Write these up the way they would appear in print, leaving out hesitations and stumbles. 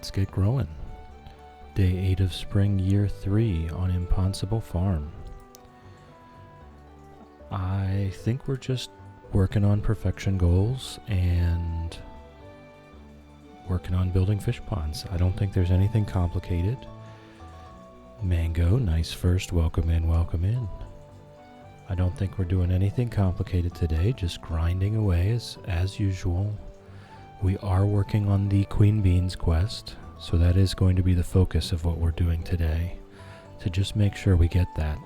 let's get growing. Day 8 of spring, year 3 on ImPondsible Farm. I think we're just working on perfection goals and working on building fish ponds. I don't think there's anything complicated. Mango, nice first, welcome in, welcome in. I don't think we're doing anything complicated today, just grinding away as usual. We are working on the Queen Beans quest, so that is going to be the focus of what we're doing today, to just make sure we get that.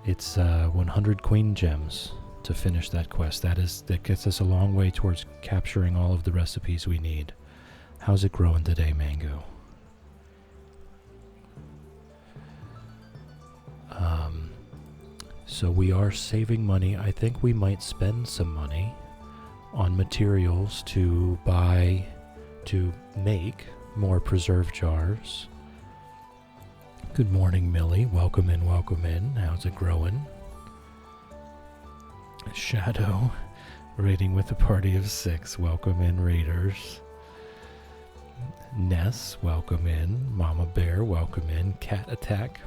It's 100 Queen Gems to finish that quest. That gets us a long way towards capturing all of the recipes we need. How's it growing today, Mango? So we are saving money. I think we might spend some money on materials to make more preserve jars. Good morning, Millie. Welcome in, welcome in. How's it growing? Shadow, raiding with a party of 6. Welcome in, Raiders. Ness, welcome in. Mama Bear, welcome in. Cat Attack,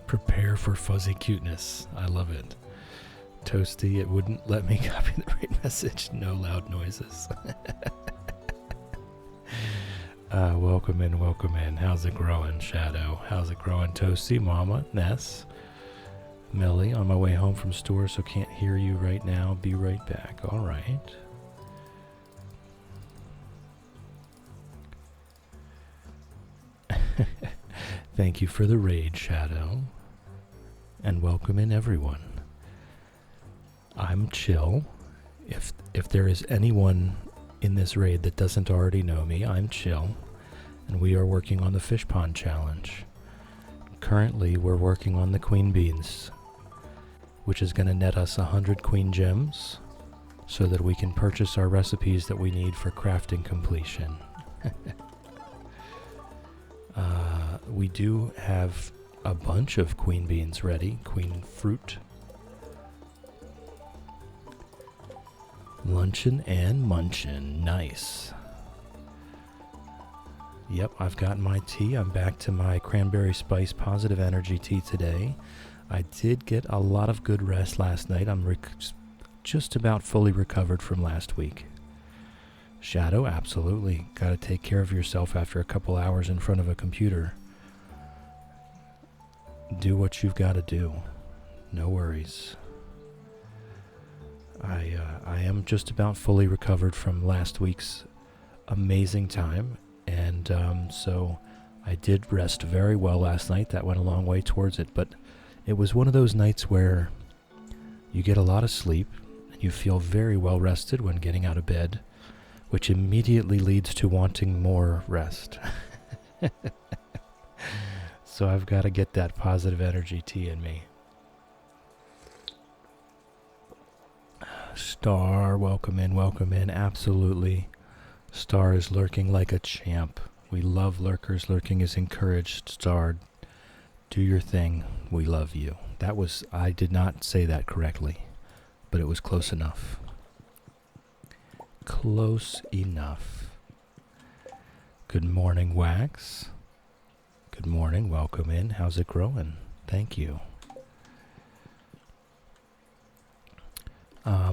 prepare for fuzzy cuteness. I love it. Toasty, it wouldn't let me copy the right message. No loud noises. Welcome in, welcome in. How's it growing, Shadow? How's it growing, Toasty? Mama, Ness, Millie, on my way home from store, so can't hear you right now. Be right back. All right. Thank you for the raid, Shadow. And welcome in, everyone. I'm Chill. If there is anyone in this raid that doesn't already know me, I'm Chill. And we are working on the Fish Pond Challenge. Currently, we're working on the Queen Beans, which is going to net us 100 Queen Gems so that we can purchase our recipes that we need for crafting completion. We do have a bunch of Queen Beans ready. Queen Fruit. Lunchin' and munchin'. Nice. Yep, I've got my tea. I'm back to my cranberry spice positive energy tea today. I did get a lot of good rest last night. I'm just about fully recovered from last week. Shadow, absolutely. Got to take care of yourself after a couple hours in front of a computer. Do what you've got to do. No worries. I am just about fully recovered from last week's amazing time, and so I did rest very well last night. That went a long way towards it, but it was one of those nights where you get a lot of sleep, and you feel very well rested when getting out of bed, which immediately leads to wanting more rest. So I've got to get that positive energy tea in me. Star, welcome in, absolutely. Star is lurking like a champ. We love lurkers. Lurking is encouraged. Star, do your thing. We love you. I did not say that correctly, but it was close enough. Close enough. Good morning, Wax. Good morning, welcome in. How's it growing? Thank you.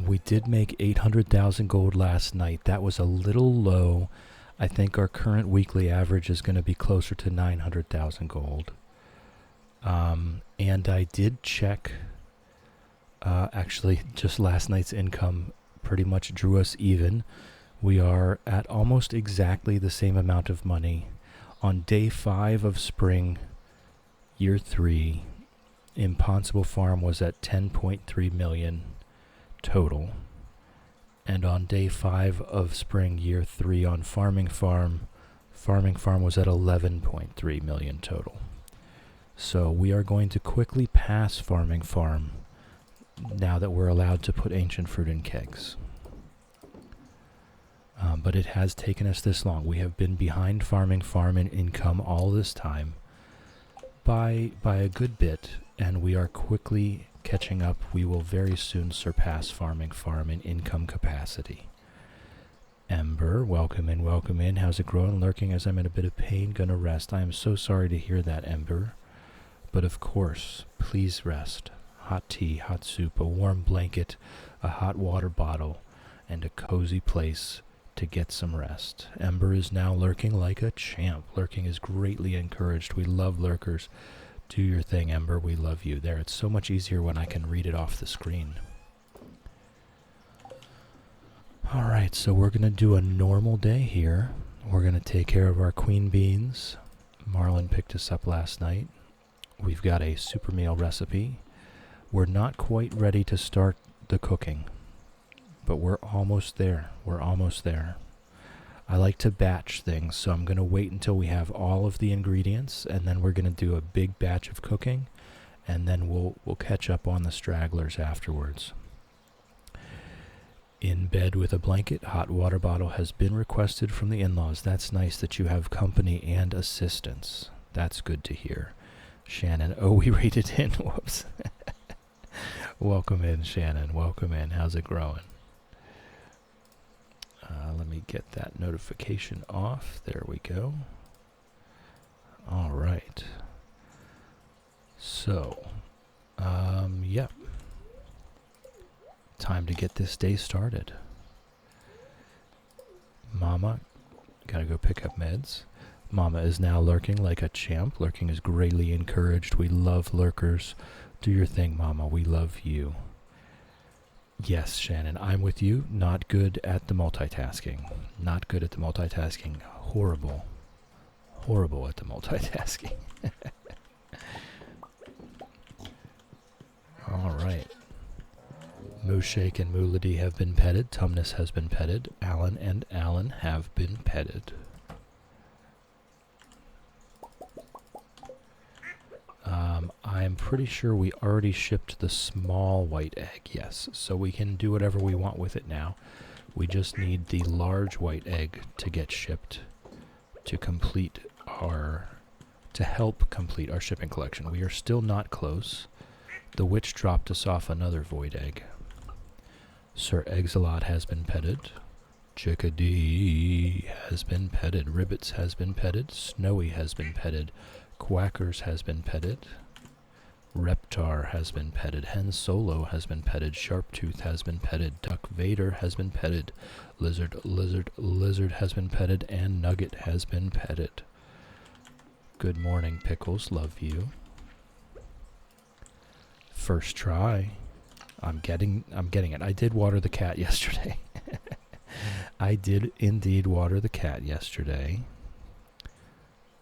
We did make 800,000 gold last night. That was a little low. I think our current weekly average is going to be closer to 900,000 gold. And I did check, actually, just last night's income pretty much drew us even. We are at almost exactly the same amount of money. On day 5 of spring, year 3, ImPondsible Farm was at 10.3 million total. And on day 5 of spring, year 3 on Farming Farm was at 11.3 million total. So we are going to quickly pass Farming Farm now that we're allowed to put ancient fruit in kegs. But it has taken us this long. We have been behind Farming Farm in income all this time by a good bit, and we are quickly catching up. We will very soon surpass Farming Farm in income capacity. Ember, welcome in, welcome in. How's it growing? Lurking as I'm in a bit of pain, gonna rest. I am so sorry to hear that, Ember. But of course, please rest. Hot tea, hot soup, a warm blanket, a hot water bottle, and a cozy place to get some rest. Ember is now lurking like a champ. Lurking is greatly encouraged. We love lurkers. Do your thing, Ember. We love you. There, it's so much easier when I can read it off the screen. Alright, so we're going to do a normal day here. We're going to take care of our queen beans. Marlon picked us up last night. We've got a super meal recipe. We're not quite ready to start the cooking, but we're almost there. We're almost there. I like to batch things, so I'm going to wait until we have all of the ingredients, and then we're going to do a big batch of cooking, and then we'll catch up on the stragglers afterwards. In bed with a blanket, hot water bottle has been requested from the in-laws. That's nice that you have company and assistance. That's good to hear. Shannon, oh, we rated in. Whoops. Welcome in, Shannon. Welcome in. How's it growing? Let me get that notification off. There we go. All right. So, yep. Time to get this day started. Mama, gotta go pick up meds. Mama is now lurking like a champ. Lurking is greatly encouraged. We love lurkers. Do your thing, Mama. We love you. Yes, Shannon, I'm with you. Not good at the multitasking. Not good at the multitasking. Horrible. Horrible at the multitasking. All right. Mooshake and Moolady have been petted. Tumnus has been petted. Alan and Alan have been petted. I'm pretty sure we already shipped the small white egg, yes. So we can do whatever we want with it now. We just need the large white egg to get shipped to help complete our shipping collection. We are still not close. The witch dropped us off another void egg. Sir Exilot has been petted. Chickadee has been petted. Ribbits has been petted. Snowy has been petted. Quackers has been petted. Reptar has been petted. Hen Solo has been petted. Sharptooth has been petted. Duck Vader has been petted. Lizard has been petted. And Nugget has been petted. Good morning, Pickles. Love you. First try. I'm getting it. I did water the cat yesterday. I did indeed water the cat yesterday.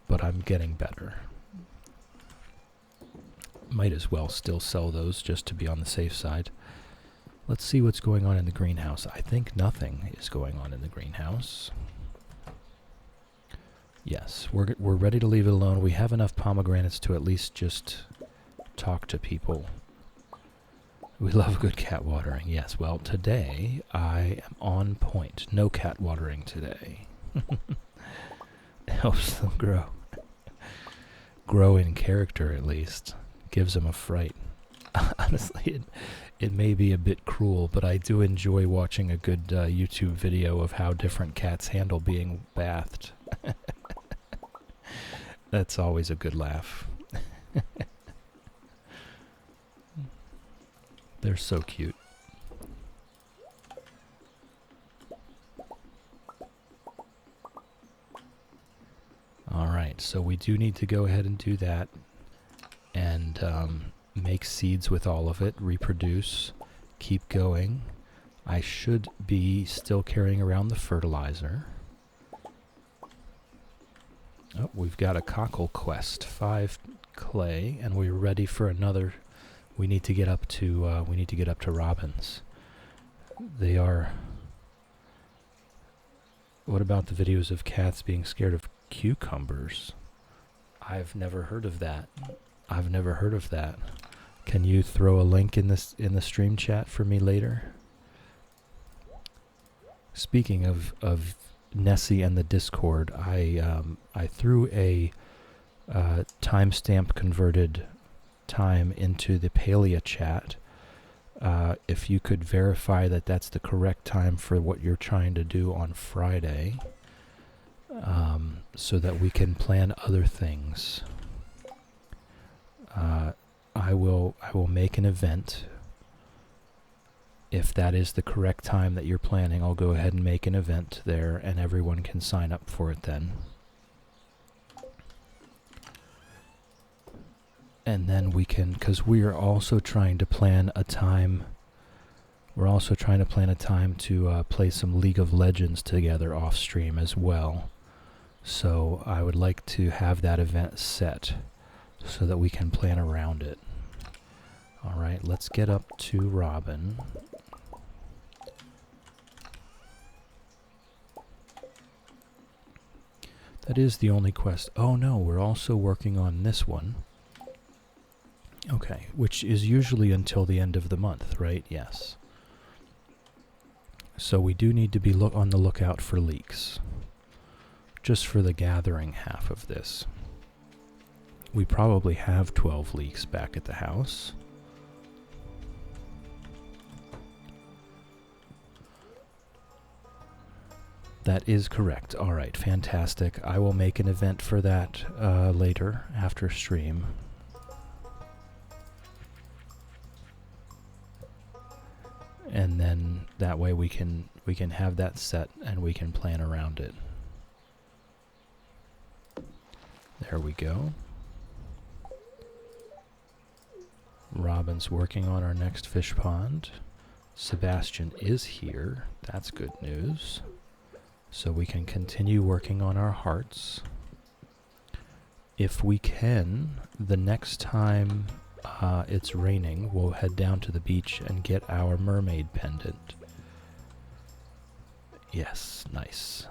But I'm getting better. Might as well still sell those just to be on the safe side. Let's see what's going on in the greenhouse. I think nothing is going on in the greenhouse. Yes, we're ready to leave it alone. We have enough pomegranates to at least just talk to people. We love good cat watering. Yes, well, today I am on point. No cat watering today. It helps them grow. Grow in character, at least. Gives them a fright. Honestly, it may be a bit cruel, but I do enjoy watching a good YouTube video of how different cats handle being bathed. That's always a good laugh. They're so cute. Alright, so we do need to go ahead and do that. And make seeds with all of it, reproduce, keep going. I should be still carrying around the fertilizer. Oh, we've got a cockle quest, 5 clay, and we're ready for another. We need to get up to robins. They are. What about the videos of cats being scared of cucumbers? I've never heard of that. I've never heard of that. Can you throw a link in the stream chat for me later? Speaking of Nessie and the Discord, I threw a timestamp converted time into the Palea chat if you could verify that that's the correct time for what you're trying to do on Friday, so that we can plan other things. I will make an event. If that is the correct time that you're planning, I'll go ahead and make an event there, and everyone can sign up for it then. And then we can, because we are also trying to plan a time. We're also trying to plan a time to play some League of Legends together off stream as well. So I would like to have that event set so that we can plan around it. All right, let's get up to Robin. That is the only quest. Oh no, we're also working on this one. Okay, which is usually until the end of the month, right? Yes. So we do need to be on the lookout for leaks. Just for the gathering half of this. We probably have 12 leaks back at the house. That is correct. All right, fantastic. I will make an event for that later after stream. And then that way we can have that set and we can plan around it. There we go. Robin's working on our next fish pond. Sebastian is here. That's good news. So we can continue working on our hearts. If we can, the next time it's raining, we'll head down to the beach and get our mermaid pendant. Yes, nice.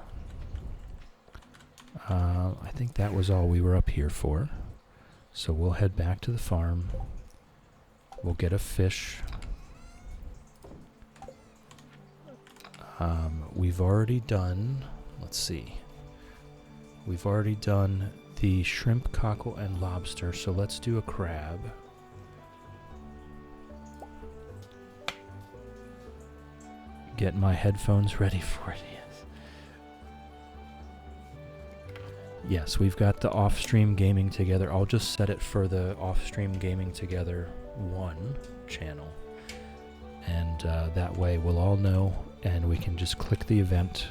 I think that was all we were up here for. So we'll head back to the farm. We'll get a fish. We've already done, let's see. We've already done the shrimp, cockle, and lobster, so let's do a crab. Get my headphones ready for it, yes. Yes, we've got the off-stream gaming together. I'll just set it for the off-stream gaming together 1 channel. And that way we'll all know, and we can just click the event.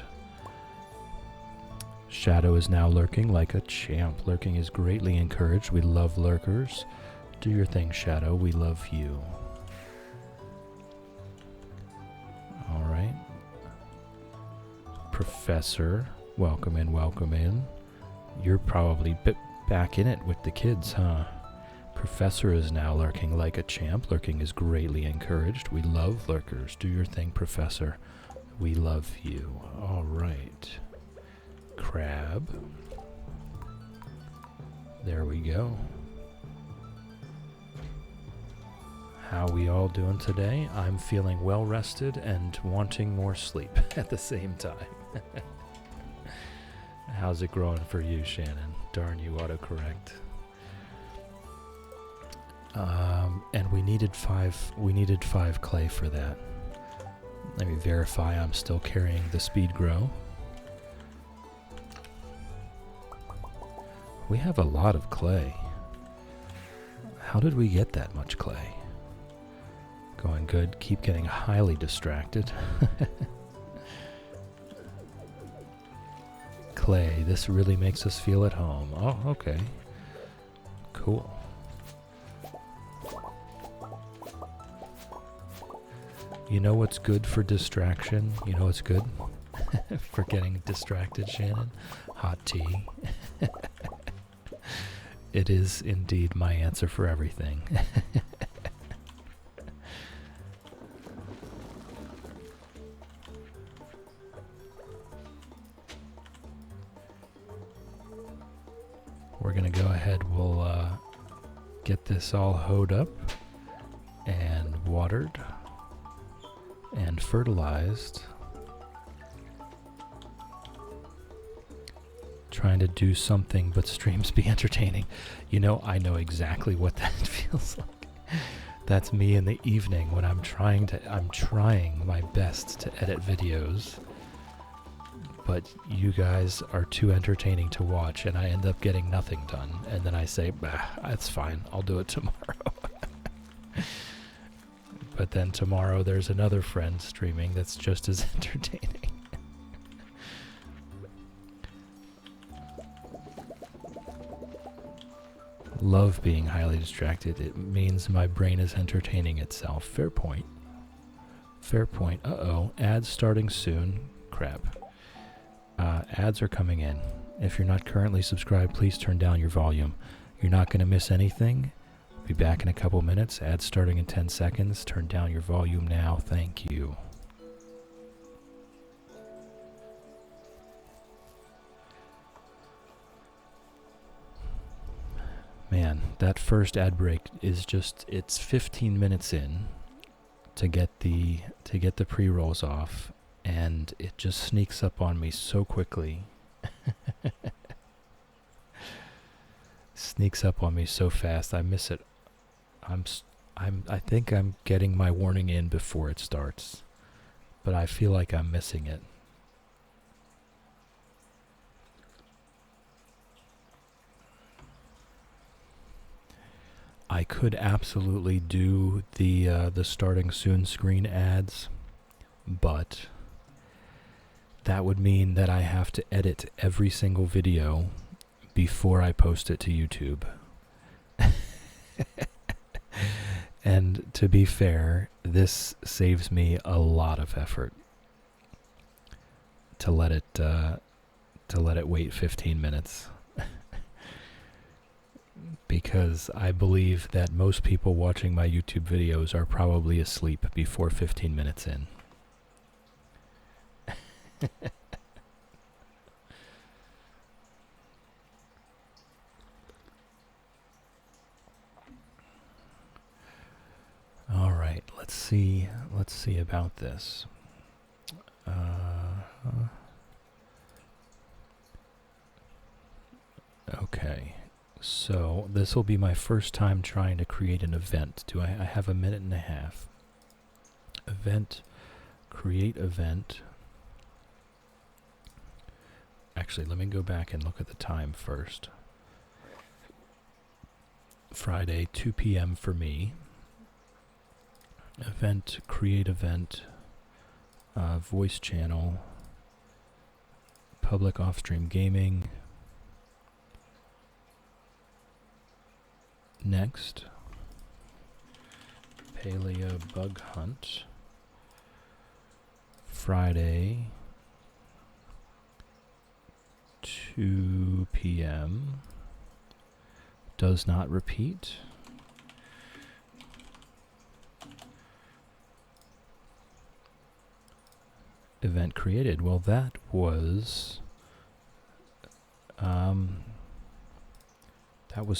Shadow is now lurking like a champ. Lurking is greatly encouraged. We love lurkers. Do your thing, Shadow. We love you. All right. Professor, welcome in, welcome in. You're probably back in it with the kids, huh? Professor is now lurking like a champ. Lurking is greatly encouraged. We love lurkers. Do your thing, Professor. We love you. All right. Crab. There we go. How we all doing today? I'm feeling well rested and wanting more sleep at the same time. How's it growing for you, Shannon? Darn you, autocorrect. And we needed 5 clay for that. Let me verify I'm still carrying the speed grow. We have a lot of clay. How did we get that much clay? Going good. Keep getting highly distracted. Clay, this really makes us feel at home. Oh, okay. Cool. You know what's good for distraction? You know what's good for getting distracted, Shannon? Hot tea. It is indeed my answer for everything. We're going to go ahead, we'll get this all hoed up and watered and fertilized. Trying to do something but streams be entertaining. You know, I know exactly what that feels like. That's me in the evening when I'm trying my best to edit videos, but you guys are too entertaining to watch, and I end up getting nothing done. And then I say, bah, that's fine, I'll do it tomorrow. But then tomorrow there's another friend streaming that's just as entertaining. Love being highly distracted. It means my brain is entertaining itself. Fair point. Fair point. Uh-oh. Ads starting soon. Crap. Ads are coming in. If you're not currently subscribed, please turn down your volume. You're not going to miss anything. Be back in a couple minutes. Ads starting in 10 seconds. Turn down your volume now. Thank you. Man, that first ad break is just, it's 15 minutes in to get the pre-rolls off, and it just sneaks up on me so quickly. Sneaks up on me so fast. I miss it. I think I'm getting my warning in before it starts, but I feel like I'm missing it. I could absolutely do the starting soon screen ads, but that would mean that I have to edit every single video before I post it to YouTube. And to be fair, this saves me a lot of effort to let it wait 15 minutes. Because I believe that most people watching my YouTube videos are probably asleep before 15 minutes in. All right, let's see about this. Okay. So this will be my first time trying to create an event. I have a minute and a half. Event, create event. Actually, let me go back and look at the time first. Friday, 2 p.m. for me. Event, create event, voice channel, public off-stream gaming. Next, Paleo Bug Hunt, Friday, 2 p.m. Does not repeat. Event created. Well, that was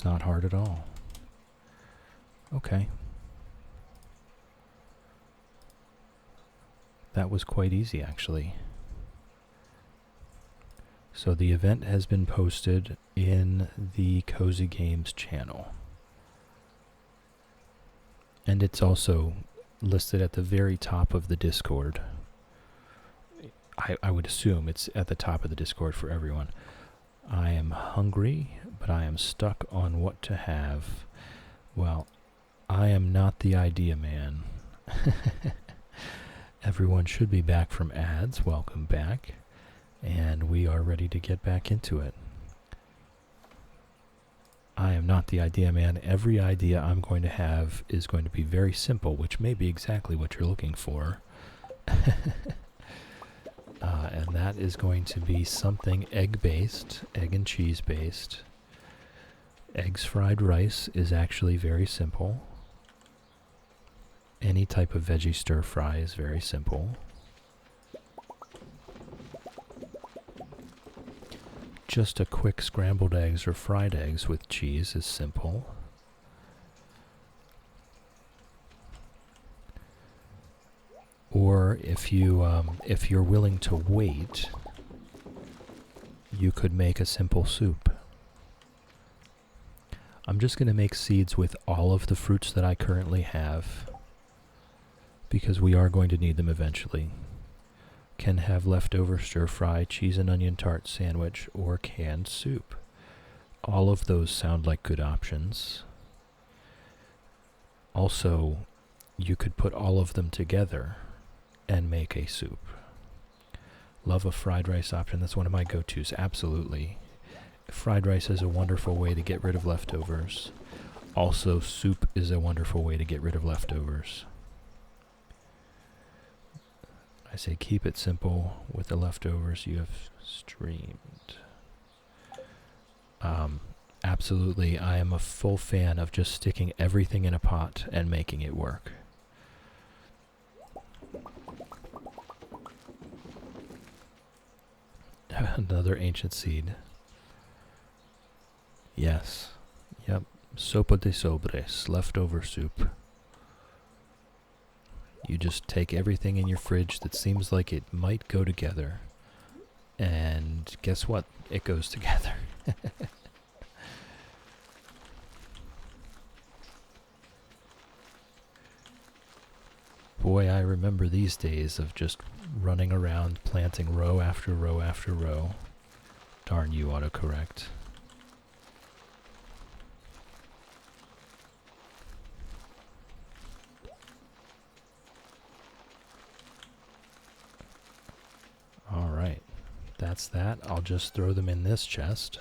not hard at all. Okay. That was quite easy, actually. So the event has been posted in the Cozy Games channel. And it's also listed at the very top of the Discord. I would assume it's at the top of the Discord for everyone. I am hungry, but I am stuck on what to have. Well, I am not the idea man. Everyone should be back from ads. Welcome back. And we are ready to get back into it. I am not the idea man. Every idea I'm going to have is going to be very simple, which may be exactly what you're looking for. And that is going to be something egg-based, egg and cheese-based. Eggs fried rice is actually very simple. Any type of veggie stir fry is very simple. Just a quick scrambled eggs or fried eggs with cheese is simple. Or if you're willing to wait, you could make a simple soup. I'm just going to make seeds with all of the fruits that I currently have, because we are going to need them eventually. Can have leftover stir-fry, cheese and onion tart sandwich, or canned soup. All of those sound like good options. Also, you could put all of them together and make a soup. Love a fried rice option. That's one of my go-tos, absolutely. Fried rice is a wonderful way to get rid of leftovers. Also, soup is a wonderful way to get rid of leftovers. I say keep it simple with the leftovers you have streamed. Absolutely, I am a full fan of just sticking everything in a pot and making it work. Another ancient seed. Yes. Yep. Sopa de sobres, leftover soup. You just take everything in your fridge that seems like it might go together. And guess what? It goes together. Boy, I remember these days of just running around planting row after row after row. Darn you, autocorrect. Alright, that's that. I'll just throw them in this chest.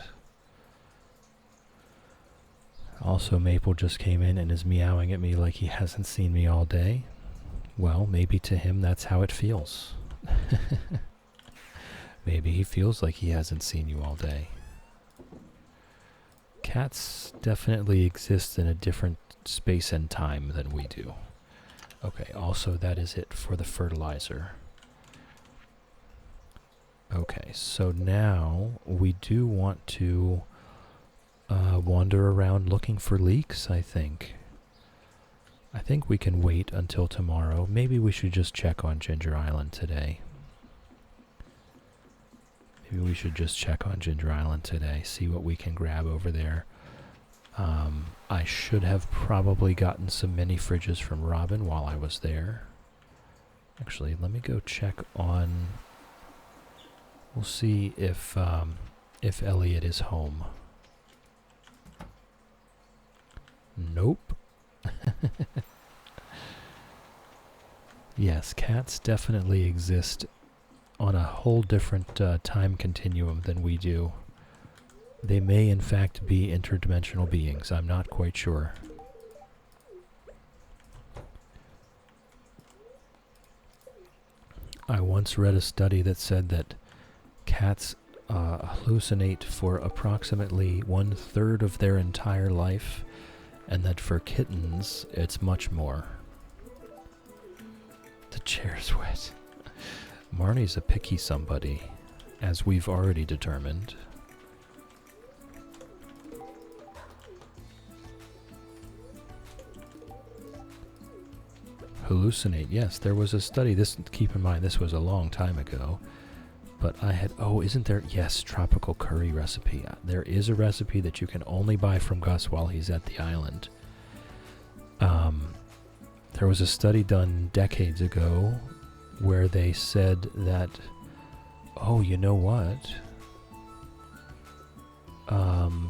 Also, Maple just came in and is meowing at me like he hasn't seen me all day. Well, maybe to him that's how it feels. Maybe he feels like he hasn't seen you all day. Cats definitely exist in a different space and time than we do. Okay, also that is it for the fertilizer. Okay, so now we do want to wander around looking for leaks, I think. I think we can wait until tomorrow. Maybe we should just check on Ginger Island today. Maybe we should just check on Ginger Island today, see what we can grab over there. I should have probably gotten some mini fridges from Robin while I was there. Actually, let me go check on... We'll see if Elliot is home. Nope. Yes, cats definitely exist on a whole different time continuum than we do. They may in fact be interdimensional beings. I'm not quite sure. I once read a study that said that cats hallucinate for approximately 1/3 of their entire life, and that for kittens, it's much more. The chair's wet. Marnie's a picky somebody, as we've already determined. Hallucinate, yes, there was a study. Keep in mind, this was a long time ago. But I had, isn't there, yes, tropical curry recipe. There is a recipe that you can only buy from Gus while he's at the island. There was a study done decades ago where they said that, you know what?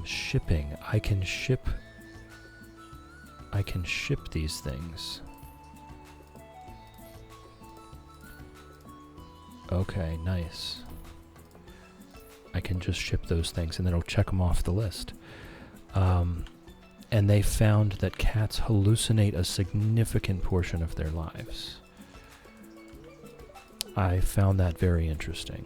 Shipping. I can ship these things. Okay, nice. I can just ship those things and then it'll check them off the list. And they found that cats hallucinate a significant portion of their lives. I found that very interesting.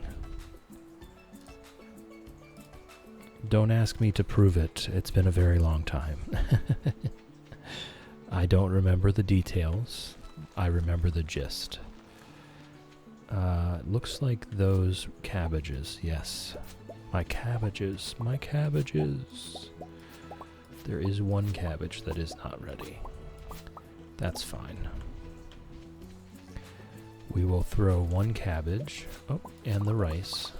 Don't ask me to prove it. It's been a very long time. I don't remember the details. I remember the gist. Looks like those cabbages, yes. My cabbages, my cabbages. There is one cabbage that is not ready. That's fine. We will throw one cabbage, and the rice.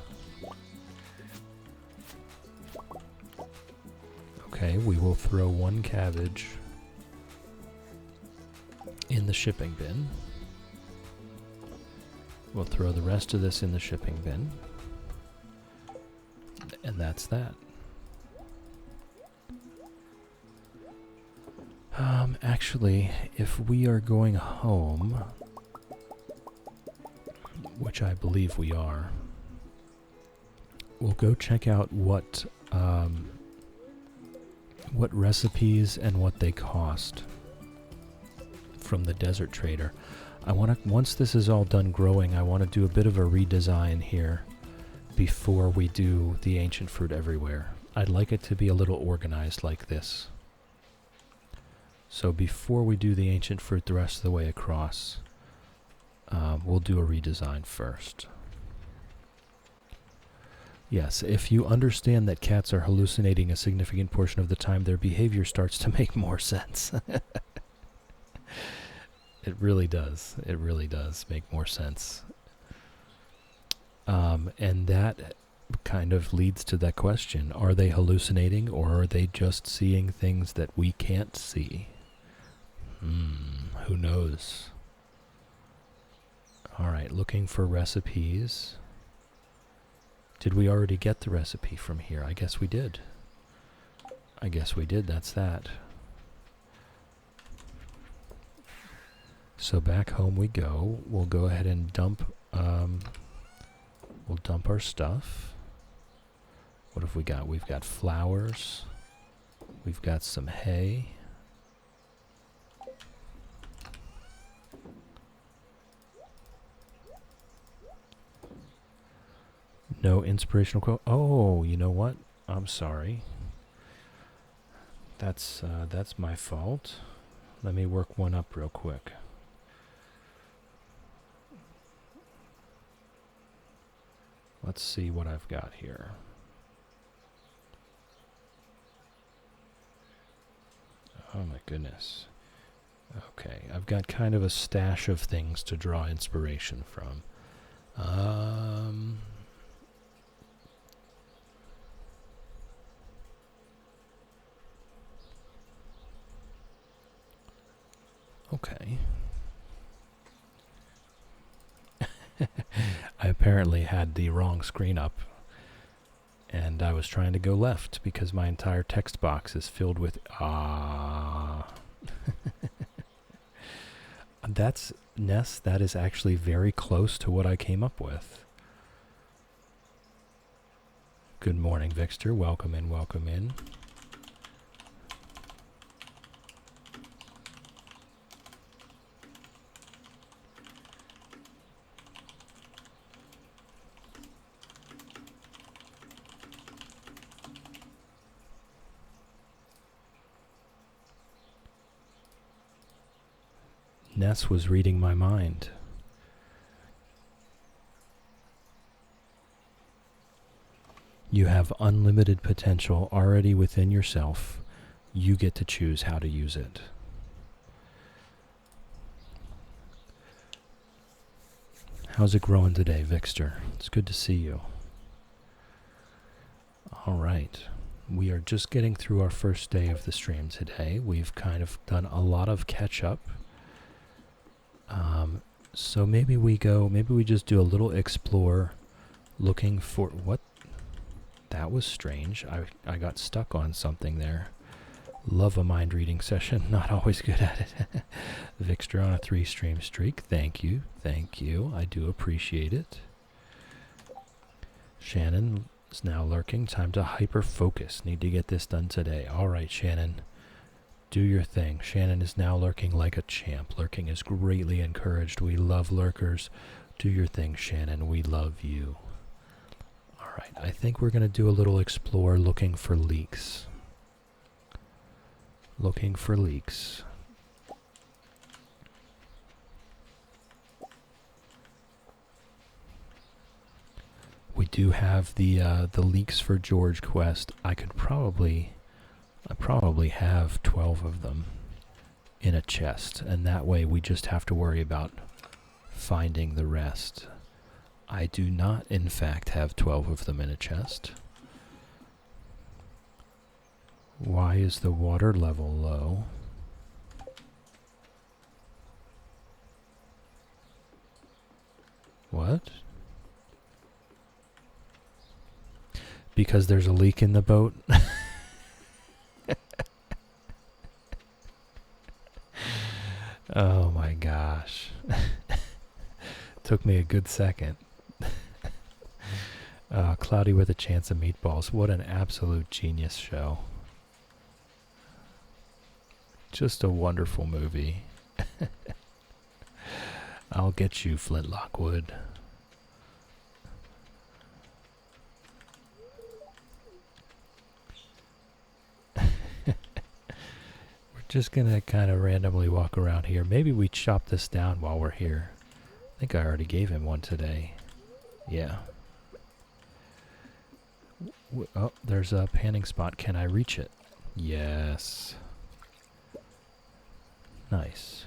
Okay, we will throw one cabbage in the shipping bin. We'll throw the rest of this in the shipping bin. And that's that. Actually, if we are going home, which I believe we are, we'll go check out what recipes and what they cost from the desert trader. Once this is all done growing, I want to do a bit of a redesign here before we do the ancient fruit everywhere. I'd like it to be a little organized like this. So before we do the ancient fruit the rest of the way across, we'll do a redesign first. Yes, if you understand that cats are hallucinating a significant portion of the time, their behavior starts to make more sense. It really does. It really does make more sense. And that kind of leads to that question. Are they hallucinating, or are they just seeing things that we can't see? Who knows? Alright, looking for recipes. Did we already get the recipe from here? I guess we did. I guess we did, that's that. So back home we go. We'll go ahead and dump, we'll dump our stuff. What have we got? We've got flowers. We've got some hay. No inspirational quote. Oh, you know what? I'm sorry. That's my fault. Let me work one up real quick. Let's see what I've got here. Oh my goodness. Okay, I've got kind of a stash of things to draw inspiration from. Okay. I apparently had the wrong screen up, and I was trying to go left because my entire text box is filled with That's, Ness, that is actually very close to what I came up with. Good morning, Vixter. Welcome in, welcome in. Ness was reading my mind. You have unlimited potential already within yourself. You get to choose how to use it. How's it growing today, Vixter? It's good to see you. All right. We are just getting through our first day of the stream today. We've kind of done a lot of catch up. So maybe we just do a little explore looking for what? That was strange. I got stuck on something there. Love a mind reading session. Not always good at it. Vixter on a 3-stream streak. Thank you. Thank you. I do appreciate it. Shannon is now lurking. Time to hyper focus. Need to get this done today. All right, Shannon. Do your thing. Shannon is now lurking like a champ. Lurking is greatly encouraged. We love lurkers. Do your thing, Shannon. We love you. Alright, I think we're going to do a little explore looking for leaks. Looking for leaks. We do have the leaks for George quest. I probably have 12 of them in a chest, and that way we just have to worry about finding the rest. I do not, in fact, have 12 of them in a chest. Why is the water level low? What? Because there's a leak in the boat? Oh my gosh. Took me a good second. Cloudy with a Chance of Meatballs. What an absolute genius show. Just a wonderful movie. I'll get you, Flint Lockwood. Just gonna kind of randomly walk around here. Maybe we chop this down while we're here. I think I already gave him one today. Yeah. Oh, there's a panning spot. Can I reach it? Yes. Nice.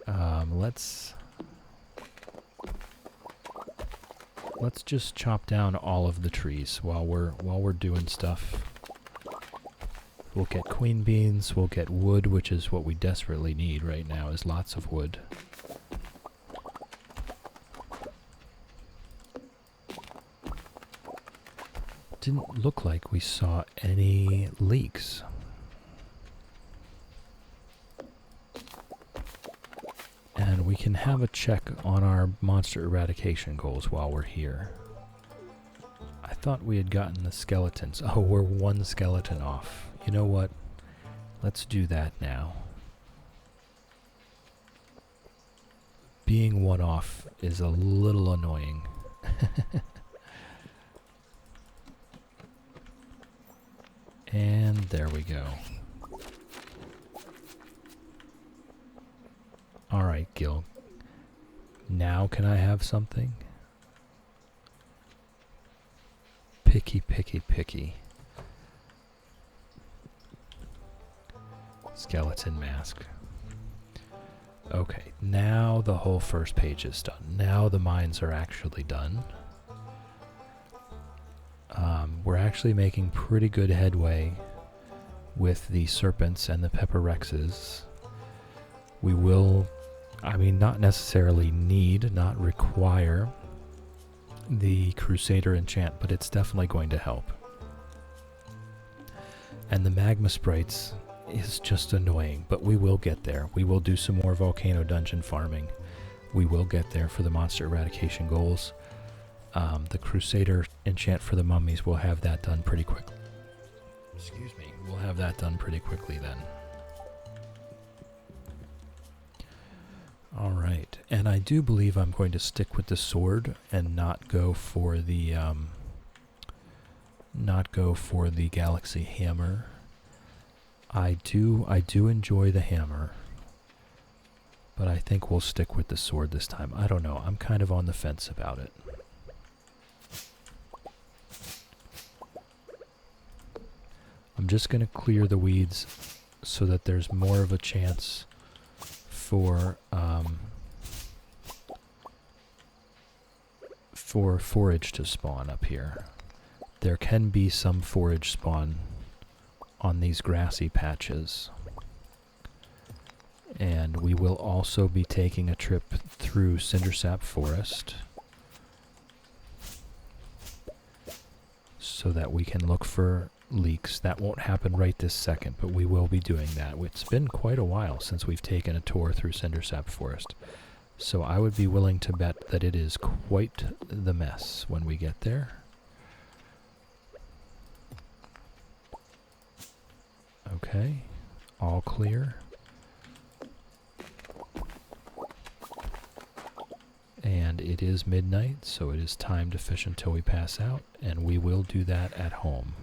Let's just chop down all of the trees while we're doing stuff. We'll get queen beans, we'll get wood, which is what we desperately need right now, is lots of wood. Didn't look like we saw any leaks. And we can have a check on our monster eradication goals while we're here. I thought we had gotten the skeletons. Oh, we're one skeleton off. You know what? Let's do that now. Being one off is a little annoying. And there we go. Alright, Gil. Now can I have something? Picky, picky, picky. Skeleton mask. Okay, now the whole first page is done. Now the mines are actually done. We're actually making pretty good headway with the serpents and the pepper rexes. We will, not necessarily need, not require the Crusader enchant, but it's definitely going to help. And the magma sprites is just annoying, but we will get there. We will do some more volcano dungeon farming. We will get there for the monster eradication goals. The Crusader enchant for the mummies, we'll have that done pretty quickly. Excuse me. We'll have that done pretty quickly then. Alright, and I do believe I'm going to stick with the sword and not go for the galaxy hammer. I do enjoy the hammer, but I think we'll stick with the sword this time. I don't know, I'm kind of on the fence about it. I'm just going to clear the weeds so that there's more of a chance for forage to spawn up here. There can be some forage spawn on these grassy patches. And we will also be taking a trip through Cindersap Forest so that we can look for leaks. That won't happen right this second, but we will be doing that. It's been quite a while since we've taken a tour through Cindersap Forest, so I would be willing to bet that it is quite the mess when we get there. Okay, all clear. And it is midnight, so it is time to fish until we pass out, and we will do that at home.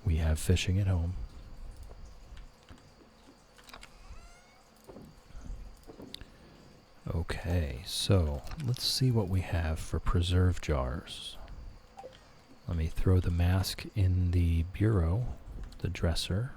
We have fishing at home. Okay, so let's see what we have for preserve jars. Let me throw the mask in the bureau, the dresser.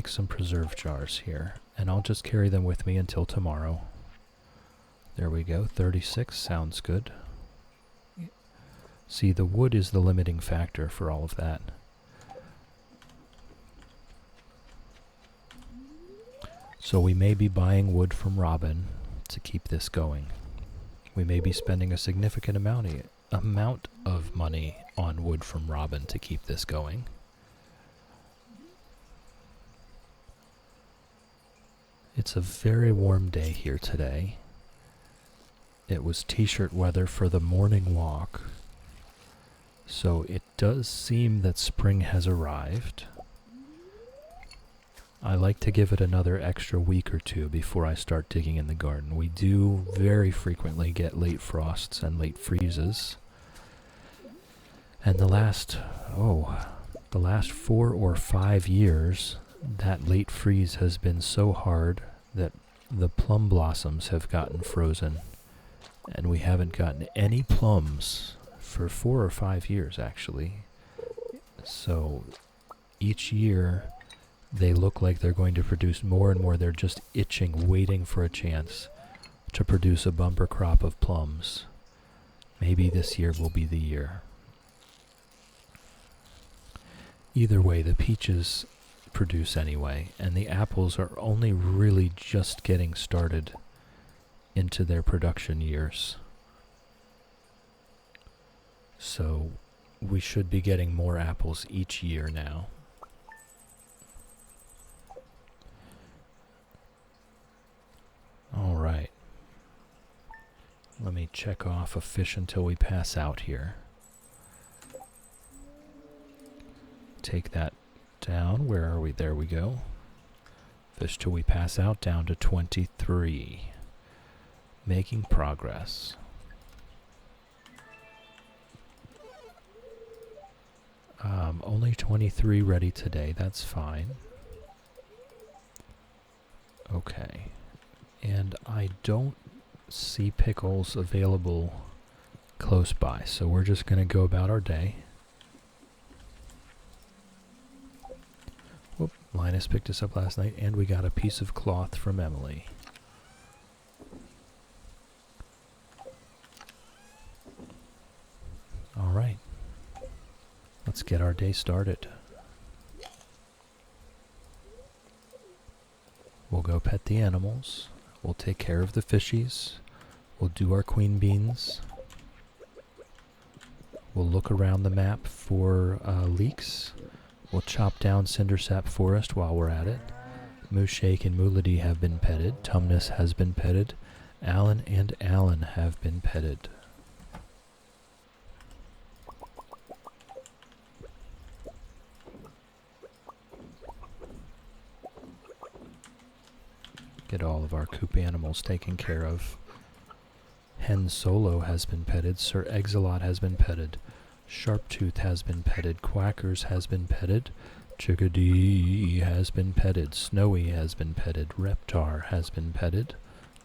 make some preserve jars here, and I'll just carry them with me until tomorrow. There we go, 36 sounds good. See, the wood is the limiting factor for all of that. So we may be buying wood from Robin to keep this going. We may be spending a significant amount of money on wood from Robin to keep this going. It's a very warm day here today. It was t-shirt weather for the morning walk. So it does seem that spring has arrived. I like to give it another extra week or two before I start digging in the garden. We do very frequently get late frosts and late freezes. And the last 4 or 5 years, that late freeze has been so hard that the plum blossoms have gotten frozen. And we haven't gotten any plums for 4 or 5 years, actually. So each year they look like they're going to produce more and more. They're just itching, waiting for a chance to produce a bumper crop of plums. Maybe this year will be the year. Either way, the peaches produce anyway, and the apples are only really just getting started into their production years. So we should be getting more apples each year now. All right. Let me check off a fish until we pass out here. Take that down. Where are we? There we go. Fish till we pass out, down to 23. Making progress. Only 23 ready today. That's fine. Okay. And I don't see pickles available close by, so we're just going to go about our day. Whoop, Linus picked us up last night, and we got a piece of cloth from Emily. All right. Let's get our day started. We'll go pet the animals. We'll take care of the fishies. We'll do our queen beans. We'll look around the map for leeks. We'll chop down Cindersap Forest while we're at it. Mooshake and Moolady have been petted. Tumnus has been petted. Alan and Alan have been petted. Get all of our coop animals taken care of. Hen Solo has been petted. Sir Exilot has been petted. Sharptooth has been petted. Quackers has been petted. Chickadee has been petted. Snowy has been petted. Reptar has been petted.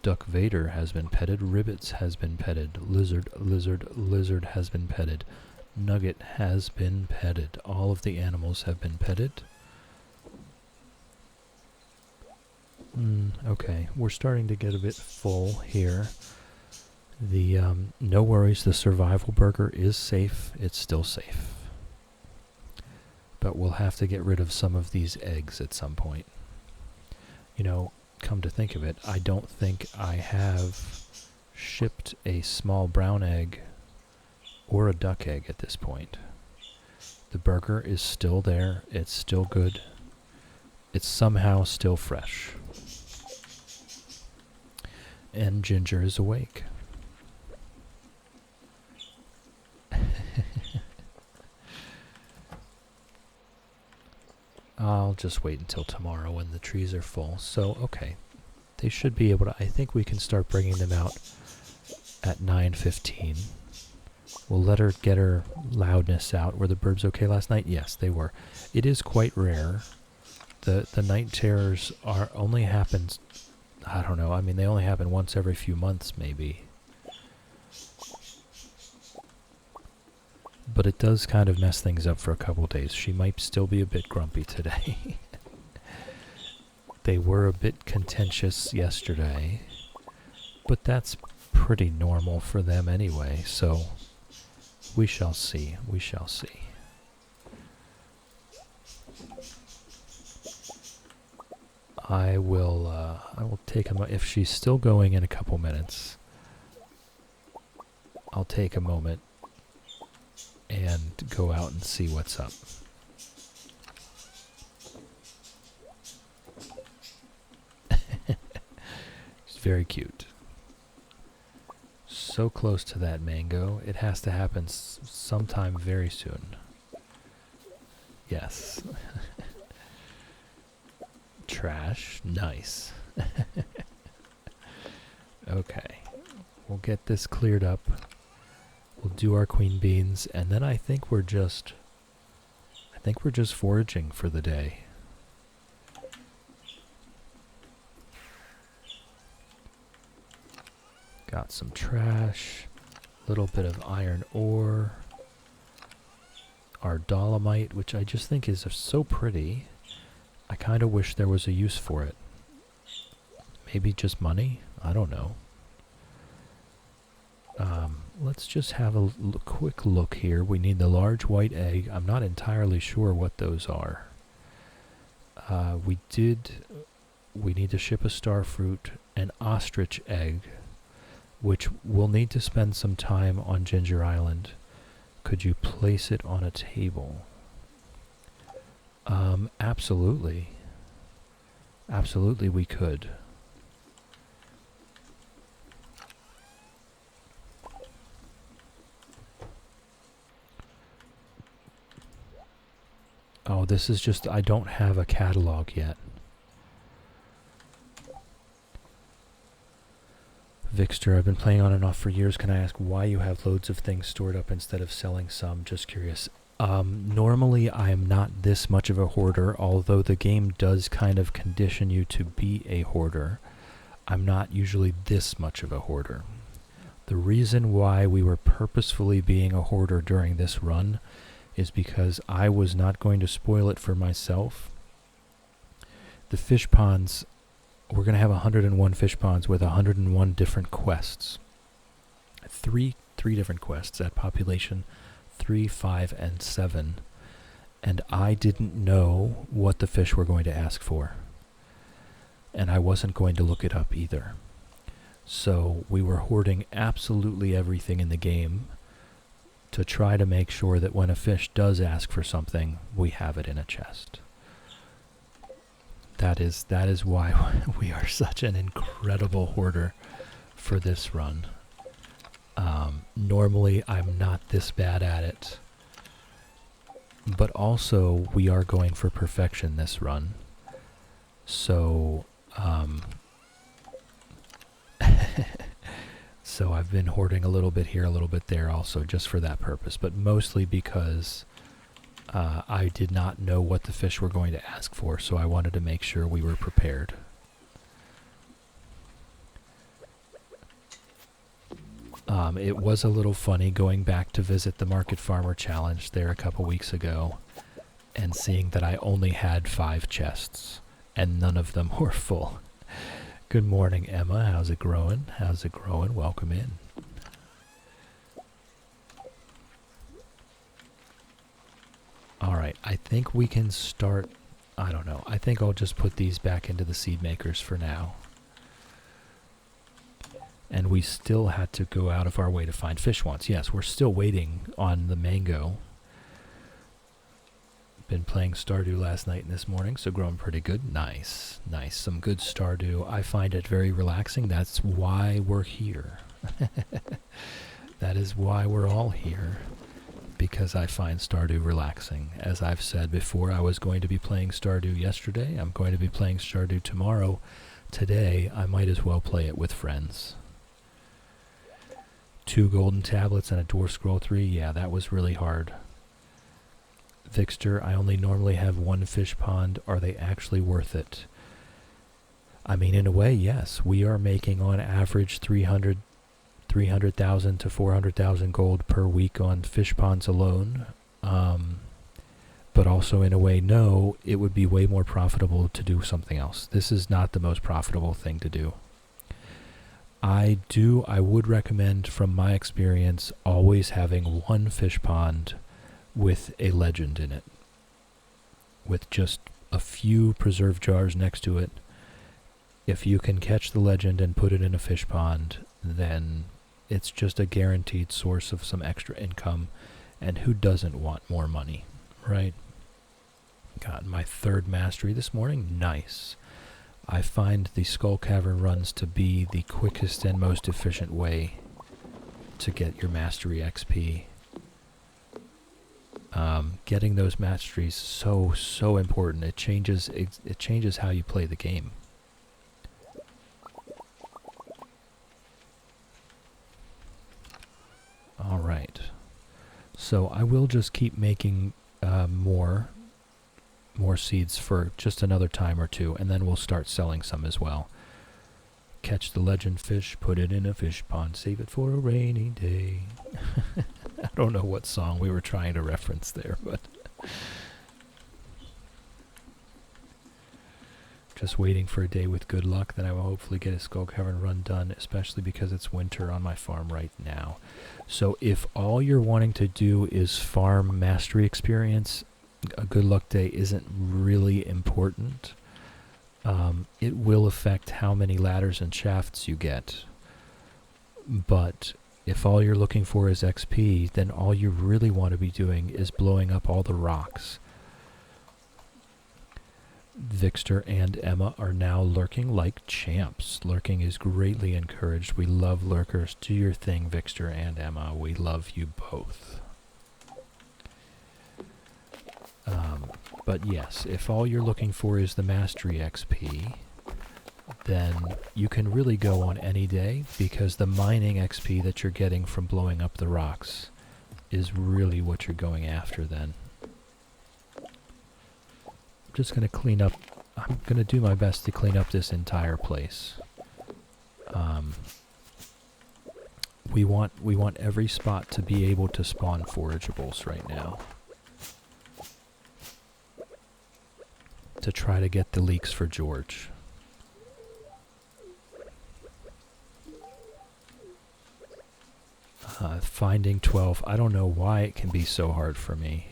Duck Vader has been petted. Ribbits has been petted. Lizard has been petted. Nugget has been petted. All of the animals have been petted. Okay, we're starting to get a bit full here. No worries, the survival burger is safe. It's still safe. But we'll have to get rid of some of these eggs at some point. You know, come to think of it, I don't think I have shipped a small brown egg or a duck egg at this point. The burger is still there. It's still good. It's somehow still fresh. And Ginger is awake. I'll just wait until tomorrow when the trees are full. So, okay. They should be able to... I think we can start bringing them out at 9:15. We'll let her get her loudness out. Were the birds okay last night? Yes, they were. It is quite rare. The night terrors only happens... I don't know. I mean, they only happen once every few months, maybe. But it does kind of mess things up for a couple days. She might still be a bit grumpy today. They were a bit contentious yesterday, but that's pretty normal for them anyway, so we shall see. We shall see. I will take a if she's still going in a couple minutes, I'll take a moment and go out and see what's up. It's very cute. So close to that mango. It has to happen sometime very soon. Yes. Trash. Nice. Okay. We'll get this cleared up. We'll do our queen beans, and then I think we're just foraging for the day. Got some trash, a little bit of iron ore, our dolomite, which I just think is so pretty. I kind of wish there was a use for it. Maybe just money? I don't know. Let's just have a quick look here. We need the large white egg. I'm not entirely sure what those are. We need to ship a starfruit, an ostrich egg, which we'll need to spend some time on Ginger Island. Could you place it on a table? Absolutely. Absolutely we could. Oh, this is just, I don't have a catalog yet. Vixter, I've been playing on and off for years. Can I ask why you have loads of things stored up instead of selling some? Just curious. Normally I am not this much of a hoarder, although the game does kind of condition you to be a hoarder. I'm not usually this much of a hoarder. The reason why we were purposefully being a hoarder during this run is because I was not going to spoil it for myself. The fish ponds, we're going to have 101 fish ponds with 101 different quests. Three different quests at population 3, 5, and 7. And I didn't know what the fish were going to ask for. And I wasn't going to look it up either. So we were hoarding absolutely everything in the game to try to make sure that when a fish does ask for something, we have it in a chest. That is why we are such an incredible hoarder for this run. Normally, I'm not this bad at it. But also, we are going for perfection this run. So, so I've been hoarding a little bit here, a little bit there also, just for that purpose. But mostly because I did not know what the fish were going to ask for, so I wanted to make sure we were prepared. It was a little funny going back to visit the Market Farmer Challenge there a couple weeks ago and seeing that I only had 5 chests and none of them were full. Good morning, Emma. How's it growing? How's it growing? Welcome in. Alright, I think we can start. I don't know. I think I'll just put these back into the seed makers for now. And we still had to go out of our way to find fish once. Yes, we're still waiting on the mango. Been playing Stardew last night and this morning, so growing pretty good. Nice, nice. Some good Stardew. I find it very relaxing. That's why we're here. That is why we're all here. Because I find Stardew relaxing. As I've said before, I was going to be playing Stardew yesterday. I'm going to be playing Stardew tomorrow. Today, I might as well play it with friends. 2 golden tablets and a dwarf scroll 3. Yeah, that was really hard. Vixter, I only normally have 1 fish pond. Are they actually worth it? I mean, in a way, yes. We are making on average 300,000 to 400,000 gold per week on fish ponds alone. But but also in a way, no, it would be way more profitable to do something else. This is not the most profitable thing to do. I would recommend, from my experience, always having one fish pond with a legend in it, with just a few preserve jars next to it. If you can catch the legend and put it in a fish pond, then it's just a guaranteed source of some extra income, and who doesn't want more money, right? Got my 3rd mastery this morning. Nice. I find the Skull Cavern runs to be the quickest and most efficient way to get your mastery XP. Getting those masteries so important. It changes how you play the game. All right. So I will just keep making more seeds for just another time or two, and then we'll start selling some as well. Catch the legend fish, put it in a fish pond, save it for a rainy day. I don't know what song we were trying to reference there, but just waiting for a day with good luck, then I will hopefully get a Skull Cavern run done, especially because it's winter on my farm right now. So if all you're wanting to do is farm mastery experience, a good luck day isn't really important. It will affect how many ladders and shafts you get. But if all you're looking for is XP, then all you really want to be doing is blowing up all the rocks. Vixter and Emma are now lurking like champs. Lurking is greatly encouraged. We love lurkers. Do your thing, Vixter and Emma. We love you both. But yes, if all you're looking for is the mastery XP, then you can really go on any day, because the mining XP that you're getting from blowing up the rocks is really what you're going after then. I'm just going to clean up. I'm going to do my best to clean up this entire place. We want every spot to be able to spawn forageables right now, to try to get the leeks for George. Finding 12, I don't know why it can be so hard for me,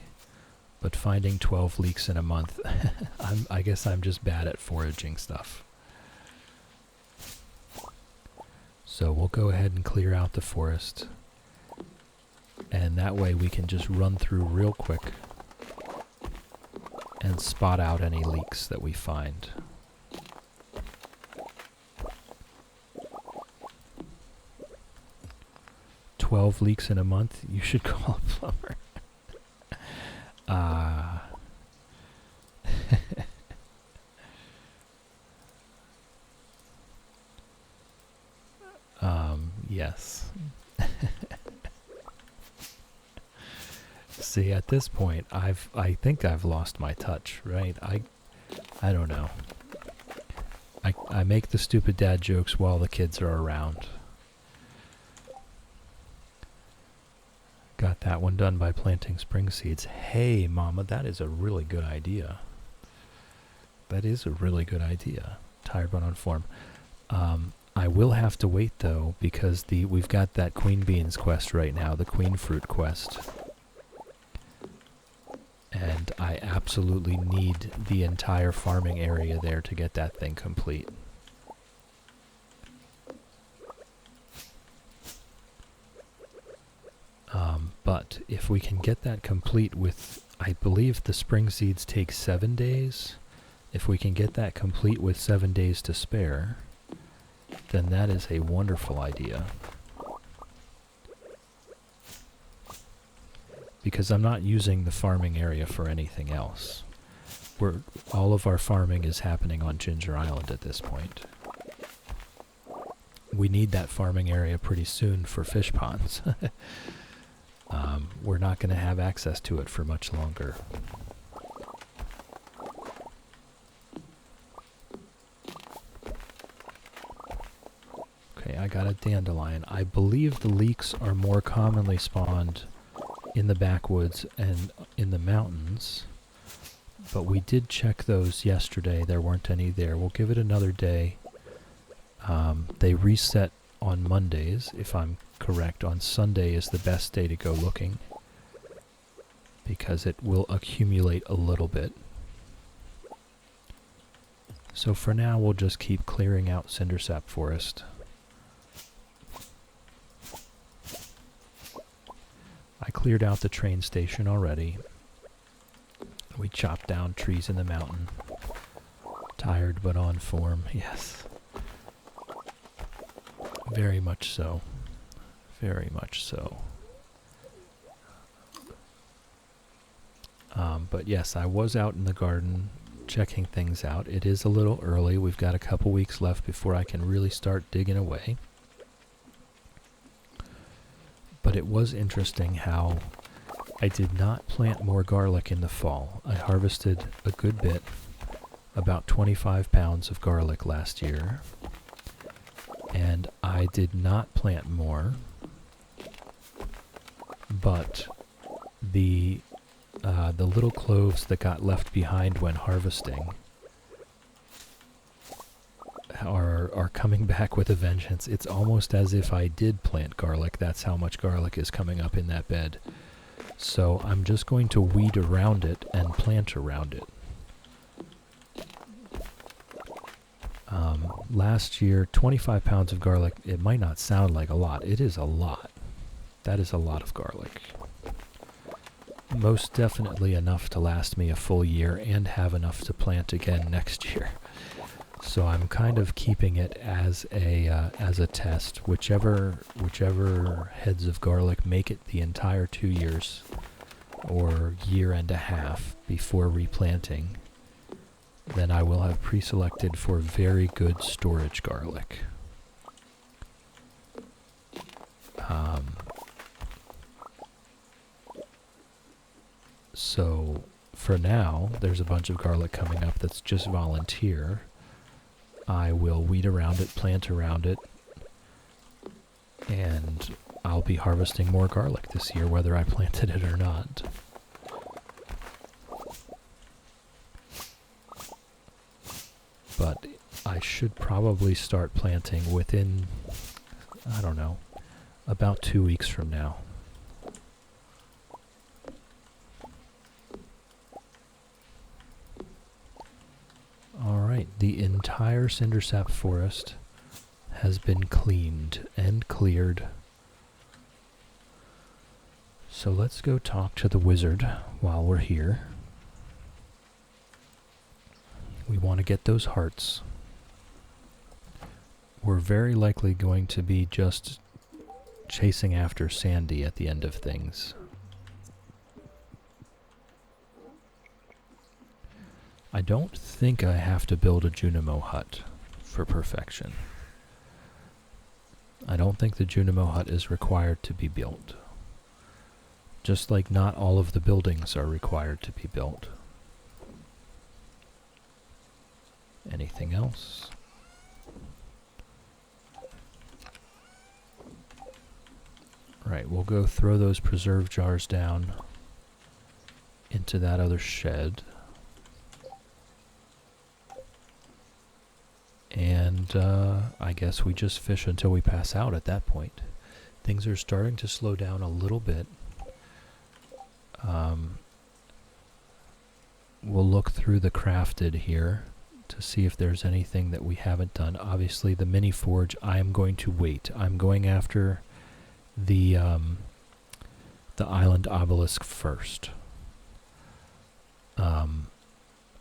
but finding 12 leeks in a month, I guess I'm just bad at foraging stuff. So we'll go ahead and clear out the forest, and that way we can just run through real quick and spot out any leaks that we find. $12 leaks in a month, you should call a plumber. Yes. See, at this point, I think I've lost my touch, right? I don't know. I make the stupid dad jokes while the kids are around. Got that one done by planting spring seeds. Hey, Mama, that is a really good idea. That is a really good idea. Tired but on form. I will have to wait, though, because we've got that queen beans quest right now, the queen fruit quest. And I absolutely need the entire farming area there to get that thing complete. But if we can get that complete with, I believe the spring seeds take 7 days. If we can get that complete with 7 days to spare, then that is a wonderful idea. Because I'm not using the farming area for anything else. All of our farming is happening on Ginger Island at this point. We need that farming area pretty soon for fish ponds. We're not going to have access to it for much longer. Okay, I got a dandelion. I believe the leeks are more commonly spawned in the backwoods and in the mountains. But we did check those yesterday. There weren't any there. We'll give it another day. They reset on Mondays, if I'm correct. On Sunday is the best day to go looking, because it will accumulate a little bit. So for now, we'll just keep clearing out Cindersap Forest. I cleared out the train station already. We chopped down trees in the mountain. Tired but on form, yes. Very much so. Very much so. But yes, I was out in the garden checking things out. It is a little early. We've got a couple weeks left before I can really start digging away. But it was interesting how I did not plant more garlic in the fall. I harvested a good bit, about 25 pounds of garlic last year, and I did not plant more, but the little cloves that got left behind when harvesting are coming back with a vengeance. It's almost as if I did plant garlic. That's how much garlic is coming up in that bed. So I'm just going to weed around it and plant around it. Last year, 25 pounds of garlic, it might not sound like a lot. It is a lot. That is a lot of garlic. Most definitely enough to last me a full year and have enough to plant again next year. So I'm kind of keeping it as a test. Whichever heads of garlic make it the entire 2 years or year and a half before replanting, then I will have pre-selected for very good storage garlic. So for now, there's a bunch of garlic coming up that's just volunteer. I will weed around it, plant around it, and I'll be harvesting more garlic this year, whether I planted it or not. But I should probably start planting within, I don't know, about 2 weeks from now. Alright, the entire Cindersap Forest has been cleaned and cleared. So let's go talk to the wizard while we're here. We want to get those hearts. We're very likely going to be just chasing after Sandy at the end of things. I don't think I have to build a Junimo hut for perfection. I don't think the Junimo hut is required to be built. Just like not all of the buildings are required to be built. Anything else? Right, we'll go throw those preserve jars down into that other shed. And I guess we just fish until we pass out at that point. Things are starting to slow down a little bit. We'll look through the crafted here to see if there's anything that we haven't done. Obviously, the mini forge, I am going to wait. I'm going after the island obelisk first.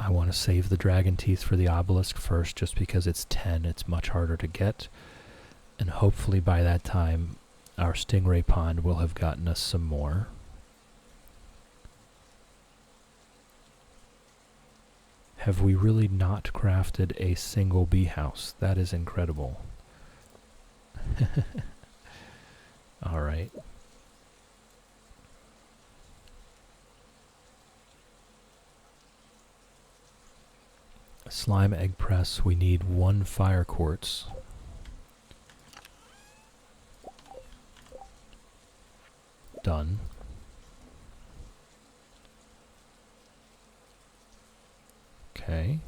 I want to save the dragon teeth for the obelisk first, just because it's 10. It's much harder to get. And hopefully by that time, our stingray pond will have gotten us some more. Have we really not crafted a single bee house? That is incredible. Alright. Slime egg press, we need 1 fire quartz. Done. Okay.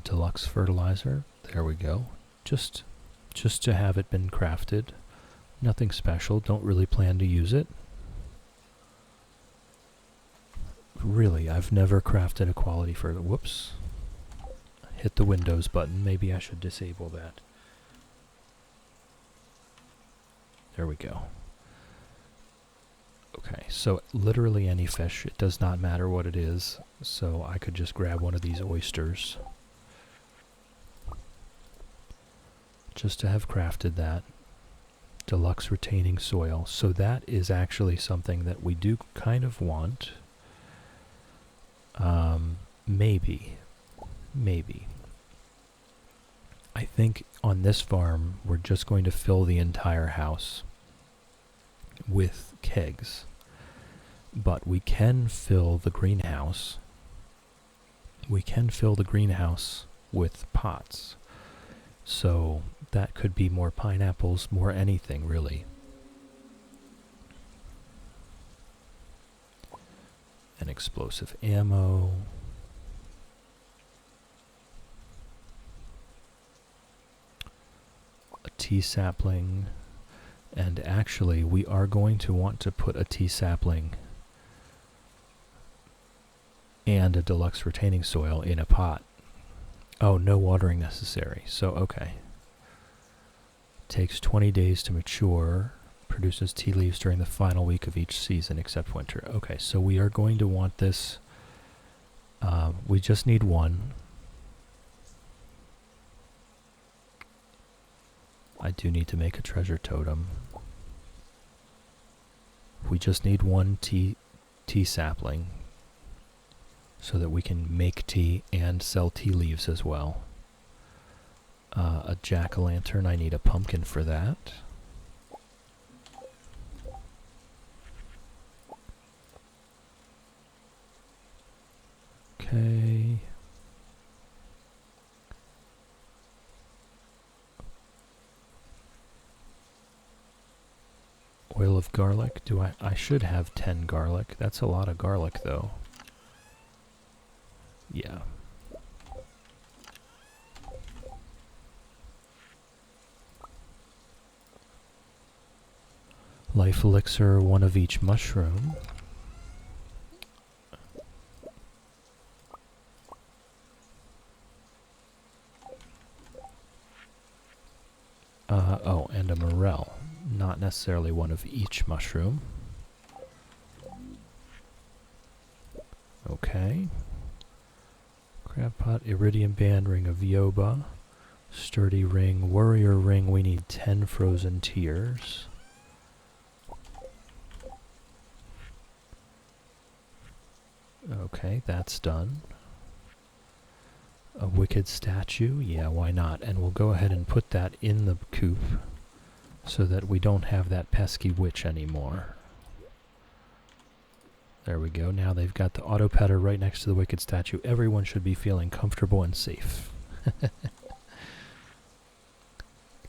Deluxe fertilizer. There we go. Just to have it been crafted. Nothing special. Don't really plan to use it. Really, I've never crafted a quality fertilizer. Whoops. Hit the Windows button. Maybe I should disable that. There we go. Okay, so literally any fish. It does not matter what it is. So I could just grab one of these oysters. Just to have crafted that. Deluxe retaining soil. So that is actually something that we do kind of want. Maybe. I think on this farm, we're just going to fill the entire house with kegs. But we can fill the greenhouse. We can fill the greenhouse with pots. So that could be more pineapples, more anything really. And explosive ammo. A tea sapling. And actually, we are going to want to put a tea sapling and a deluxe retaining soil in a pot. Oh, no watering necessary. So, okay. Takes 20 days to mature. Produces tea leaves during the final week of each season except winter. Okay, so we are going to want this. We just need one. I do need to make a treasure totem. We just need one tea sapling so that we can make tea and sell tea leaves as well. A jack-o'-lantern, I need a pumpkin for that. Okay. Oil of garlic. I should have 10 garlic. That's a lot of garlic though. Yeah. Life elixir, one of each mushroom. Oh, and a morel. Not necessarily one of each mushroom. Okay. Crab pot, iridium band, ring of Yoba, sturdy ring, warrior ring. We need 10 frozen tears. Okay, that's done. A wicked statue? Yeah, why not? And we'll go ahead and put that in the coop so that we don't have that pesky witch anymore. There we go. Now they've got the auto petter right next to the wicked statue. Everyone should be feeling comfortable and safe.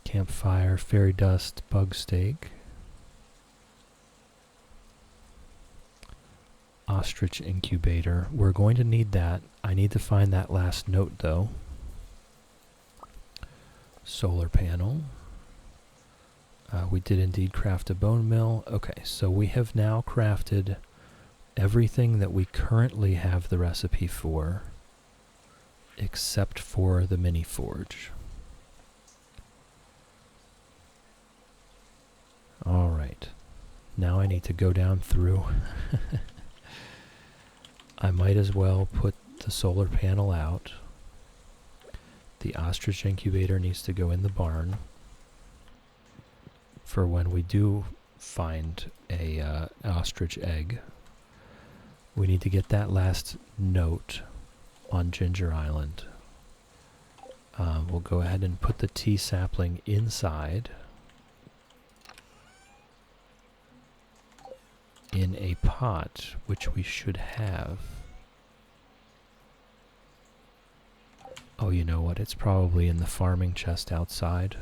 Campfire, fairy dust, bug steak. Ostrich incubator. We're going to need that. I need to find that last note though. Solar panel. We did indeed craft a bone mill. Okay, so we have now crafted everything that we currently have the recipe for, except for the mini forge. Alright, now I need to go down through. I might as well put the solar panel out. The ostrich incubator needs to go in the barn for when we do find a ostrich egg. We need to get that last note on Ginger Island. We'll go ahead and put the tea sapling inside in a pot, which we should have. Oh, you know what? It's probably in the farming chest outside.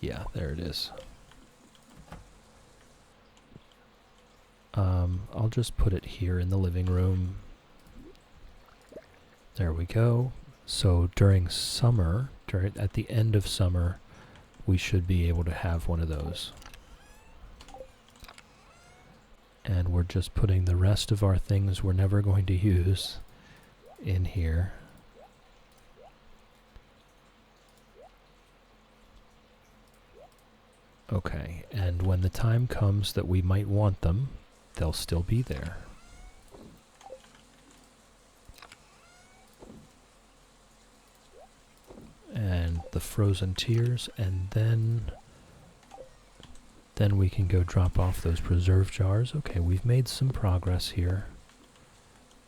Yeah, there it is. I'll just put it here in the living room. There we go. So during summer, at the end of summer, we should be able to have one of those. And we're just putting the rest of our things we're never going to use in here. Okay, and when the time comes that we might want them, they'll still be there. And the frozen tears, and then we can go drop off those preserve jars. Okay, we've made some progress here.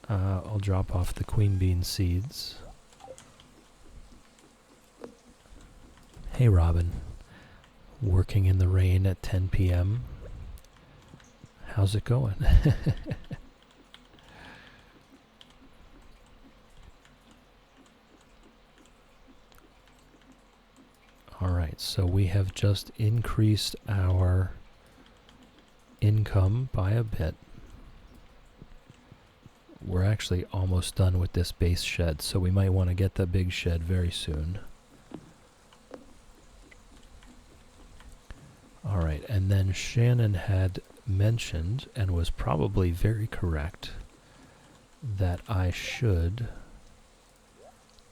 I'll drop off the queen bean seeds. Hey Robin, working in the rain at 10 p.m. How's it going? Alright, so we have just increased our income by a bit. We're actually almost done with this base shed, so we might want to get the big shed very soon. Alright, and then Shannon had mentioned, and was probably very correct, that I should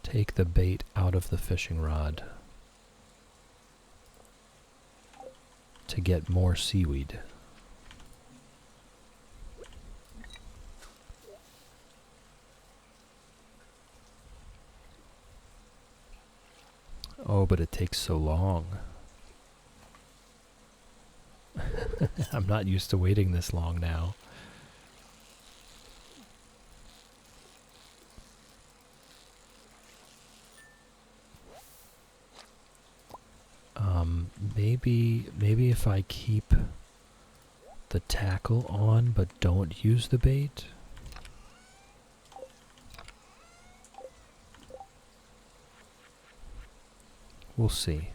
take the bait out of the fishing rod to get more seaweed. Oh, but it takes so long. I'm not used to waiting this long now. Maybe if I keep the tackle on but don't use the bait. We'll see.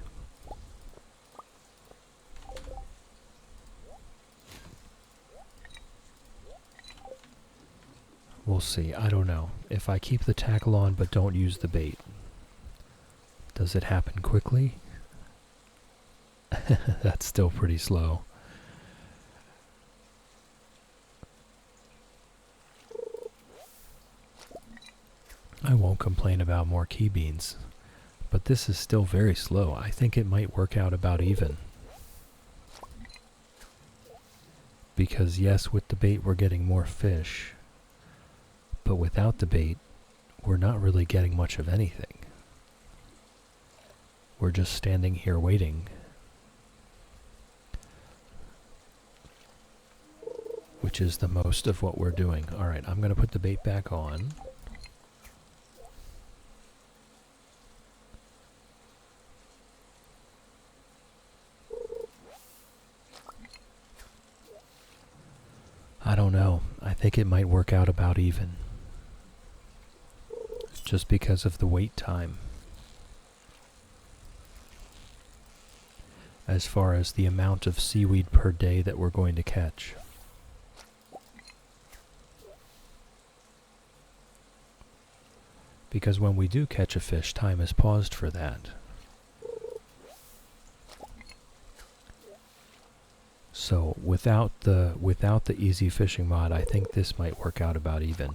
We'll see. I don't know. If I keep the tackle on but don't use the bait, does it happen quickly? That's still pretty slow. I won't complain about more key beans, but this is still very slow. I think it might work out about even. Because yes, with the bait we're getting more fish, but without the bait, we're not really getting much of anything. We're just standing here waiting. Which is the most of what we're doing. Alright, I'm going to put the bait back on. I don't know. I think it might work out about even. Just because of the wait time. As far as the amount of seaweed per day that we're going to catch. Because when we do catch a fish, time is paused for that. So without the easy fishing mod, I think this might work out about even.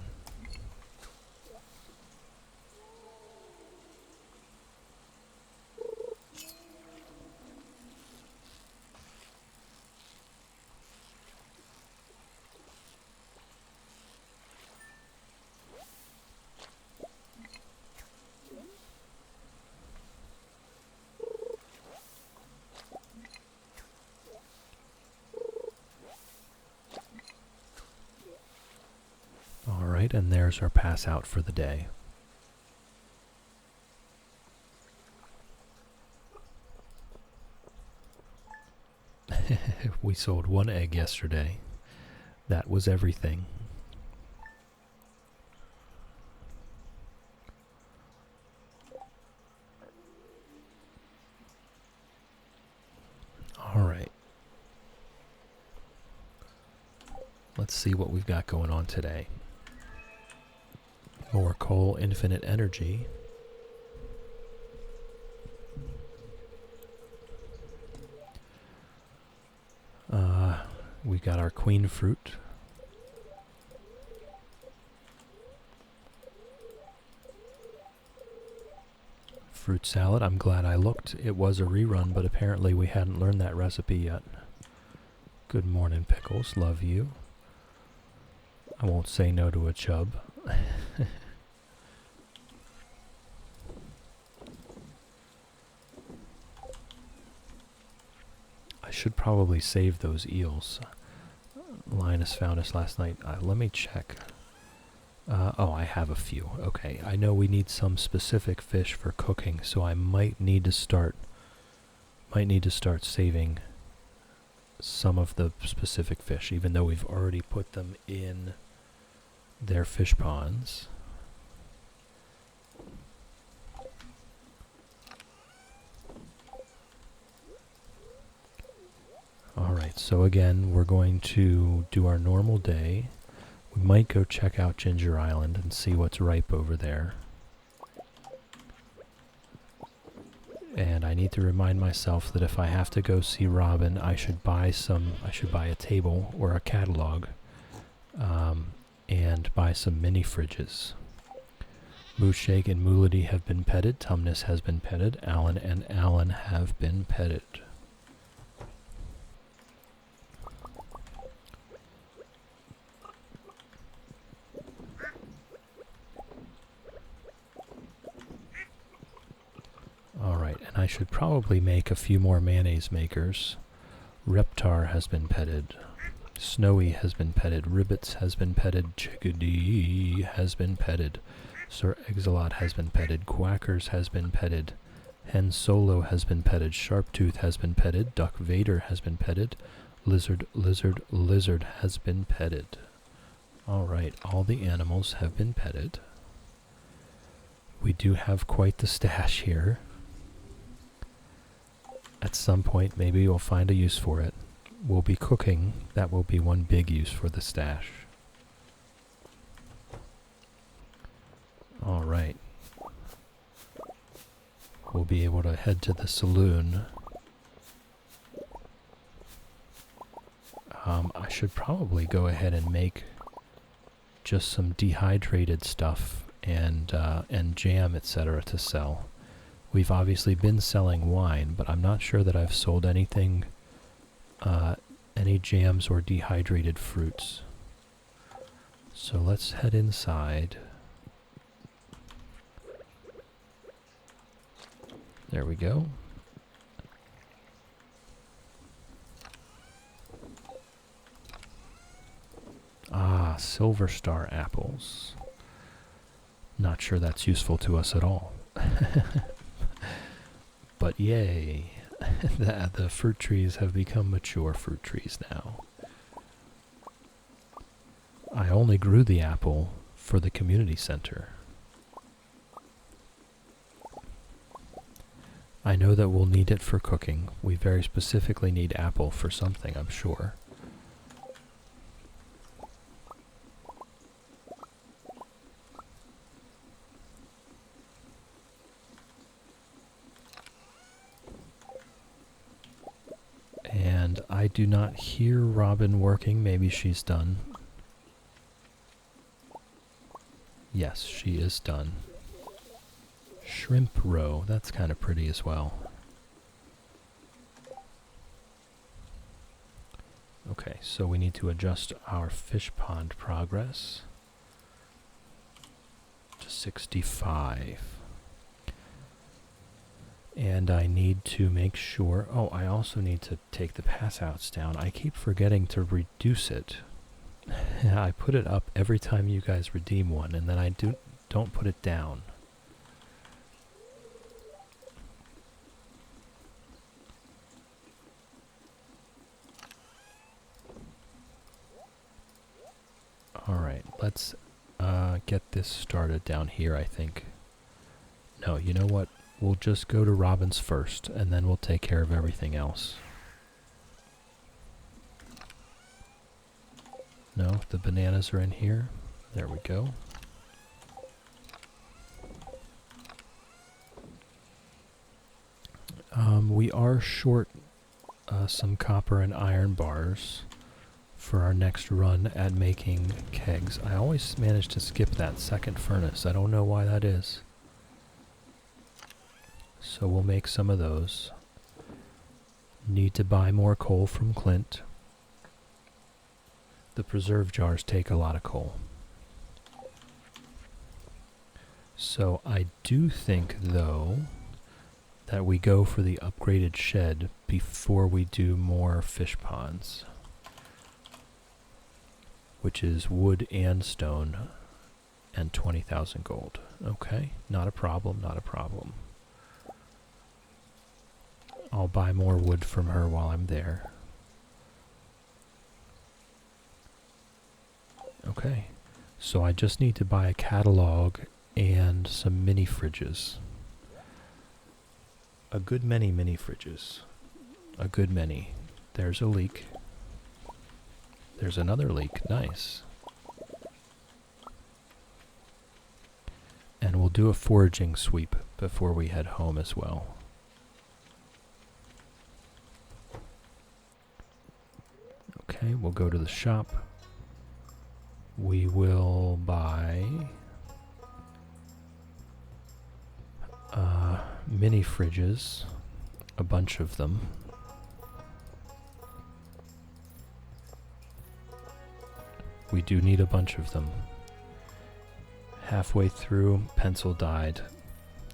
Alright, and there's our pass out for the day. We sold one egg yesterday. That was everything. let's see what we've got going on today. More coal, infinite energy. We got our queen fruit. Fruit salad. I'm glad I looked. It was a rerun, but apparently we hadn't learned that recipe yet. Good morning, Pickles. Love you. I won't say no to a chub. I should probably save those eels. Linus found us last night. Let me check. Oh, I have a few. Okay, I know we need some specific fish for cooking, so I might need to start saving some of the specific fish, even though we've already put them in their fish ponds. Alright, so again, we're going to do our normal day. We might go check out Ginger Island and see what's ripe over there. And I need to remind myself that if I have to go see Robin, I should buy a table or a catalog, and buy some mini fridges. Mooshake and Moolity have been petted. Tumnus has been petted. Alan and Alan have been petted. Alright, and I should probably make a few more mayonnaise makers. Reptar has been petted. Snowy has been petted. Ribbits has been petted. Chickadee has been petted. Sir Exilot has been petted. Quackers has been petted. Hen Solo has been petted. Sharptooth has been petted. Duck Vader has been petted. Lizard has been petted. Alright, all the animals have been petted. We do have quite the stash here. At some point, maybe we'll find a use for it. We'll be cooking. That will be one big use for the stash. Alright. We'll be able to head to the saloon. I should probably go ahead and make just some dehydrated stuff and jam, etc. to sell. We've obviously been selling wine, but I'm not sure that I've sold anything, any jams or dehydrated fruits. So let's head inside. There we go. Ah, Silver Star apples. Not sure that's useful to us at all. But yay, the fruit trees have become mature fruit trees now. I only grew the apple for the community center. I know that we'll need it for cooking. We very specifically need apple for something, I'm sure. And I do not hear Robin working. Maybe she's done. Yes, she is done. Shrimp roe. That's kind of pretty as well. Okay, so we need to adjust our fish pond progress to 65. And I need to make sure... Oh, I also need to take the pass-outs down. I keep forgetting to reduce it. I put it up every time you guys redeem one, and then I don't put it down. Alright, let's get this started down here, I think. No, you know what? We'll just go to Robin's first, and then we'll take care of everything else. No, the bananas are in here. There we go. We are short some copper and iron bars for our next run at making kegs. I always manage to skip that second furnace. I don't know why that is. So we'll make some of those. Need to buy more coal from Clint. The preserve jars take a lot of coal. So I do think, though, that we go for the upgraded shed before we do more fish ponds, which is wood and stone and 20,000 gold. Okay, not a problem, not a problem. I'll buy more wood from her while I'm there. Okay, so I just need to buy a catalog and some mini fridges. A good many mini fridges. A good many. There's a leak. There's another leak. Nice. And we'll do a foraging sweep before we head home as well. Okay, we'll go to the shop. We will buy mini fridges, a bunch of them. We do need a bunch of them. Halfway through, pencil died.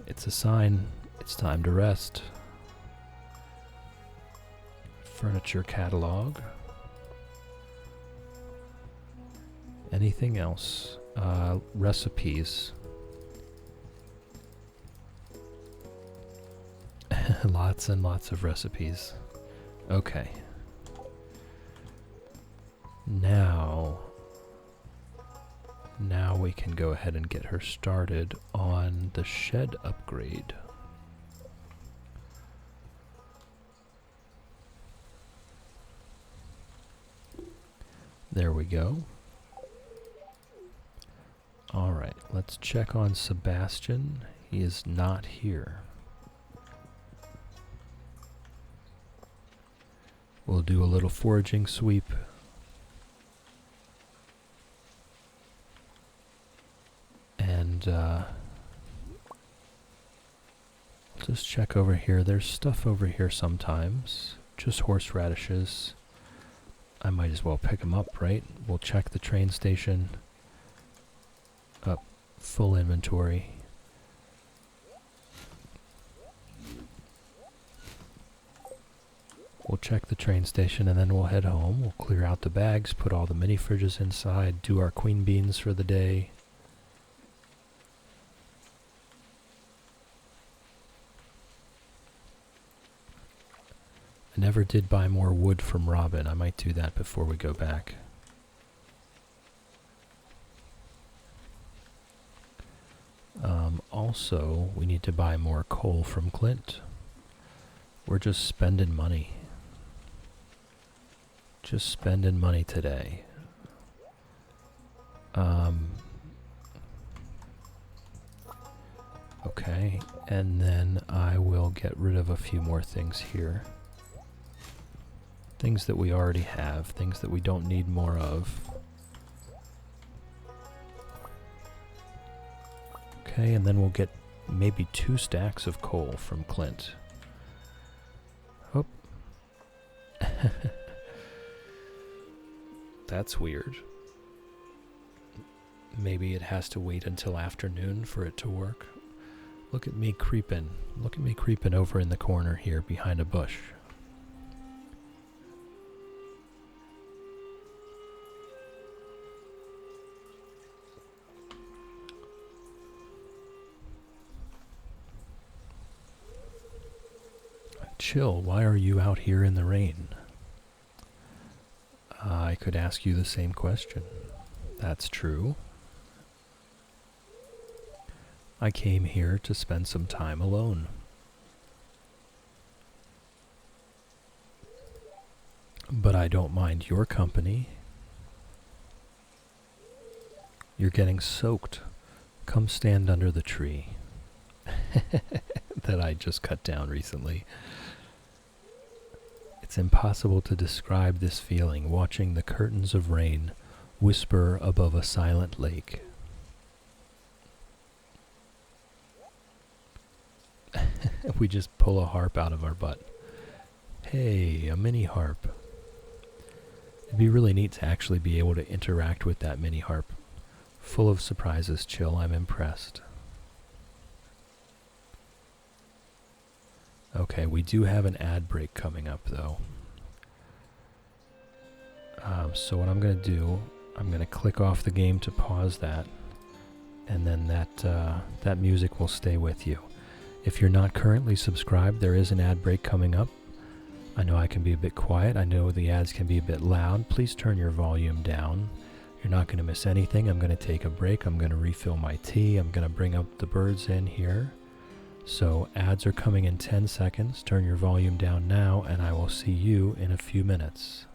It's a sign. It's time to rest. Furniture catalog. Anything else? Recipes. Lots and lots of recipes. Okay. Now we can go ahead and get her started on the shed upgrade. There we go. Alright, let's check on Sebastian. He is not here. We'll do a little foraging sweep. And just check over here. There's stuff over here sometimes. Just horseradishes. I might as well pick them up, right? We'll check the train station. Up, full inventory. We'll check the train station and then we'll head home. We'll clear out the bags, put all the mini fridges inside, do our queen beans for the day. I never did buy more wood from Robin. I might do that before we go back. Also, we need to buy more coal from Clint. We're just spending money. Just spending money today. Okay, and then I will get rid of a few more things here. Things that we already have, things that we don't need more of. Okay, and then we'll get maybe 2 stacks of coal from Clint. Oh. That's weird. Maybe it has to wait until afternoon for it to work. Look at me creeping. Look at me creeping over in the corner here behind a bush. Chill, why are you out here in the rain? I could ask you the same question. That's true. I came here to spend some time alone. But I don't mind your company. You're getting soaked. Come stand under the tree that I just cut down recently. It's impossible to describe this feeling, watching the curtains of rain whisper above a silent lake. We just pull a harp out of our butt. Hey, a mini harp. It'd be really neat to actually be able to interact with that mini harp. Full of surprises, Chill. I'm impressed. Okay, we do have an ad break coming up, though. So what I'm going to do, I'm going to click off the game to pause that, and then that music will stay with you. If you're not currently subscribed, there is an ad break coming up. I know I can be a bit quiet. I know the ads can be a bit loud. Please turn your volume down. You're not going to miss anything. I'm going to take a break. I'm going to refill my tea. I'm going to bring up the birds in here. So ads are coming in 10 seconds. Turn your volume down now, and I will see you in a few minutes.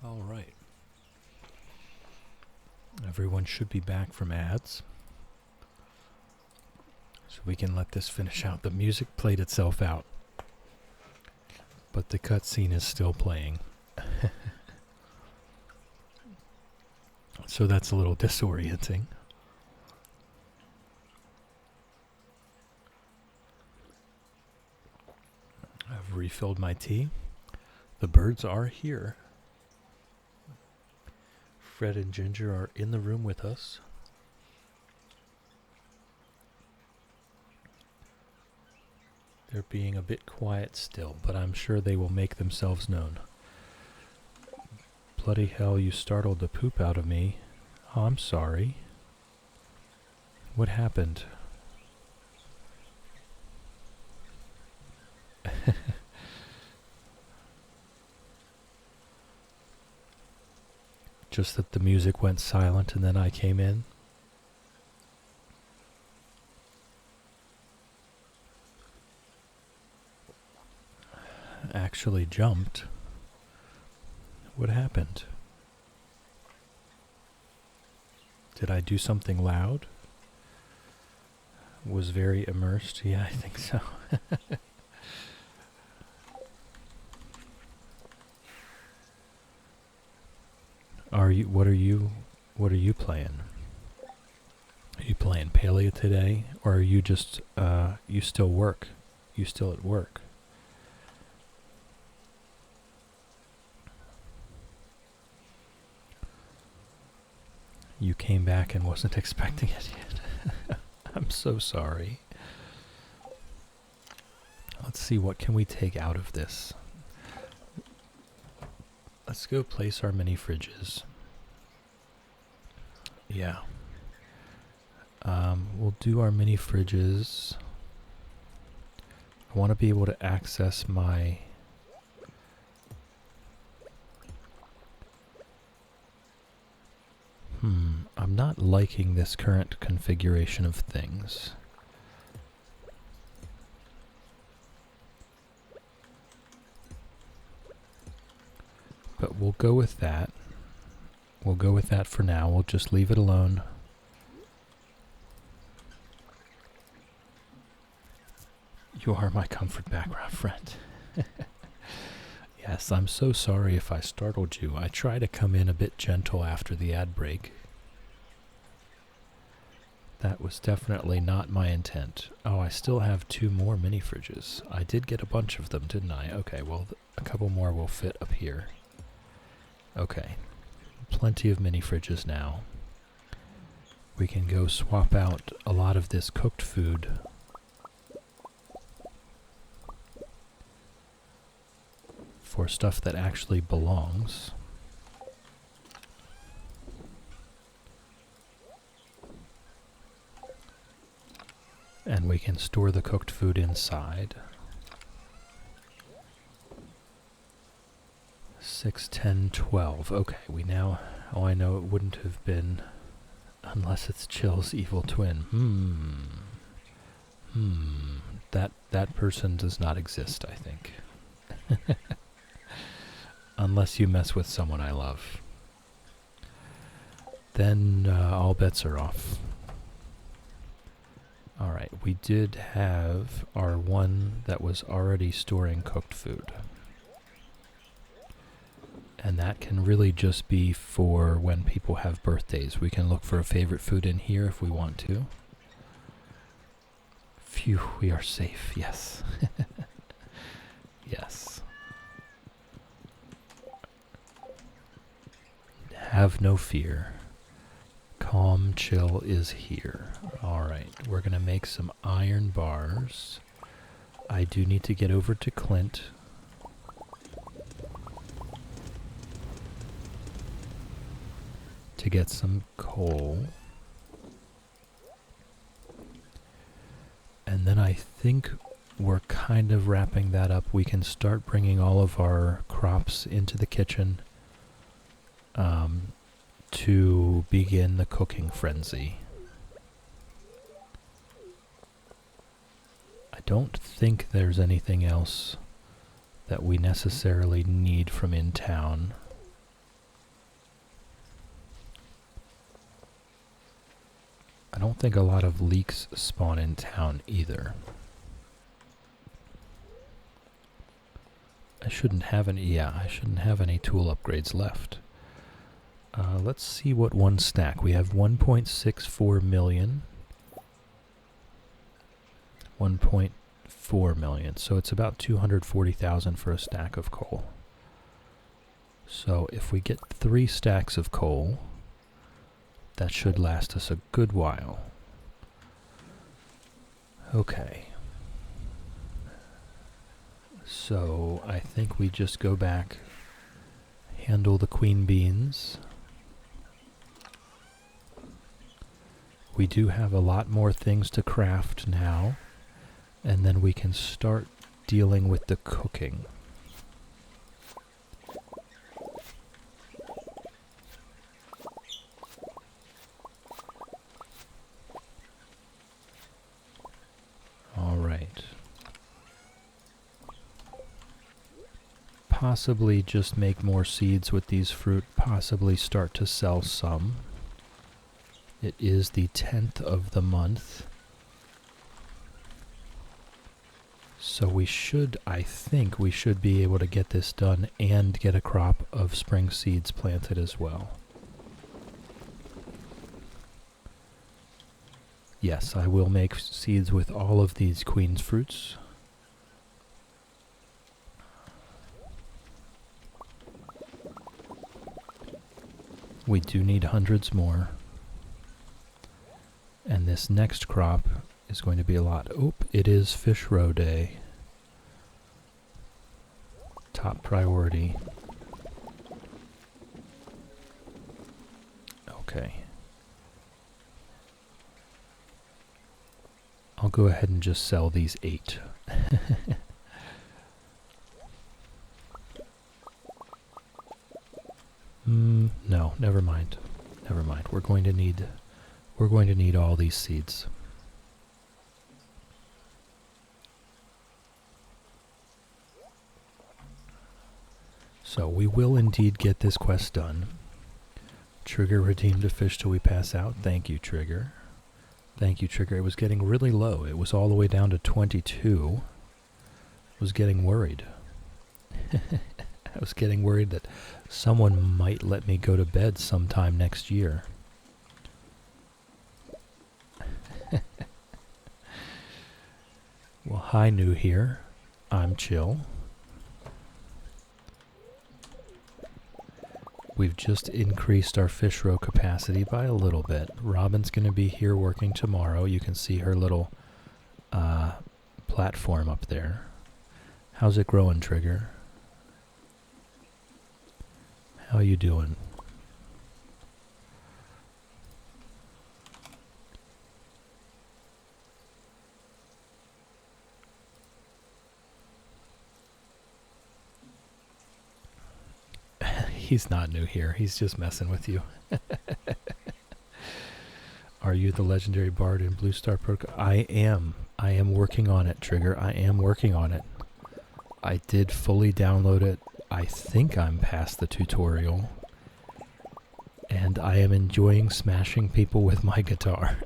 All right. Everyone should be back from ads. So we can let this finish out. The music played itself out, but the cutscene is still playing. So that's a little disorienting. I've refilled my tea. The birds are here. Fred and Ginger are in the room with us. They're being a bit quiet still, but I'm sure they will make themselves known. Bloody hell, you startled the poop out of me. Oh, I'm sorry. What happened? Just that the music went silent and then I came in. Actually jumped. What happened? Did I do something loud? Was very immersed? Yeah, I think so. What are you playing? Are you playing Paleo today? Or are you just, you still work? You still at work? You came back and wasn't expecting it yet. I'm so sorry. Let's see, what can we take out of this? Let's go place our mini fridges. Yeah. We'll do our mini fridges. I want to be able to access my... I'm not liking this current configuration of things. But we'll go with that. We'll go with that for now. We'll just leave it alone. You are my comfort background friend. Yes, I'm so sorry if I startled you. I try to come in a bit gentle after the ad break. That was definitely not my intent. Oh, I still have 2 more mini fridges. I did get a bunch of them, didn't I? Okay, well, a couple more will fit up here. Okay, plenty of mini fridges now. We can go swap out a lot of this cooked food for stuff that actually belongs. And we can store the cooked food inside. 6, 10, 12. Okay, we now... Oh, I know it wouldn't have been unless it's Chill's evil twin. That person does not exist, I think. Unless you mess with someone I love. Then all bets are off. Alright, we did have our one that was already storing cooked food. And that can really just be for when people have birthdays. We can look for a favorite food in here if we want to. Phew, we are safe, yes. Yes. Have no fear. Calm Chill is here. Alright, we're going to make some iron bars. I do need to get over to Clint. To get some coal. And then I think we're kind of wrapping that up. We can start bringing all of our crops into the kitchen to begin the cooking frenzy. I don't think there's anything else that we necessarily need from in town. I don't think a lot of leeks spawn in town either. I shouldn't have any tool upgrades left. Let's see what one stack. We have 1.64 million. 1.4 million. So it's about 240,000 for a stack of coal. So if we get 3 stacks of coal, that should last us a good while. Okay. So I think we just go back, handle the queen beans. We do have a lot more things to craft now, and then we can start dealing with the cooking. All right. Possibly just make more seeds with these fruit, possibly start to sell some. It is the 10th of the month. So we should, I think we should be able to get this done and get a crop of spring seeds planted as well. Yes, I will make seeds with all of these queen's fruits. We do need hundreds more. And this next crop is going to be a lot. Oop, it is fish roe day. Top priority. Okay. I'll go ahead and just sell these 8. No, never mind. Never mind. We're going to need all these seeds. So we will indeed get this quest done. Trigger redeemed a fish till we pass out. Thank you, Trigger. Thank you, Trigger. It was getting really low. It was all the way down to 22. I was getting worried. I was getting worried that someone might let me go to bed sometime next year. Well, hi, new here. I'm chill. We've just increased our fish roe capacity by a little bit. Robin's going to be here working tomorrow. You can see her little platform up there. How's it growing, Trigger? How you doing? He's not new here. He's just messing with you. Are you the legendary bard in Blue Star Protocol? I am. I am working on it, Trigger. I am working on it. I did fully download it. I think I'm past the tutorial. And I am enjoying smashing people with my guitar.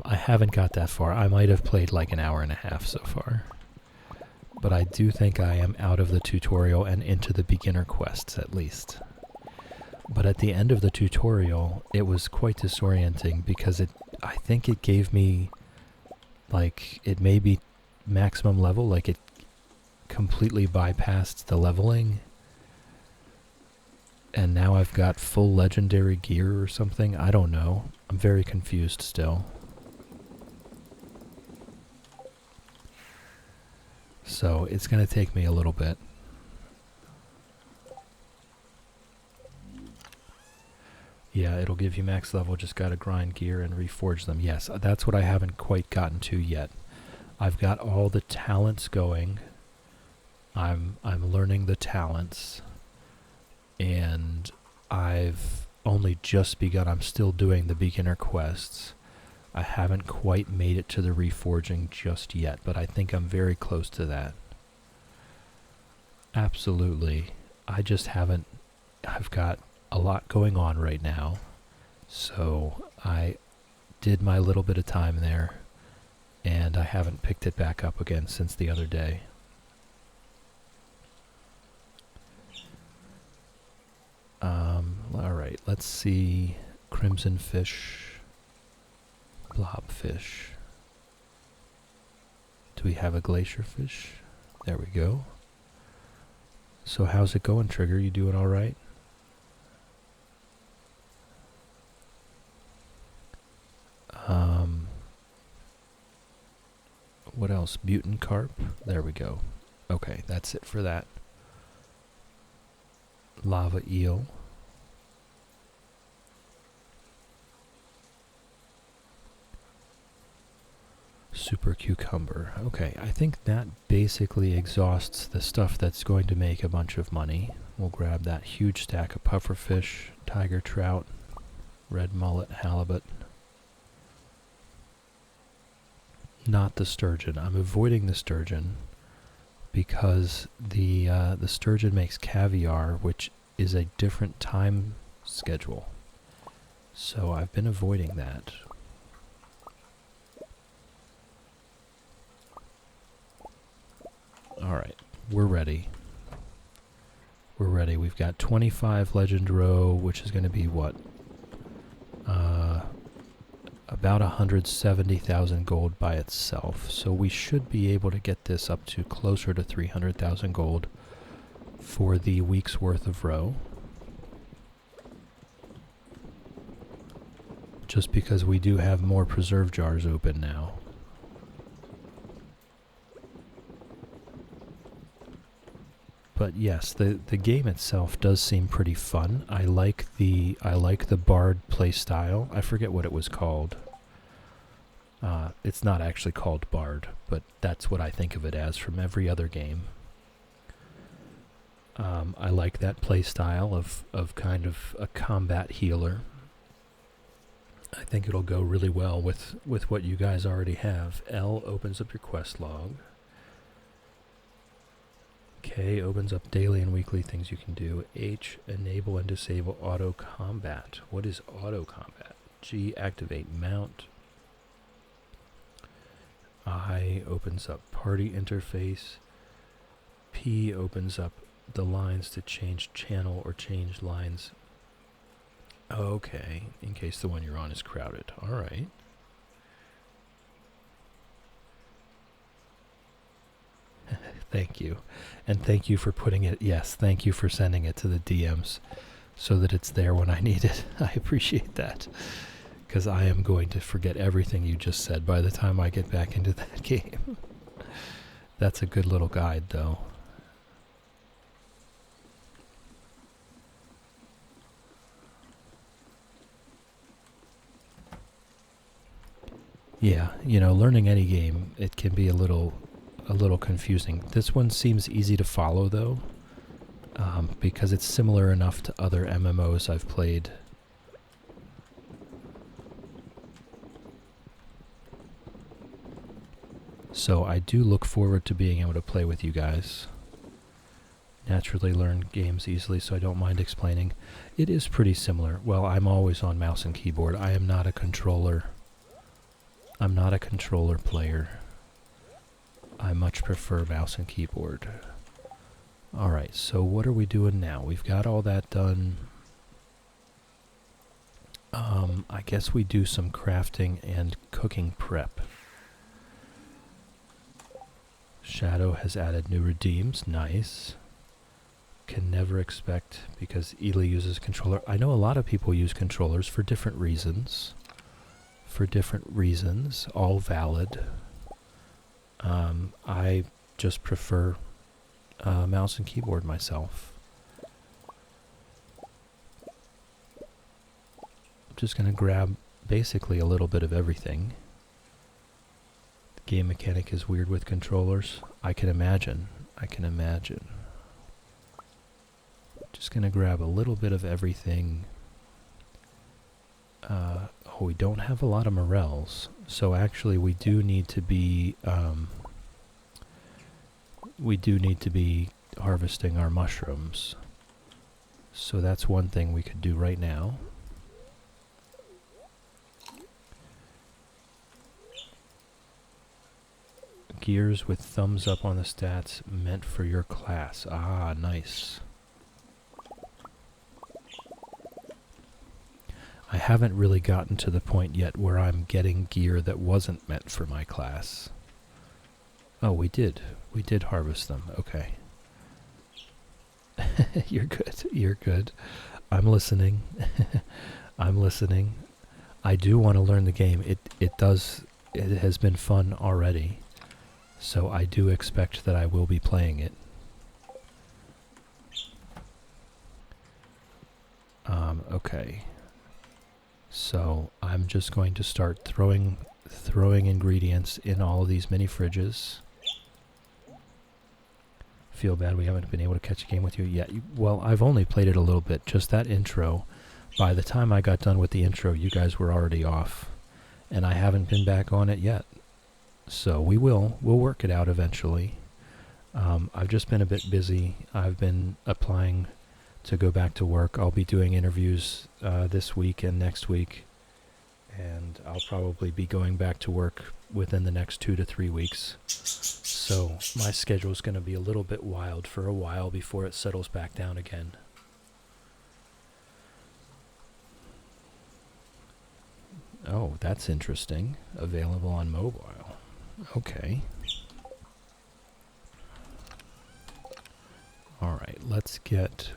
I haven't got that far. I might have played like an hour and a half so far. But I do think I am out of the tutorial and into the beginner quests at least. But at the end of the tutorial, it was quite disorienting because I think it gave me, like, it may be maximum level, like it completely bypassed the leveling. And now I've got full legendary gear or something. I don't know. I'm very confused still. So it's going to take me a little bit. Yeah, it'll give you max level, just got to grind gear and reforge them. Yes, that's what I haven't quite gotten to yet. I've got all the talents going. I'm learning the talents. And I've only just begun. I'm still doing the beginner quests. I haven't quite made it to the reforging just yet, but I think I'm very close to that. Absolutely. I just haven't... I've got a lot going on right now. So I did my little bit of time there, and I haven't picked it back up again since the other day. Alright, let's see. Crimson fish. Blobfish. Do we have a glacier fish? There we go. So how's it going, Trigger? You doing all right? What else else? Button carp. There we go. Okay, that's it for that. Lava eel. Super cucumber. Okay, I think that basically exhausts the stuff that's going to make a bunch of money. We'll grab that huge stack of pufferfish, tiger trout, red mullet, halibut. Not the sturgeon. I'm avoiding the sturgeon because the sturgeon makes caviar, which is a different time schedule. So I've been avoiding that. Alright, we're ready. We're ready. We've got 25 legend row, which is going to be what? About 170,000 gold by itself. So we should be able to get this up to closer to 300,000 gold for the week's worth of row. Just because we do have more preserve jars open now. But yes, the game itself does seem pretty fun. I like the bard playstyle. I forget what it was called. It's not actually called bard, but that's what I think of it as from every other game. I like that playstyle of kind of a combat healer. I think it'll go really well with what you guys already have. L opens up your quest log. K opens up daily and weekly things you can do. H, enable and disable auto combat. What is auto combat? G, activate mount. I opens up party interface. P opens up the lines to change channel or change lines. Okay, in case the one you're on is crowded. All right. Thank you. And thank you for putting it, yes, thank you for sending it to the DMs so that it's there when I need it. I appreciate that. Because I am going to forget everything you just said by the time I get back into that game. That's a good little guide, though. Yeah, you know, learning any game, it can be a little confusing. This one seems easy to follow, though, because it's similar enough to other MMOs I've played. So I do look forward to being able to play with you guys. Naturally learn games easily, so I don't mind explaining. It is pretty similar. Well, I'm always on mouse and keyboard. I am not a controller. I'm not a controller player. I much prefer mouse and keyboard. Alright, so what are we doing now? We've got all that done. I guess we do some crafting and cooking prep. Shadow has added new redeems. Nice. Can never expect because Ely uses controller. I know a lot of people use controllers for different reasons. All valid. I just prefer mouse and keyboard myself. I'm just going to grab basically a little bit of everything. The game mechanic is weird with controllers. I can imagine. Just going to grab a little bit of everything. We don't have a lot of morels, so actually we do need to be harvesting our mushrooms. So that's one thing we could do right now. Gears with thumbs up on the stats meant for your class. Ah, nice. I haven't really gotten to the point yet where I'm getting gear that wasn't meant for my class. Oh, we did. We did harvest them. Okay. You're good. I'm listening. I do want to learn the game. It has been fun already. So I do expect that I will be playing it. Okay. So I'm just going to start throwing ingredients in all of these mini fridges. Feel bad we haven't been able to catch a game with you yet. Well, I've only played it a little bit, just that intro. By the time I got done with the intro, you guys were already off, and I haven't been back on it yet. So we'll work it out eventually. I've just been a bit busy. I've been applying to go back to work. I'll be doing interviews this week and next week, and I'll probably be going back to work within the next 2 to 3 weeks. So my schedule's going to be a little bit wild for a while before it settles back down again. Oh, that's interesting. Available on mobile. Okay. Alright, let's get...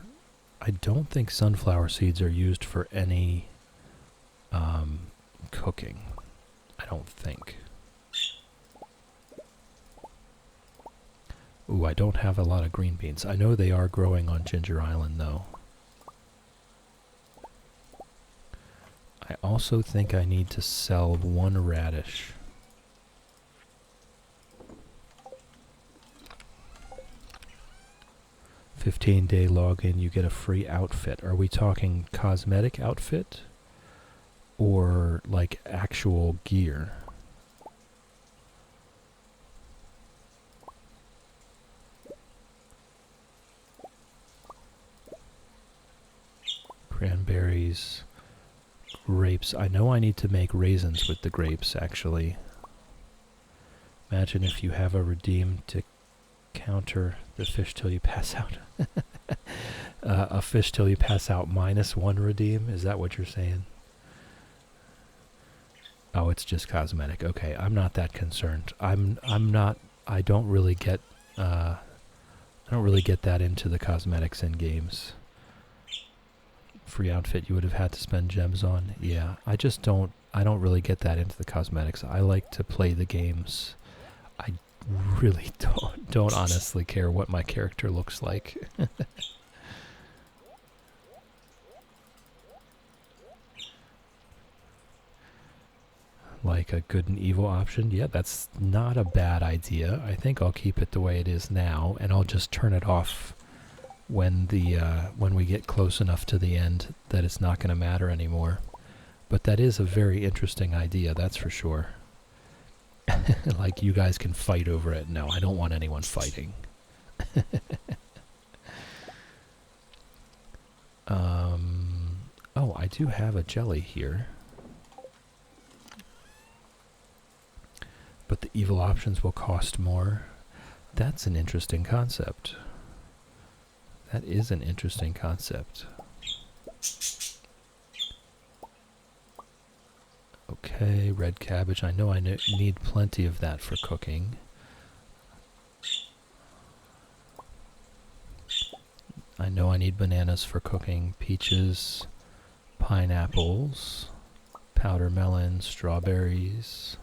I don't think sunflower seeds are used for any cooking. I don't think. Ooh, I don't have a lot of green beans. I know they are growing on Ginger Island, though. I also think I need to sell 1 radish. $15-day login, you get a free outfit. Are we talking cosmetic outfit? Or like actual gear? Cranberries, grapes. I know I need to make raisins with the grapes, actually. Imagine if you have a redeem to counter the fish till you pass out. A fish till you pass out -1 redeem? Is that what you're saying? Oh, it's just cosmetic. Okay, I'm not that concerned. I don't really get that into the cosmetics in games. Free outfit you would have had to spend gems on. Yeah, I don't really get that into the cosmetics. I like to play the games. I really don't honestly care what my character looks like. Like a good and evil option. Yeah, that's not a bad idea. I think I'll keep it the way it is now, and I'll just turn it off when we get close enough to the end that it's not going to matter anymore. But that is a very interesting idea, that's for sure. Like, you guys can fight over it. No, I don't want anyone fighting. Oh, I do have a jelly here. But the evil options will cost more. That's an interesting concept. That is an interesting concept. Okay, red cabbage. I know I need plenty of that for cooking. I know I need bananas for cooking. Peaches, pineapples, powder melon, strawberries.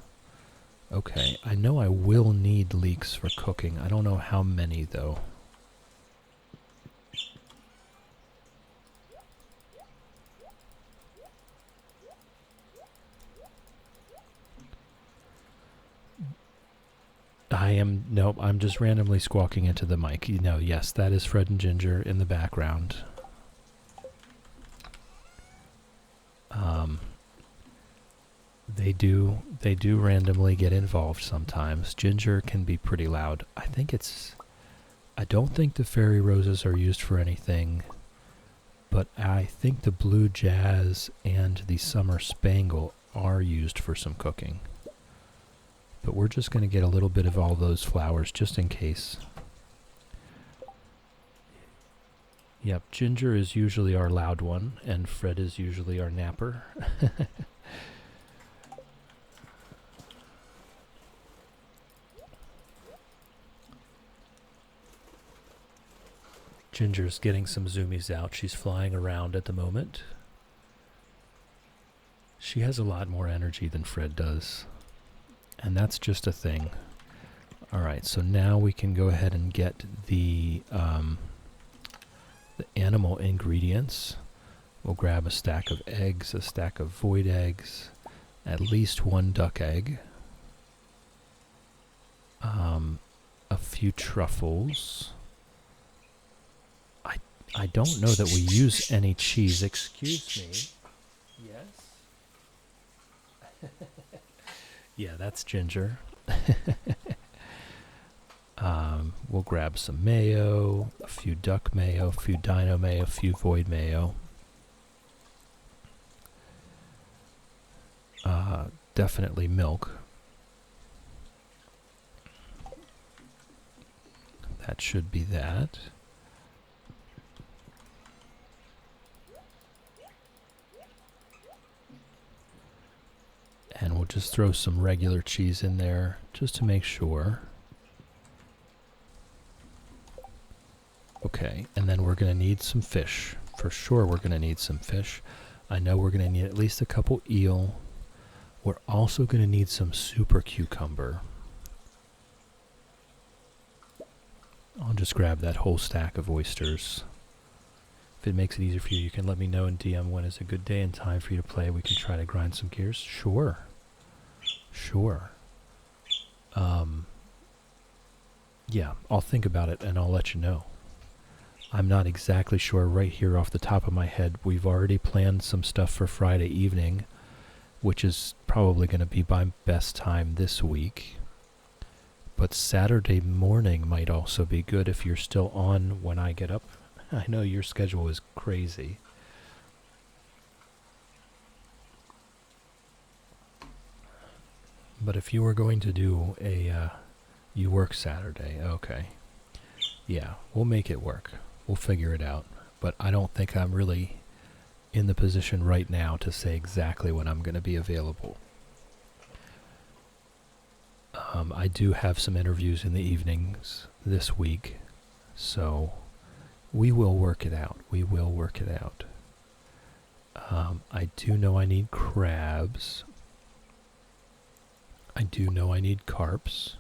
Okay, I know I will need leeks for cooking. I don't know how many, though. Nope, I'm just randomly squawking into the mic. You know, yes, that is Fred and Ginger in the background. They do randomly get involved sometimes. Ginger can be pretty loud. I don't think the fairy roses are used for anything, but I think the blue jazz and the summer spangle are used for some cooking. But we're just going to get a little bit of all those flowers just in case. Yep, Ginger is usually our loud one, and Fred is usually our napper. Ginger's getting some zoomies out. She's flying around at the moment. She has a lot more energy than Fred does. And that's just a thing. Alright, so now we can go ahead and get the animal ingredients. We'll grab a stack of eggs, a stack of void eggs, at least one duck egg, a few truffles. I don't know that we use any cheese. Excuse me. Yes? Yeah, that's ginger. We'll grab some mayo, a few duck mayo, a few dino mayo, a few void mayo. Definitely milk. That should be that. And we'll just throw some regular cheese in there just to make sure. Okay, and then we're going to need some fish. For sure we're going to need some fish. I know we're going to need at least a couple eel. We're also going to need some super cucumber. I'll just grab that whole stack of oysters. If it makes it easier for you, you can let me know in DM when is a good day and time for you to play. We can try to grind some gears. Sure. Sure. Yeah, I'll think about it and I'll let you know. I'm not exactly sure right here off the top of my head. We've already planned some stuff for Friday evening, which is probably going to be my best time this week. But Saturday morning might also be good if you're still on when I get up. I know your schedule is crazy. But if you were going to do you work Saturday, okay. Yeah, we'll make it work. We'll figure it out. But I don't think I'm really in the position right now to say exactly when I'm going to be available. I do have some interviews in the evenings this week, so we will work it out. We will work it out. I do know I need crabs. I do know I need carps.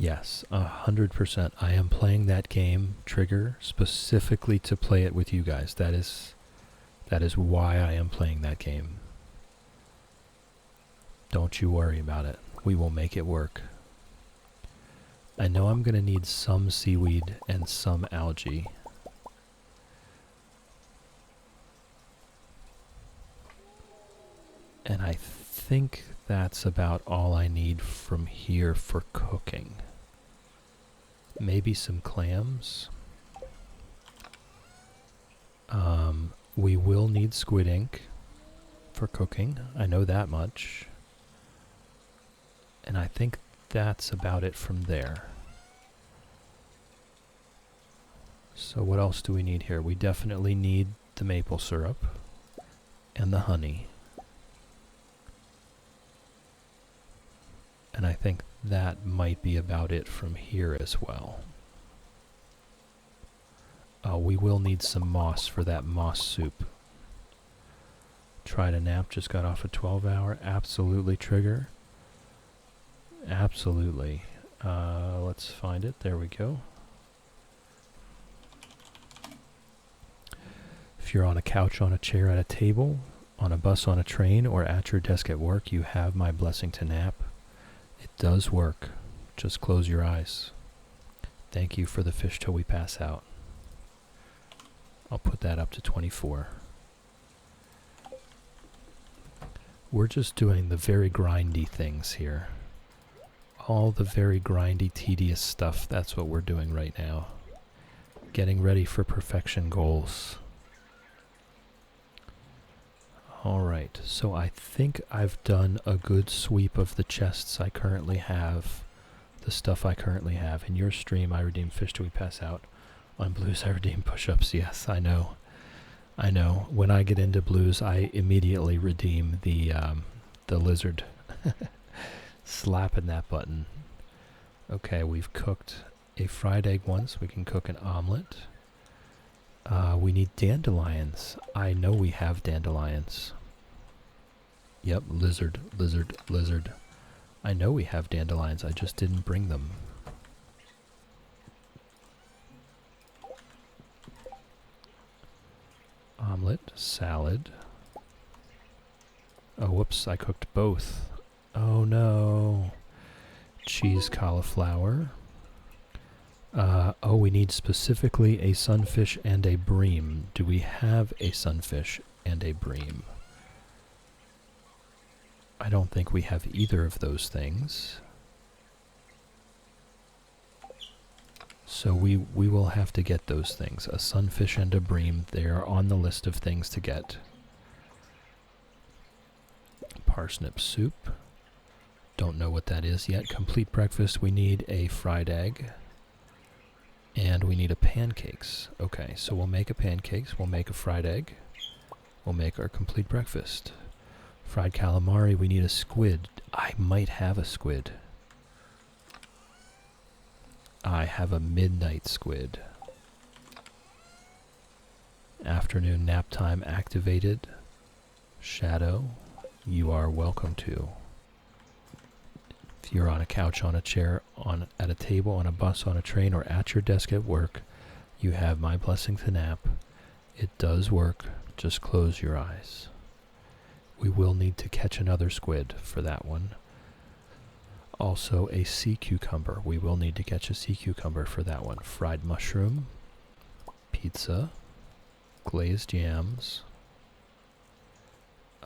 Yes, 100%. I am playing that game, Trigger, specifically to play it with you guys. That is why I am playing that game. Don't you worry about it. We will make it work. I know I'm going to need some seaweed and some algae. And I think that's about all I need from here for cooking. Maybe some clams. We will need squid ink for cooking. I know that much. And I think that's about it from there. So what else do we need here? We definitely need the maple syrup and the honey. And I think that might be about it from here as well. We will need some moss for that moss soup. Tried a nap, just got off a 12-hour. Absolutely, Trigger. Absolutely. Let's find it. There we go. If you're on a couch, on a chair, at a table, on a bus, on a train, or at your desk at work, you have my blessing to nap. It does work. Just close your eyes. Thank you for the fish till we pass out. I'll put that up to 24. We're just doing the very grindy things here. All the very grindy, tedious stuff, that's what we're doing right now. Getting ready for perfection goals. Alright, so I think I've done a good sweep of the chests I currently have, the stuff I currently have. In your stream, I redeem fish till we pass out. On Blues, I redeem push-ups. Yes, I know. I know. When I get into Blues, I immediately redeem the lizard. Slapping that button. Okay, we've cooked a fried egg once. We can cook an omelet. We need dandelions. I know we have dandelions. Yep, lizard, lizard, lizard. I know we have dandelions, I just didn't bring them. Omelet, salad. Oh, whoops, I cooked both. Oh no. Cheese cauliflower. Oh, we need specifically a sunfish and a bream. Do we have a sunfish and a bream? I don't think we have either of those things. So we will have to get those things. A sunfish and a bream. They are on the list of things to get. Parsnip soup. Don't know what that is yet. Complete breakfast. We need a fried egg. And we need a pancakes. Okay, so we'll make a pancakes. We'll make a fried egg. We'll make our complete breakfast. Fried calamari. We need a squid. I might have a squid. I have a midnight squid. Afternoon nap time activated. Shadow, you are welcome to. If you're on a couch, on a chair, at a table, on a bus, on a train, or at your desk at work, you have my blessing to nap. It does work. Just close your eyes. We will need to catch another squid for that one. Also a sea cucumber. We will need to catch a sea cucumber for that one. Fried mushroom, pizza, glazed yams.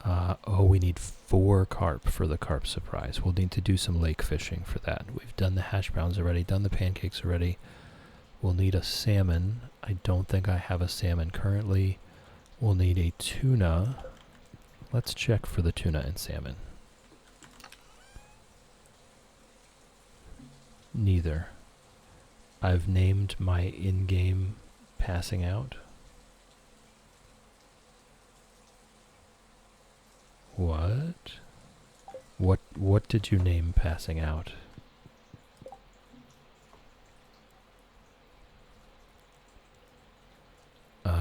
Oh, we need 4 carp for the carp surprise. We'll need to do some lake fishing for that. We've done the hash browns already, done the pancakes already. We'll need a salmon. I don't think I have a salmon currently. We'll need a tuna. Let's check for the tuna and salmon. Neither. I've named my in-game passing out. What? What did you name passing out?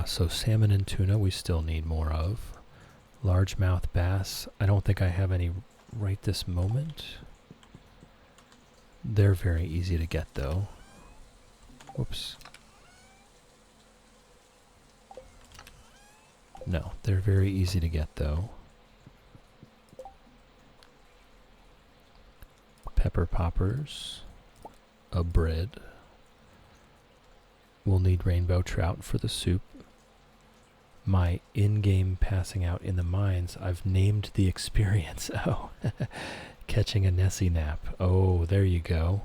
So salmon and tuna we still need more of. Largemouth bass. I don't think I have any right this moment. They're very easy to get though. Whoops. No, they're very easy to get though. Pepper poppers. A bread. We'll need rainbow trout for the soup. My in-game passing out in the mines, I've named the experience. Oh, catching a Nessie nap. Oh, there you go.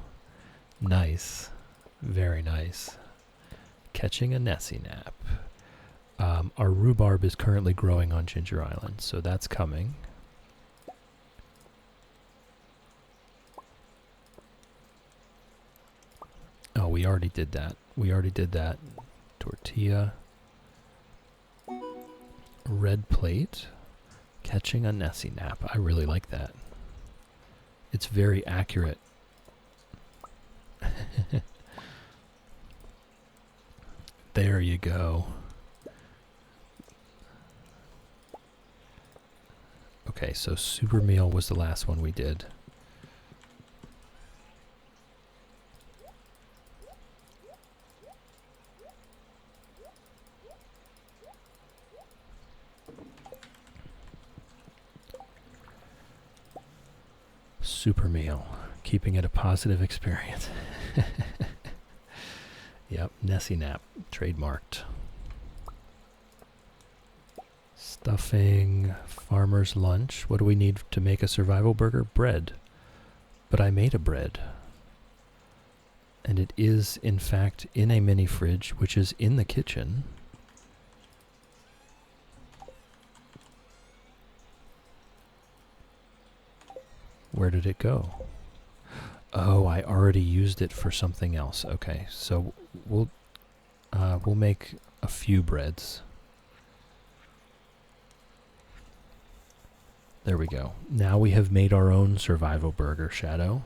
Nice. Very nice. Catching a Nessie nap. Our rhubarb is currently growing on Ginger Island, so that's coming. Oh, we already did that. We already did that. Tortilla. Red plate. Catching a Nessie nap. I really like that. It's very accurate. There you go. Okay, so super meal was the last one we did. Super meal, keeping it a positive experience. Yep, Nessie nap, trademarked. Stuffing, farmer's lunch. What do we need to make a survival burger? Bread. But I made a bread. And it is, in fact, in a mini fridge, which is in the kitchen. Where did it go? Oh, I already used it for something else. Okay, so we'll make a few breads. There we go. Now we have made our own survival burger, Shadow.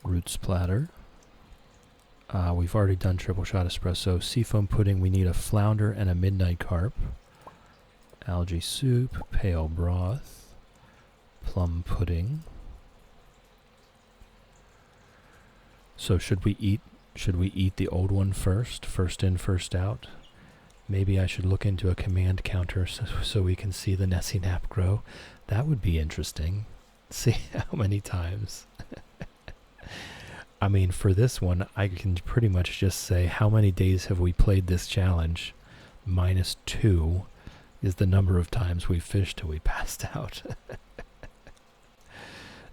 Roots platter. We've already done triple shot espresso. Seafoam pudding, we need a flounder and a midnight carp. Algae soup, pale broth, plum pudding. So should we eat the old one first? First in, first out? Maybe I should look into a command counter so we can see the Nessie nap grow. That would be interesting. See how many times. I mean, for this one, I can pretty much just say how many days have we played this challenge. -2 is the number of times we fished till we passed out.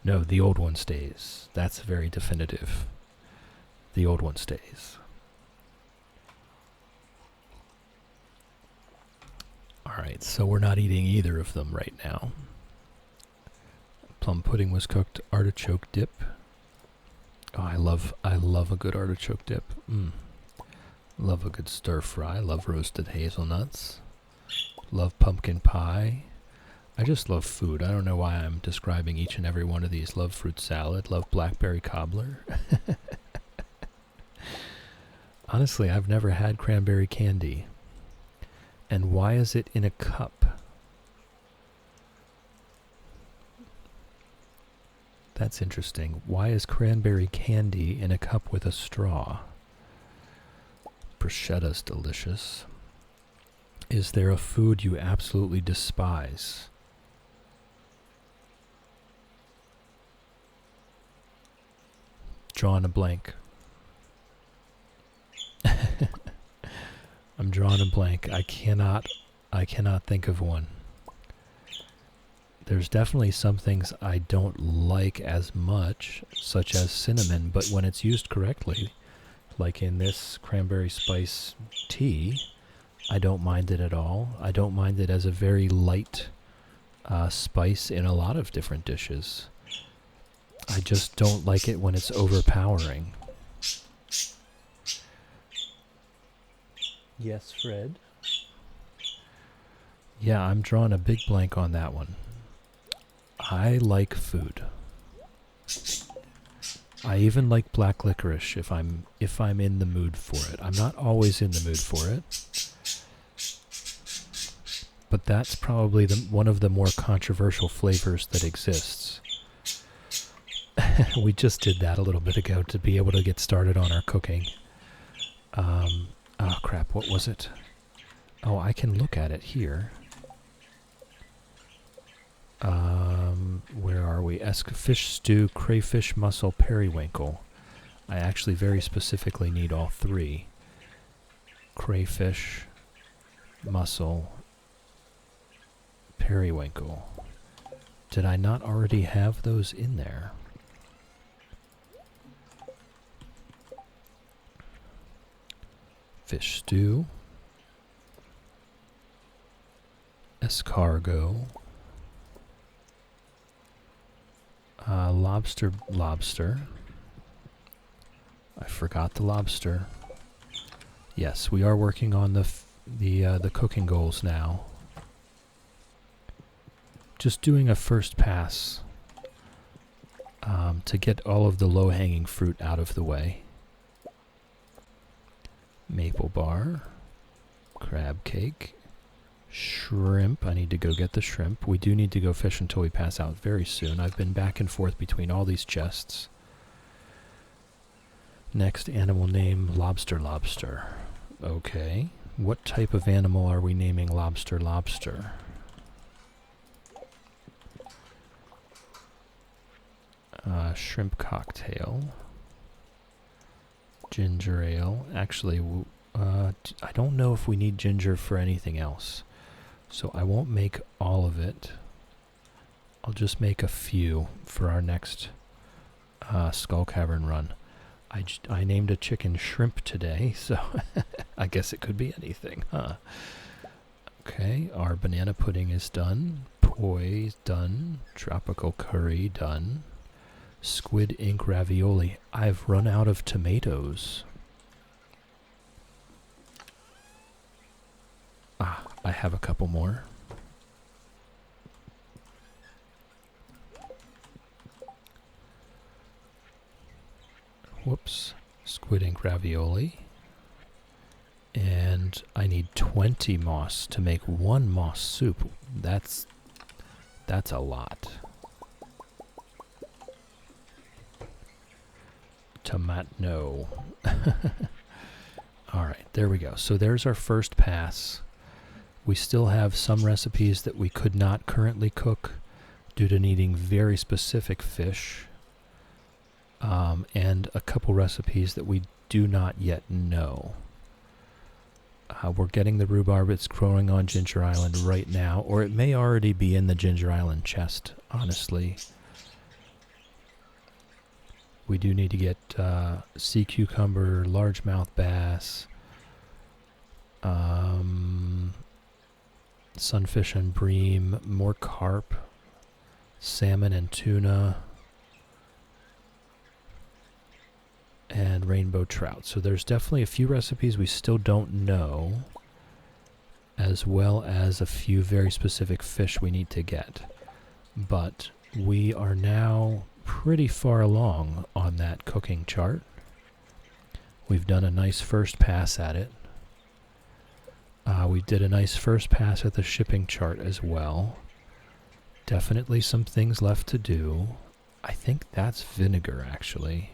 No, the old one stays. That's very definitive. The old one stays. Alright, so we're not eating either of them right now. Plum pudding was cooked. Artichoke dip. Oh, I love a good artichoke dip. Love a good stir fry. Love roasted hazelnuts. Love pumpkin pie. I just love food. I don't know why I'm describing each and every one of these. Love fruit salad. Love blackberry cobbler. Honestly, I've never had cranberry candy. And why is it in a cup? That's interesting. Why is cranberry candy in a cup with a straw? Bruschetta's delicious. Is there a food you absolutely despise? Drawing a blank. I'm drawing a blank. I cannot think of one. There's definitely some things I don't like as much, such as cinnamon, but when it's used correctly, like in this cranberry spice tea, I don't mind it at all. I don't mind it as a very light spice in a lot of different dishes. I just don't like it when it's overpowering. Yes, Fred? Yeah, I'm drawing a big blank on that one. I like food. I even like black licorice if I'm in the mood for it. I'm not always in the mood for it. But that's probably one of the more controversial flavors that exists. We just did that a little bit ago to be able to get started on our cooking. Oh crap, what was it? Oh, I can look at it here. Where are we? Fish stew, crayfish, mussel, periwinkle. I actually very specifically need all three. Crayfish, mussel, periwinkle. Did I not already have those in there? Fish stew. Escargot. Lobster. I forgot the lobster. Yes, we are working on the cooking goals now. Just doing a first pass to get all of the low-hanging fruit out of the way. Maple bar, crab cake, shrimp. I need to go get the shrimp. We do need to go fish until we pass out very soon. I've been back and forth between all these chests. Next animal name, lobster. Okay. What type of animal are we naming lobster? Shrimp cocktail. Ginger ale. Actually, I don't know if we need ginger for anything else. So I won't make all of it. I'll just make a few for our next Skull Cavern run. I named a chicken shrimp today, so I guess it could be anything, huh? Okay, our banana pudding is done. Poi done. Tropical curry done. Squid ink ravioli. I've run out of tomatoes. I have a couple more. Whoops. Squid ink ravioli. And I need 20 moss to make one moss soup. That's a lot. Tomato. Alright, there we go. So there's our first pass. We still have some recipes that we could not currently cook due to needing very specific fish. And a couple recipes that we do not yet know. We're getting the rhubarb. It's growing on Ginger Island right now, or it may already be in the Ginger Island chest, honestly. We do need to get sea cucumber, largemouth bass, sunfish and bream, more carp, salmon and tuna, and rainbow trout. So there's definitely a few recipes we still don't know, as well as a few very specific fish we need to get. But we are now pretty far along on that cooking chart. We've done a nice first pass at it. We did a nice first pass at the shipping chart as well. Definitely some things left to do. I think that's vinegar, actually.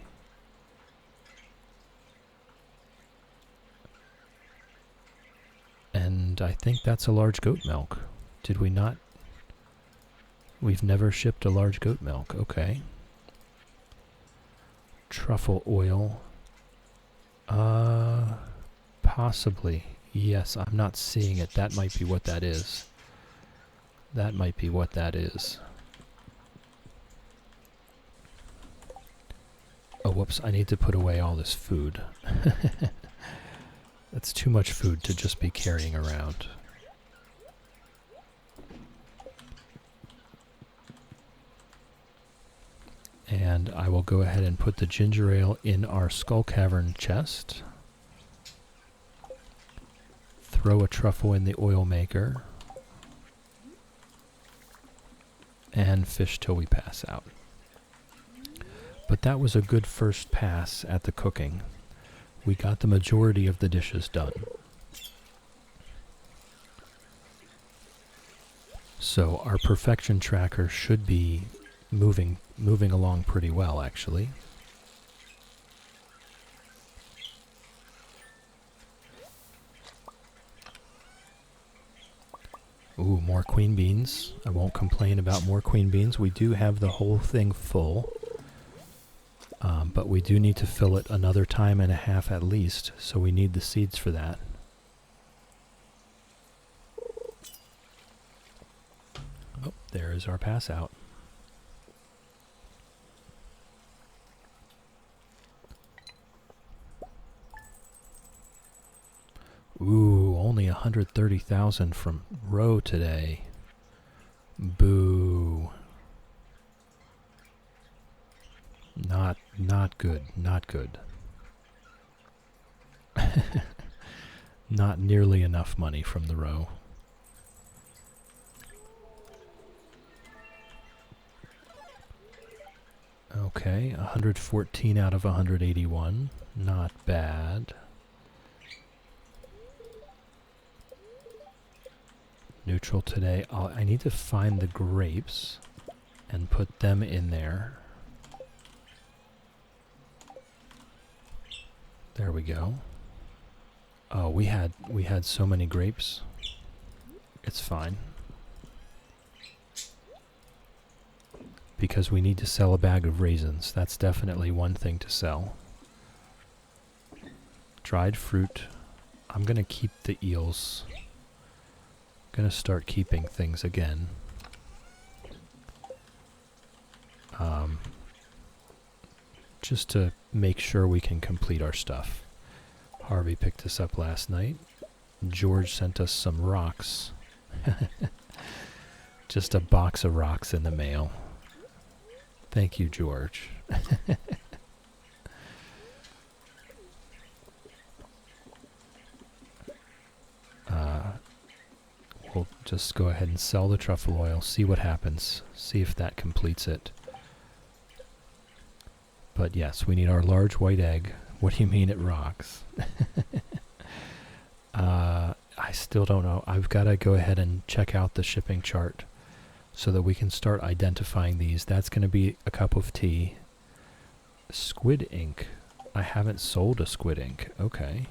And I think that's a large goat milk. Did we not? We've never shipped a large goat milk. Okay. Truffle oil. Possibly. Yes, I'm not seeing it. That might be what that is. That might be what that is. Oh, whoops. I need to put away all this food. That's too much food to just be carrying around. And I will go ahead and put the ginger ale in our Skull Cavern chest. Throw a truffle in the oil maker. And fish till we pass out. But that was a good first pass at the cooking. We got the majority of the dishes done. So our perfection tracker should be moving along pretty well, actually. Ooh, more queen beans. I won't complain about more queen beans. We do have the whole thing full. But we do need to fill it another time and a half at least, so we need the seeds for that. Oh, there is our pass out. Ooh, only 130,000 from row today. Boo. Not good, not good. Not nearly enough money from the row. Okay, 114 out of 181. Not bad. Neutral today. I need to find the grapes and put them in there. There we go. Oh, we had so many grapes. It's fine. Because we need to sell a bag of raisins. That's definitely one thing to sell. Dried fruit. I'm gonna keep the eels. Gonna start keeping things again. Just to make sure we can complete our stuff. Harvey picked us up last night. George sent us some rocks. Just a box of rocks in the mail. Thank you, George. We'll just go ahead and sell the truffle oil, see what happens, see if that completes it. But yes, we need our large white egg. What do you mean it rocks? I still don't know. I've got to go ahead and check out the shipping chart so that we can start identifying these. That's going to be a cup of tea. Squid ink. I haven't sold a squid ink. Okay.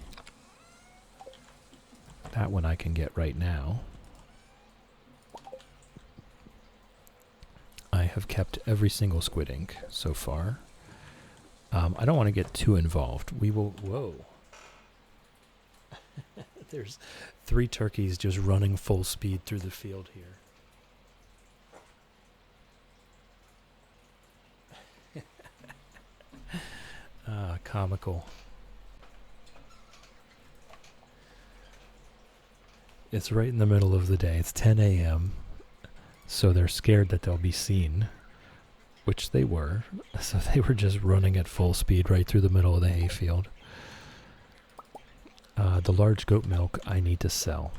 That one I can get right now. I have kept every single squid ink so far. I don't want to get too involved. We will... Whoa. There's 3 turkeys just running full speed through the field here. Comical. It's right in the middle of the day. It's 10 a.m. So they're scared that they'll be seen, which they were. So they were just running at full speed right through the middle of the hayfield. The large goat milk I need to sell.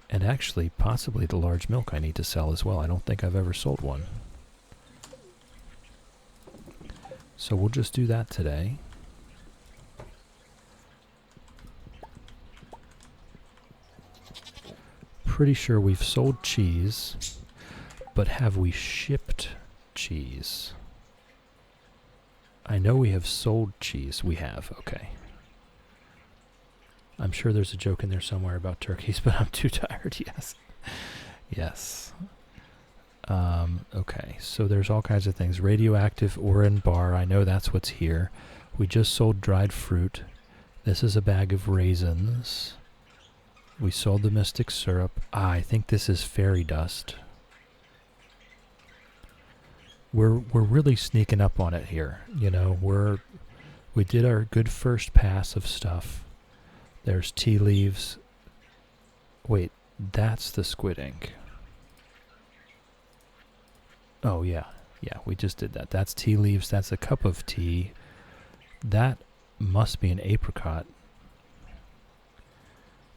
And actually, possibly the large milk I need to sell as well. I don't think I've ever sold one. So we'll just do that today. Pretty sure we've sold cheese, but have we shipped cheese? I know we have sold cheese. We have, okay. I'm sure there's a joke in there somewhere about turkeys, but I'm too tired, yes. Yes. Okay, so there's all kinds of things. Radioactive Orin bar, I know that's what's here. We just sold dried fruit. This is a bag of raisins. We sold the mystic syrup. I think this is fairy dust. We're really sneaking up on it here. You know, we did our good first pass of stuff. There's tea leaves. Wait, that's the squid ink. Oh, yeah. Yeah, we just did that. That's tea leaves. That's a cup of tea. That must be an apricot.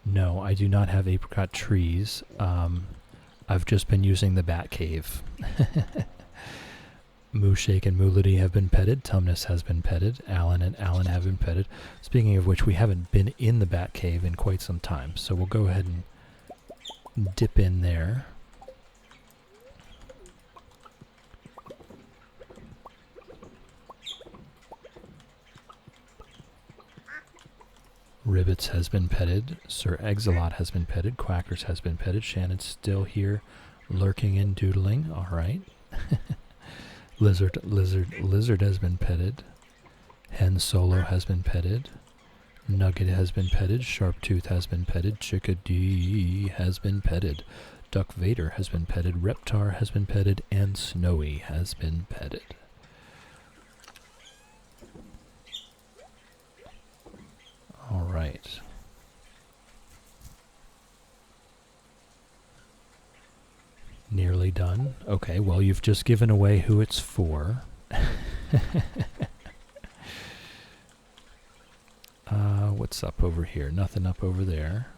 No, I do not have apricot trees. I've just been using the bat cave. Mooshake and Moolity have been petted. Tumnus has been petted. Alan and Alan have been petted. Speaking of which, we haven't been in the bat cave in quite some time, so we'll go ahead and dip in there. Ribbits has been petted. Sir Exilot has been petted. Quackers has been petted. Shannon's still here, lurking and doodling. All right. Lizard has been petted. Hen Solo has been petted. Nugget has been petted. Sharptooth has been petted. Chickadee has been petted. Duck Vader has been petted. Reptar has been petted. And Snowy has been petted. All right. Nearly done. Okay, well, you've just given away who it's for. What's up over here? Nothing up over there.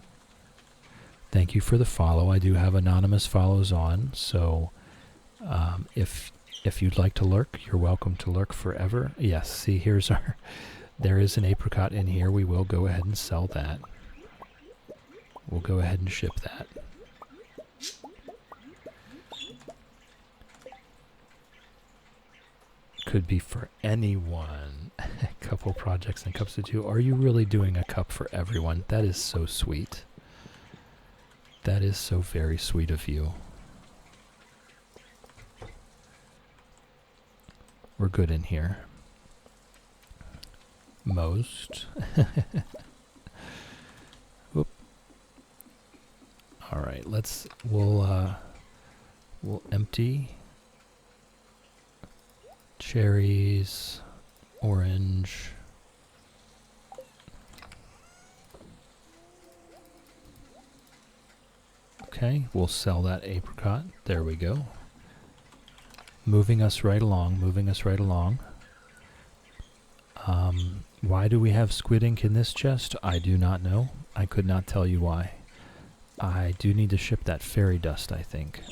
Thank you for the follow. I do have anonymous follows on, so if you'd like to lurk, you're welcome to lurk forever. Yes, see, here's our... There is an apricot in here. We will go ahead and sell that. We'll go ahead and ship that. Could be for anyone. Couple projects and cups of two. Are you really doing a cup for everyone? That is so sweet. That is so very sweet of you. We're good in here. Most. Whoop. All right, we'll empty. Cherries, orange. Okay, we'll sell that apricot. There we go. Moving us right along, moving us right along. Why do we have squid ink in this chest? I do not know. I could not tell you why. I do need to ship that fairy dust, I think.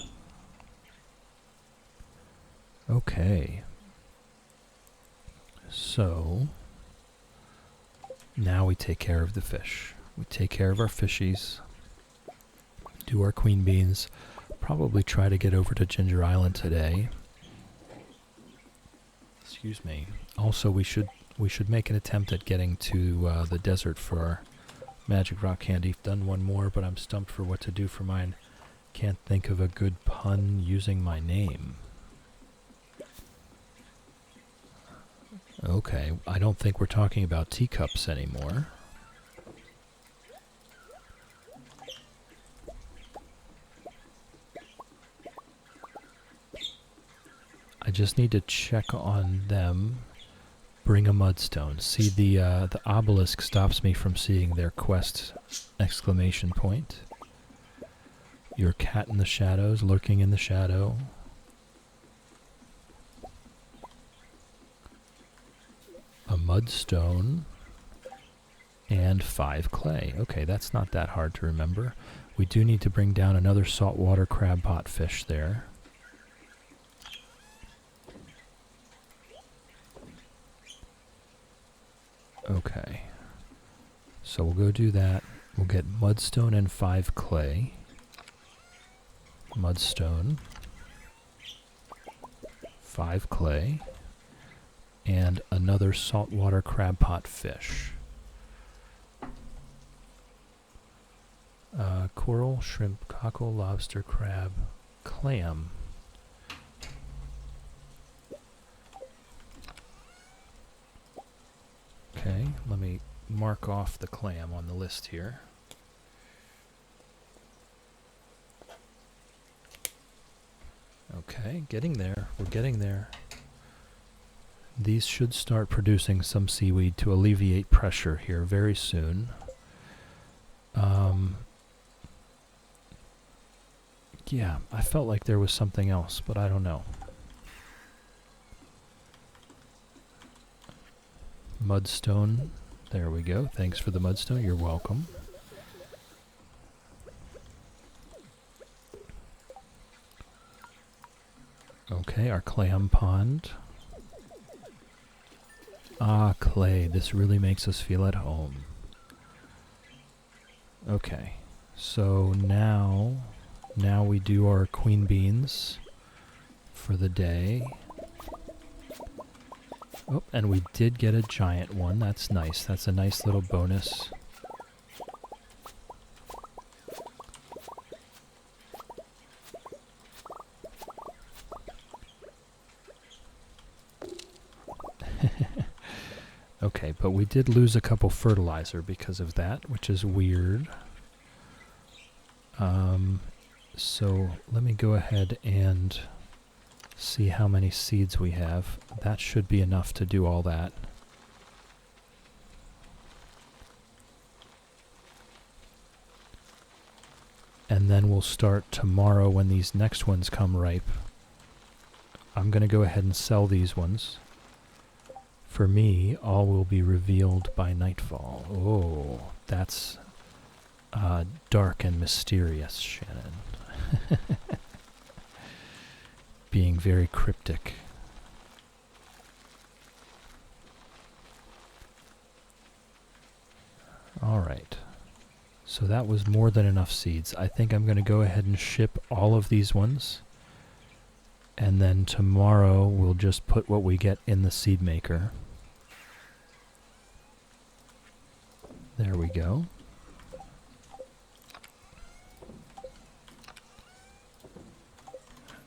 Okay. So, Now we take care of the fish. We take care of our fishies. Do our queen beans. Probably try to get over to Ginger Island today. Excuse me. Also, we should make an attempt at getting to the desert for our magic rock candy. Done one more, but I'm stumped for what to do for mine. Can't think of a good pun using my name. Okay, I don't think we're talking about teacups anymore. I just need to check on them. Bring a mudstone. See, the obelisk stops me from seeing their quest exclamation point. Your cat in the shadows, lurking in the shadow. A mudstone. And 5 clay. Okay, that's not that hard to remember. We do need to bring down another saltwater crab pot fish there. Okay. So we'll go do that. We'll get mudstone and 5 clay. Mudstone. 5 clay. And another saltwater crab pot fish. Coral, shrimp, cockle, lobster, crab, clam. Okay, let me mark off the clam on the list here. Okay, getting there. We're getting there. These should start producing some seaweed to alleviate pressure here very soon. Yeah, I felt like there was something else, but I don't know. Mudstone. There we go. Thanks for the mudstone. You're welcome. Okay, our clam pond. Ah, clay. This really makes us feel at home. Okay, so now we do our queen beans for the day. Oh, and we did get a giant one. That's nice. That's a nice little bonus. Okay, but we did lose a couple fertilizer because of that, which is weird. So let me go ahead and see how many seeds we have. That should be enough to do all that. And then we'll start tomorrow when these next ones come ripe. I'm going to go ahead and sell these ones. For me, all will be revealed by nightfall. Oh, that's dark and mysterious, Shannon. Being very cryptic. Alright. So that was more than enough seeds. I think I'm going to go ahead and ship all of these ones. And then tomorrow we'll just put what we get in the seed maker. There we go.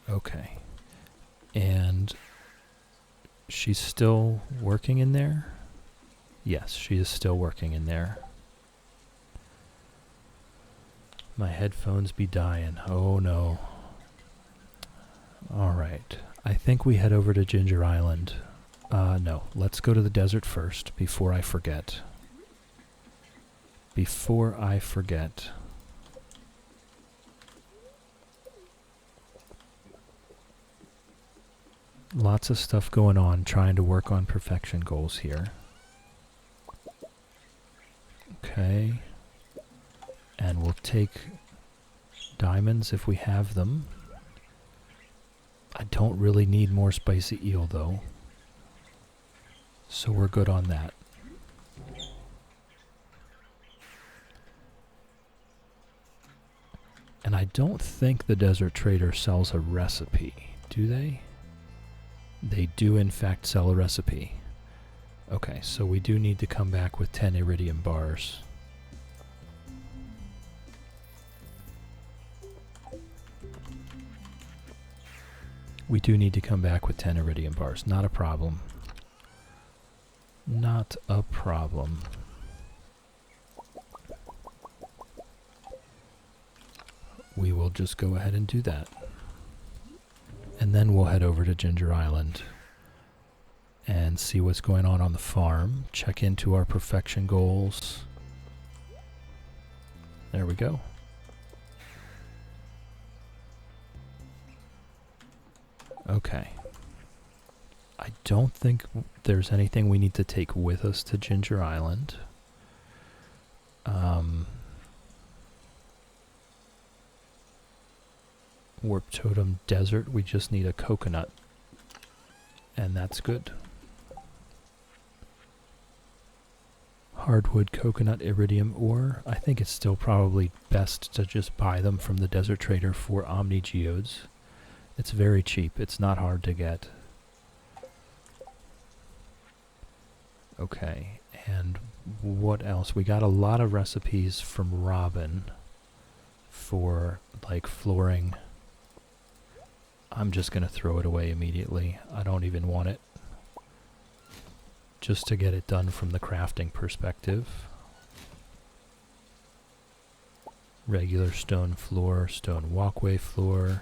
Okay. And she's still working in there? Yes, she is still working in there. My headphones be dying. Oh no. Alright. I think we head over to Ginger Island. No. Let's go to the desert first before I forget. Before I forget. Lots of stuff going on, trying to work on perfection goals here. Okay. And we'll take diamonds if we have them. I don't really need more spicy eel though. So we're good on that. And I don't think the Desert Trader sells a recipe, do they? They do in fact sell a recipe. Okay, so we do need to come back with 10 iridium bars. We do need to come back with 10 iridium bars. Not a problem. Not a problem. We will just go ahead and do that. And then we'll head over to Ginger Island and see what's going on the farm. Check into our perfection goals. There we go. Okay. I don't think there's anything we need to take with us to Ginger Island. Warp Totem Desert, we just need a coconut. And that's good. Hardwood, coconut, iridium ore. I think it's still probably best to just buy them from the Desert Trader for Omni Geodes. It's very cheap. It's not hard to get. Okay, and what else? We got a lot of recipes from Robin for, like, flooring. I'm just going to throw it away immediately. I don't even want it. Just to get it done from the crafting perspective. Regular stone floor, stone walkway floor.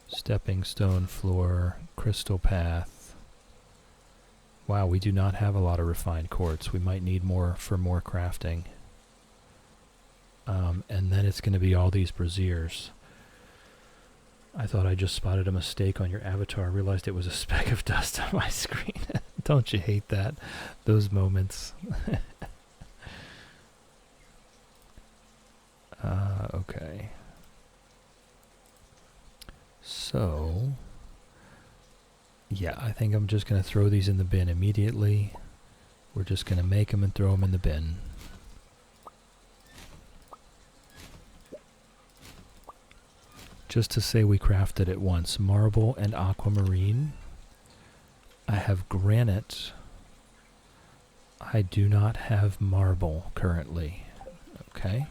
Stepping stone floor, crystal path. Wow, we do not have a lot of refined quartz. We might need more for more crafting. And then it's going to be all these braziers. I thought I just spotted a mistake on your avatar. I realized it was a speck of dust on my screen. Don't you hate that? Those moments. Okay. So, yeah, I think I'm just going to throw these in the bin immediately. We're just going to make them and throw them in the bin. Just to say we crafted it once. Marble and aquamarine. I have granite. I do not have marble currently. Okay.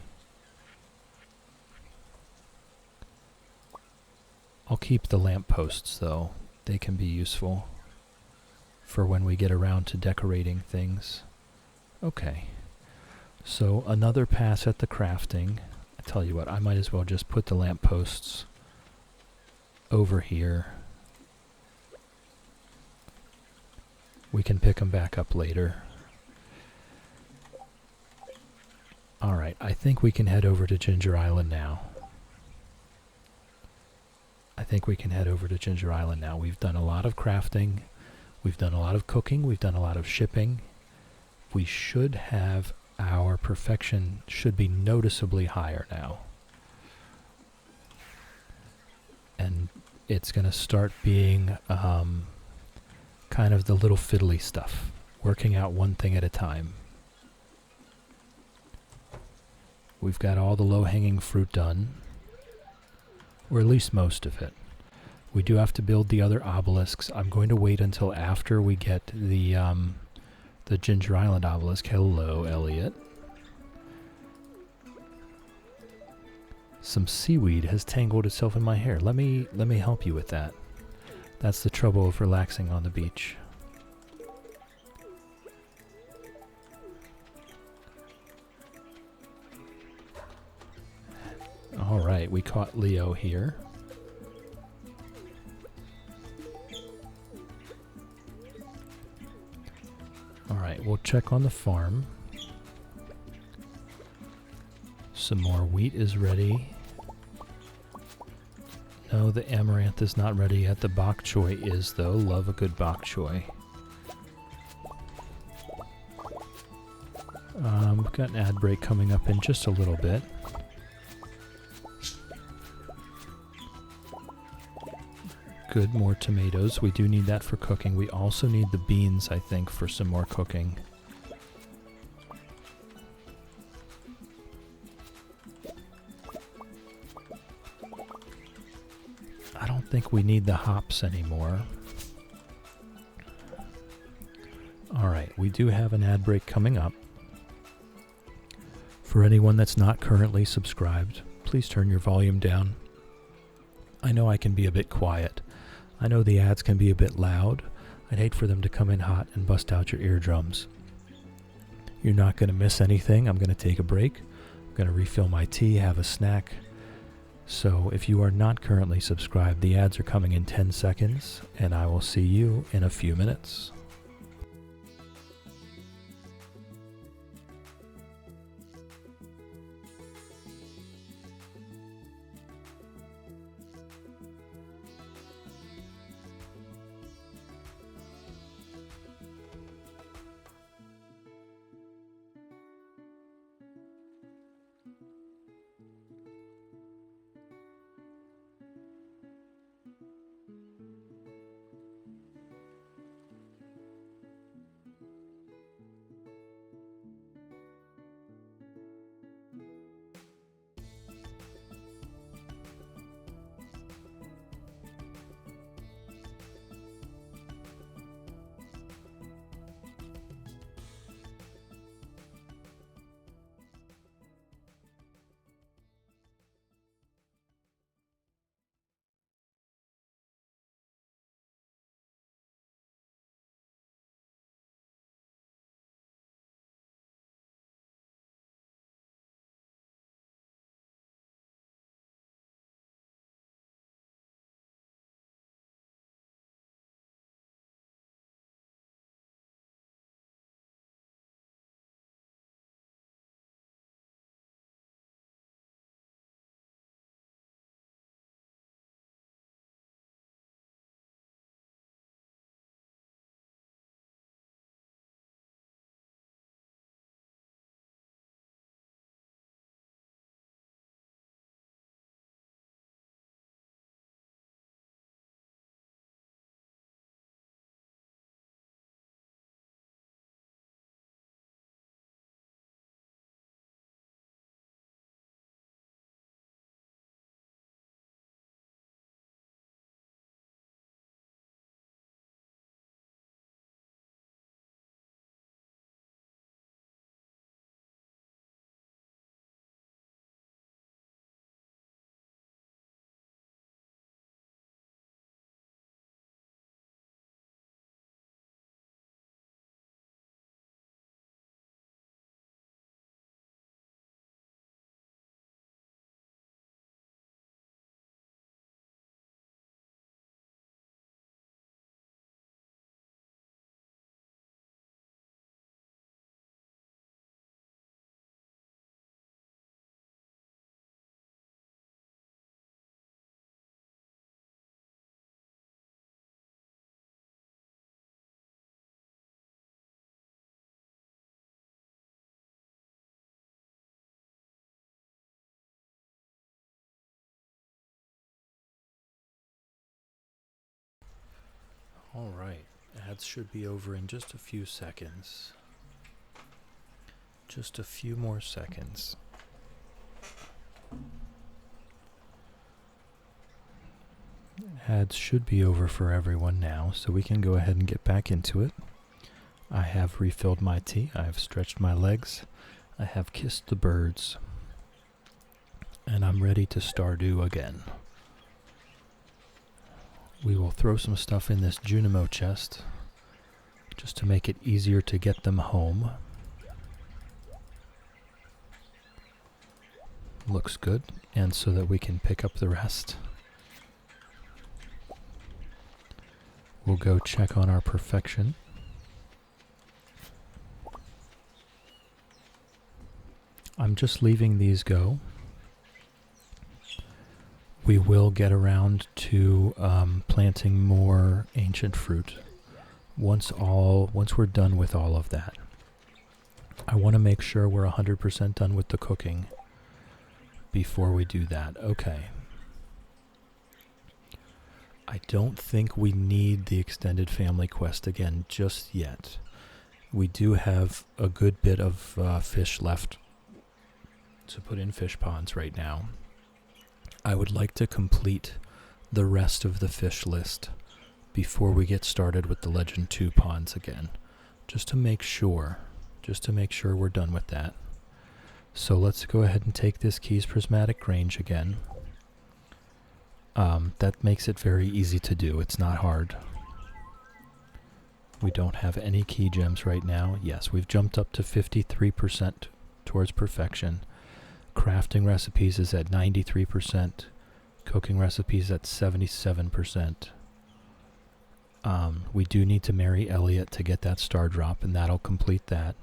I'll keep the lampposts though. They can be useful for when we get around to decorating things. Okay. So another pass at the crafting. I tell you what, I might as well just put the lampposts over here. We can pick them back up later. Alright, I think we can head over to Ginger Island now. We've done a lot of crafting. We've done a lot of cooking. We've done a lot of shipping. We should have our perfection should be noticeably higher now. And it's going to start being kind of the little fiddly stuff. Working out one thing at a time. We've got all the low-hanging fruit done. Or at least most of it. We do have to build the other obelisks. I'm going to wait until after we get the Ginger Island obelisk. Hello, Elliot. Some seaweed has tangled itself in my hair. Let me help you with that. That's the trouble of relaxing on the beach. All right, we caught Leo here. All right, we'll check on the farm. Some more wheat is ready. No, the amaranth is not ready yet. The bok choy is, though. Love a good bok choy. We've got an ad break coming up in just a little bit. Good, more tomatoes. We do need that for cooking. We also need the beans, I think, for some more cooking. think we need the hops anymore. Alright, we do have an ad break coming up. For anyone that's not currently subscribed, please turn your volume down. I know I can be a bit quiet. I know the ads can be a bit loud. I'd hate for them to come in hot and bust out your eardrums. You're not going to miss anything. I'm going to take a break. I'm going to refill my tea, have a snack. So if you are not currently subscribed, the ads are coming in 10 seconds, and I will see you in a few minutes. Alright, ads should be over in just a few seconds. Just a few more seconds. Ads should be over for everyone now, so we can go ahead and get back into it. I have refilled my tea, I have stretched my legs, I have kissed the birds, and I'm ready to Stardew again. We will throw some stuff in this Junimo chest, just to make it easier to get them home. Looks good, and so that we can pick up the rest. We'll go check on our perfection. I'm just leaving these go. We will get around to planting more ancient fruit once we're done with all of that. I want to make sure we're 100% done with the cooking before we do that. Okay. I don't think we need the extended family quest again just yet. We do have a good bit of fish left to put in fish ponds right now. I would like to complete the rest of the fish list before we get started with the Legend 2 ponds again, just to make sure we're done with that. So let's go ahead and take this Keys Prismatic Grange again. That makes it very easy to do. It's not hard. We don't have any key gems right now. Yes, we've jumped up to 53% towards perfection. Crafting recipes is at 93%. Cooking recipes at 77%. We do need to marry Elliot to get that star drop, and that'll complete that.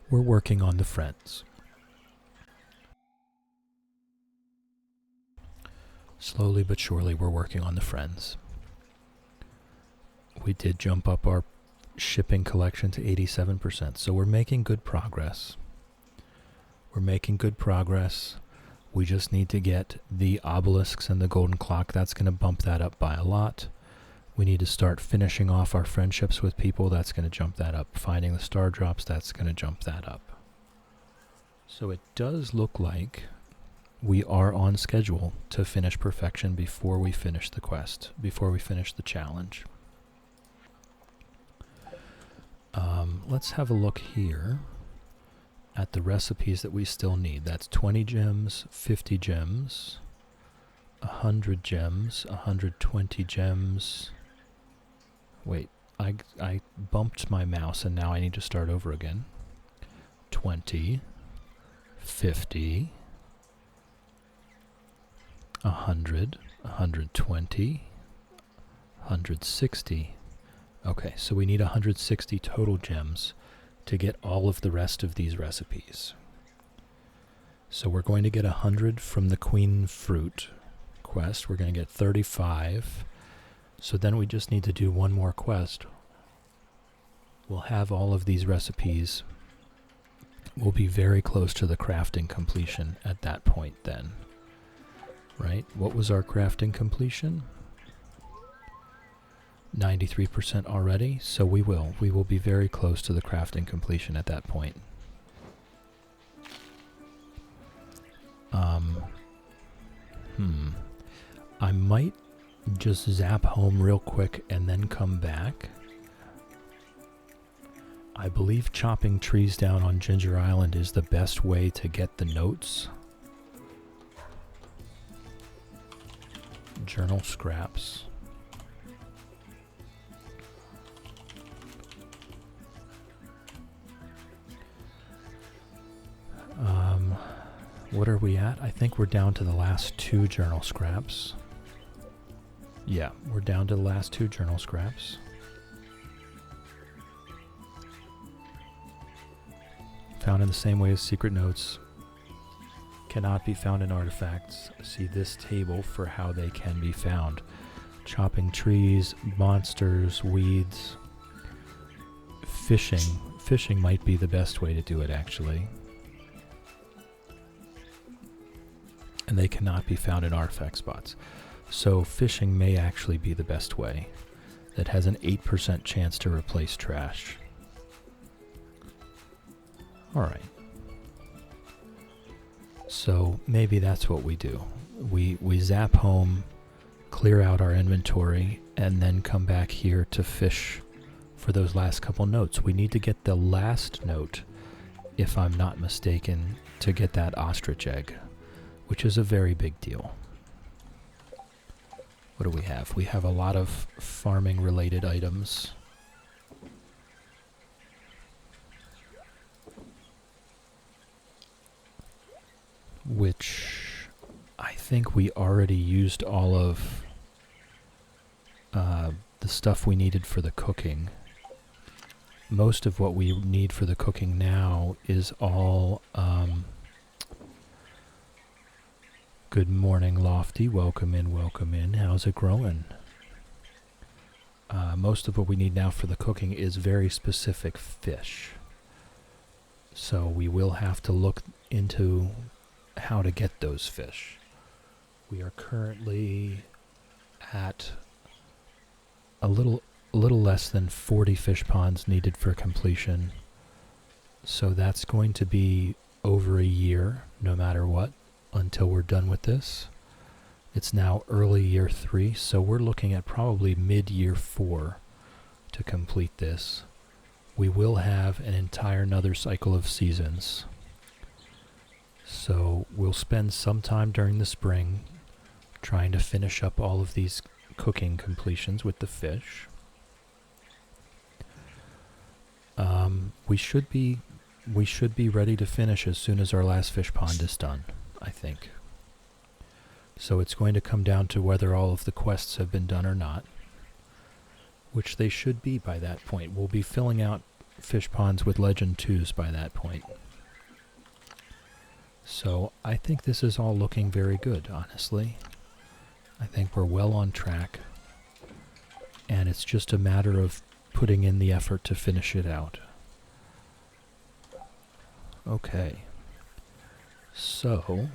We're working on the friends. Slowly but surely, we're working on the friends. We did jump up our shipping collection to 87%, so we're making good progress. We just need to get the obelisks and the golden clock. That's going to bump that up by a lot. We need to start finishing off our friendships with people. That's going to jump that up. Finding the star drops, that's going to jump that up. So it does look like we are on schedule to finish perfection before we finish the quest, before we finish the challenge. Let's have a look here at the recipes that we still need. That's 20 gems, 50 gems, 100 gems, 120 gems. Wait, I bumped my mouse and now I need to start over again. 20, 50, 100, 120, 160. Okay, so we need 160 total gems to get all of the rest of these recipes. So we're going to get 100 from the Queen Fruit quest. We're going to get 35. So then we just need to do one more quest. We'll have all of these recipes. We'll be very close to the crafting completion at that point then. Right? What was our crafting completion? 93% already, so we will be very close to the crafting completion at that point. I might just zap home real quick and then come back. I believe chopping trees down on Ginger Island is the best way to get the notes. Journal scraps. What are we at? I think we're down to the last 2 journal scraps. Yeah, we're down to the last 2 journal scraps. Found in the same way as secret notes. Cannot be found in artifacts. See this table for how they can be found. Chopping trees, monsters, weeds. Fishing. Fishing might be the best way to do it, actually. And they cannot be found in artifact spots. So fishing may actually be the best way. That has an 8% chance to replace trash. Alright. So maybe that's what we do. We zap home, clear out our inventory, and then come back here to fish for those last couple notes. We need to get the last note, if I'm not mistaken, to get that ostrich egg, which is a very big deal. What do we have? We have a lot of farming related items. Which I think we already used all of the stuff we needed for the cooking. Most of what we need for the cooking now is all... Good morning, Lofty. Welcome in. How's it growing? Most of what we need now for the cooking is very specific fish. So we will have to look into how to get those fish. We are currently at a little less than 40 fish ponds needed for completion. So that's going to be over a year, no matter what, until we're done with this. It's now early year 3, so we're looking at probably mid-year 4 to complete this. We will have an entire another cycle of seasons. So we'll spend some time during the spring trying to finish up all of these cooking completions with the fish. We should be ready to finish as soon as our last fish pond is done, I think. So it's going to come down to whether all of the quests have been done or not, which they should be by that point. We'll be filling out fish ponds with Legend 2s by that point. So I think this is all looking very good, honestly. I think we're well on track, and it's just a matter of putting in the effort to finish it out. Okay, so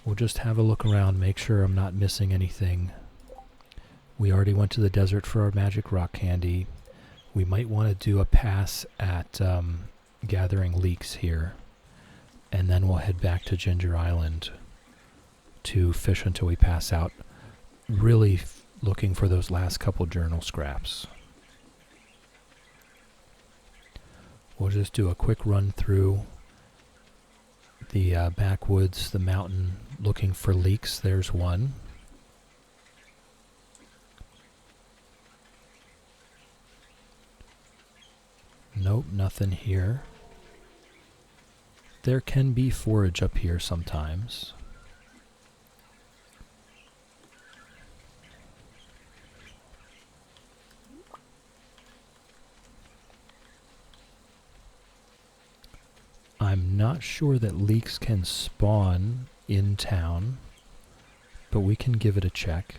we'll just have a look around, make sure I'm not missing anything. We already went to the desert for our magic rock candy. We might want to do a pass at gathering leeks here, and then we'll head back to Ginger Island to fish until we pass out, really looking for those last couple journal scraps. We'll just do a quick run through the backwoods, the mountain, looking for leeks. There's one. Nope, nothing here. There can be forage up here sometimes. I'm not sure that leeks can spawn in town, but we can give it a check.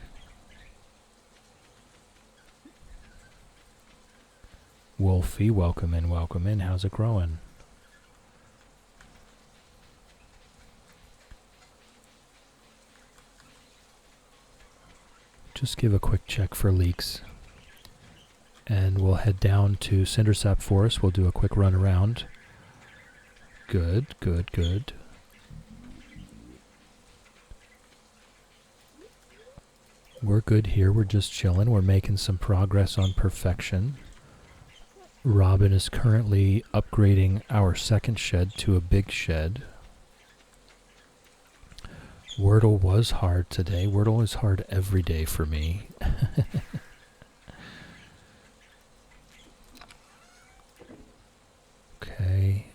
Wolfie, welcome in, welcome in. How's it growing? Just give a quick check for leeks. And we'll head down to Cindersap Forest. We'll do a quick run around. Good, good, good. We're good here. We're just chilling. We're making some progress on perfection. Robin is currently upgrading our second shed to a big shed. Wordle was hard today. Wordle is hard every day for me. Okay.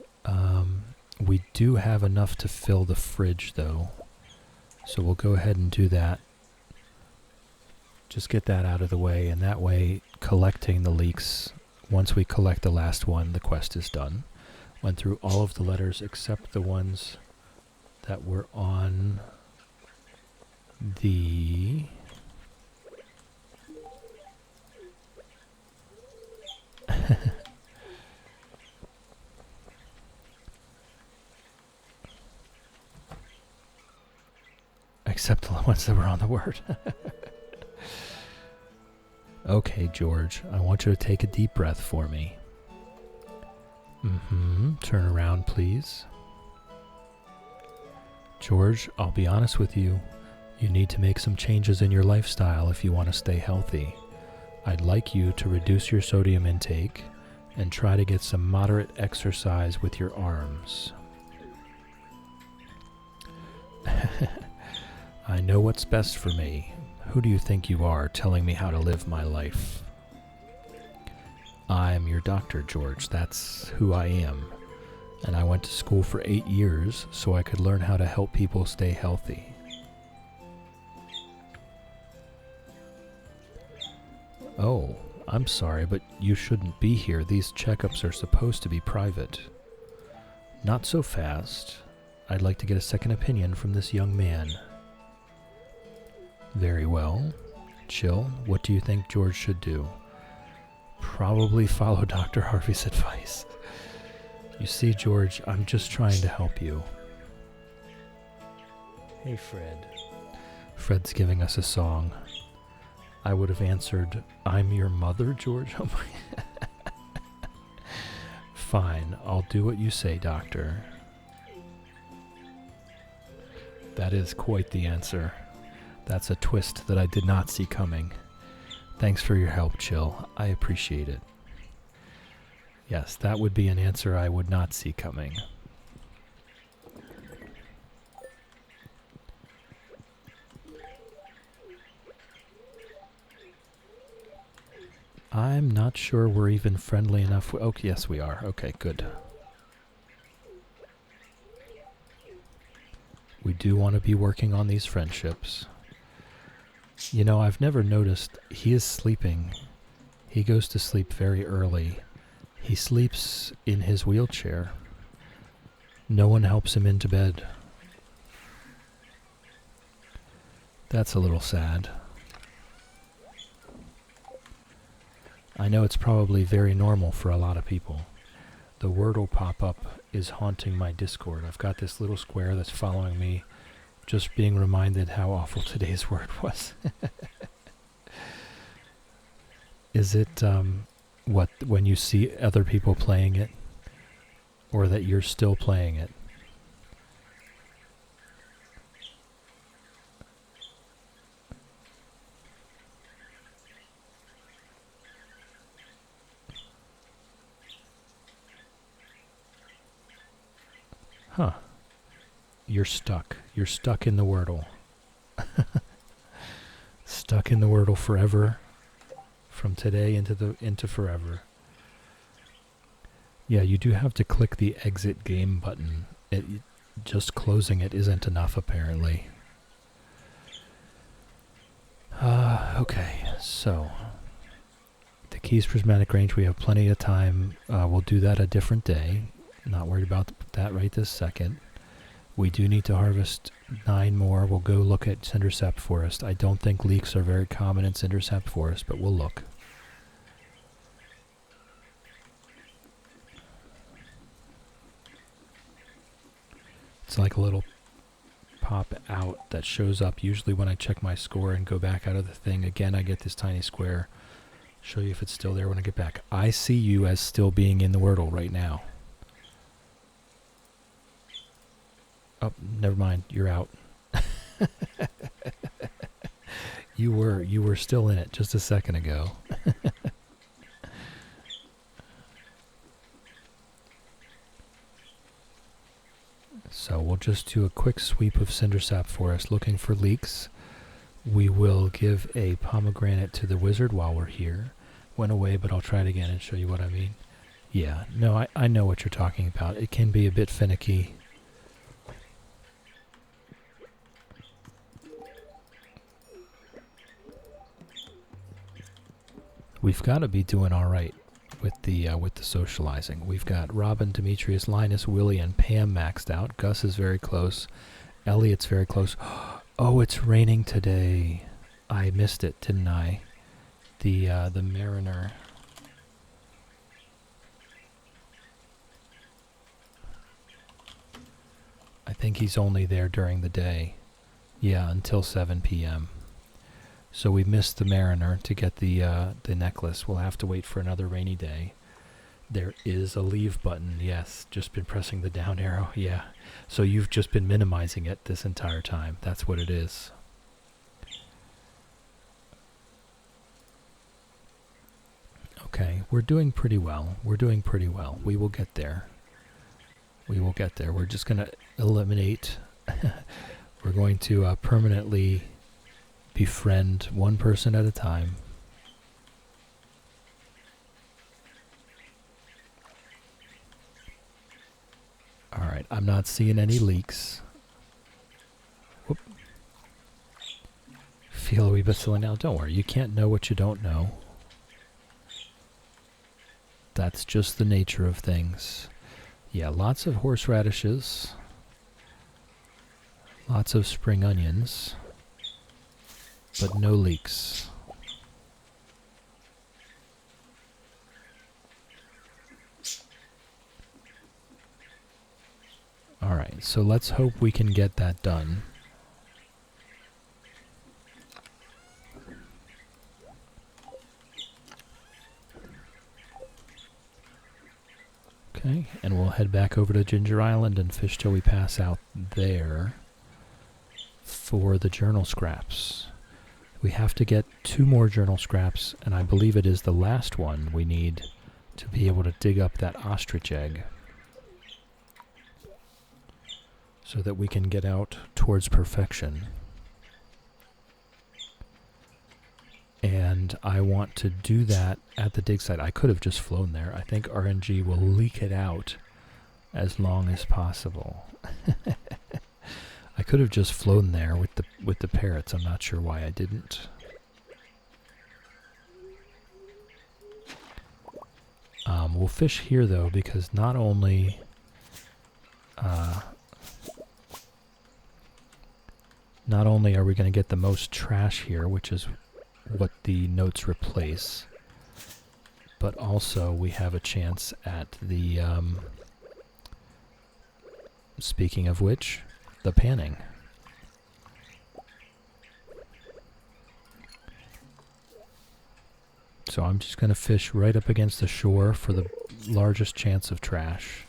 We do have enough to fill the fridge, though. So we'll go ahead and do that. Just get that out of the way, and that way, collecting the leeks, once we collect the last one, the quest is done. Went through all of the letters except the ones that were on the... except the ones that were on the word. Okay, George, I want you to take a deep breath for me. Turn around, please. George, I'll be honest with you. You need to make some changes in your lifestyle if you want to stay healthy. I'd like you to reduce your sodium intake and try to get some moderate exercise with your arms. I know what's best for me. Who do you think you are, telling me how to live my life? I'm your doctor, George. That's who I am. And I went to school for 8 years so I could learn how to help people stay healthy. Oh, I'm sorry, but you shouldn't be here. These checkups are supposed to be private. Not so fast. I'd like to get a second opinion from this young man. Very well. Chill. What do you think George should do? Probably follow Dr. Harvey's advice. You see, George, I'm just trying to help you. Hey, Fred. Fred's giving us a song. I would have answered, I'm your mother, George? Oh my. Fine, I'll do what you say, Doctor. That is quite the answer. That's a twist that I did not see coming. Thanks for your help, Chill. I appreciate it. Yes, that would be an answer I would not see coming. I'm not sure we're even friendly enough. Oh, yes, we are. Okay, good. We do want to be working on these friendships. You know, I've never noticed he is sleeping. He goes to sleep very early. He sleeps in his wheelchair. No one helps him into bed. That's a little sad. I know it's probably very normal for a lot of people. The Wordle pop-up is haunting my Discord. I've got this little square that's following me, just being reminded how awful today's word was. Is it, what, when you see other people playing it? Or that you're still playing it? Huh. You're stuck. You're stuck in the Wordle. Stuck in the Wordle forever. From today into forever. Yeah, you do have to click the exit game button. Just closing it isn't enough, apparently. Okay, so the Keys Prismatic Range, we have plenty of time. We'll do that a different day. Not worried about that right this second. We do need to harvest 9 more. We'll go look at Cindersap Forest. I don't think leeks are very common in Cindersap Forest, but we'll look. It's like a little pop out that shows up usually when I check my score and go back out of the thing. Again, I get this tiny square. Show you if it's still there when I get back. I see you as still being in the Wordle right now. Oh, never mind. You're out. You were still in it just a second ago. So we'll just do a quick sweep of Cindersap Forest looking for leeks. We will give a pomegranate to the wizard while we're here. Went away, but I'll try it again and show you what I mean. Yeah, no, I know what you're talking about. It can be a bit finicky. We've got to be doing all right with the socializing. We've got Robin, Demetrius, Linus, Willie, and Pam maxed out. Gus is very close. Elliot's very close. Oh, it's raining today. I missed it, didn't I? The Mariner. I think he's only there during the day. Yeah, until 7 p.m. So we missed the Mariner to get the necklace. We'll have to wait for another rainy day. There is a leave button. Yes, just been pressing the down arrow. Yeah. So you've just been minimizing it this entire time. That's what it is. Okay, we're doing pretty well. We're doing pretty well. We will get there. We will get there. We're just going to eliminate. We're going to permanently befriend one person at a time. Alright, I'm not seeing any leaks. Whoop. Feel a wee bit silly now. Don't worry, you can't know what you don't know. That's just the nature of things. Yeah, lots of horseradishes. Lots of spring onions. But no leeks. Alright, so let's hope we can get that done. Okay, and we'll head back over to Ginger Island and fish till we pass out there. for the journal scraps. We have to get 2 more journal scraps, and I believe it is the last one we need to be able to dig up that ostrich egg so that we can get out towards perfection. And I want to do that at the dig site. I could have just flown there. I think RNG will leak it out as long as possible. I could have just flown there with the parrots. I'm not sure why I didn't. We'll fish here though, because not only are we going to get the most trash here, which is what the notes replace, but also we have a chance at the speaking of which, the panning. So I'm just going to fish right up against the shore for the largest chance of trash.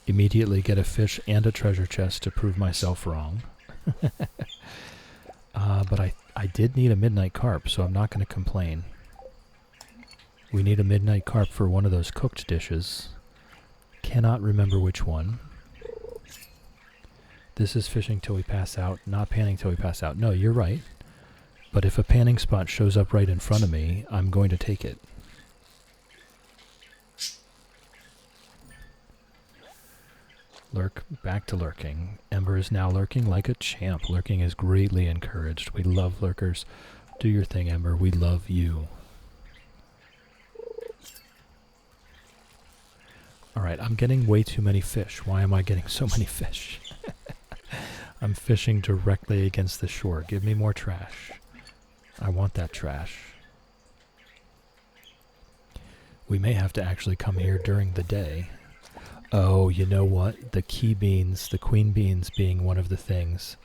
Immediately get a fish and a treasure chest to prove myself wrong. But I did need a midnight carp, so I'm not going to complain. We need a midnight carp for one of those cooked dishes. Cannot remember which one. This is fishing till we pass out, not panning till we pass out. No, you're right. But if a panning spot shows up right in front of me, I'm going to take it. Lurk, back to lurking. Ember is now lurking like a champ. Lurking is greatly encouraged. We love lurkers. Do your thing, Ember. We love you. Alright, I'm getting way too many fish. Why am I getting so many fish? I'm fishing directly against the shore. Give me more trash. I want that trash. We may have to actually come here during the day. Oh, you know what? The key beans, the queen beans being one of the things.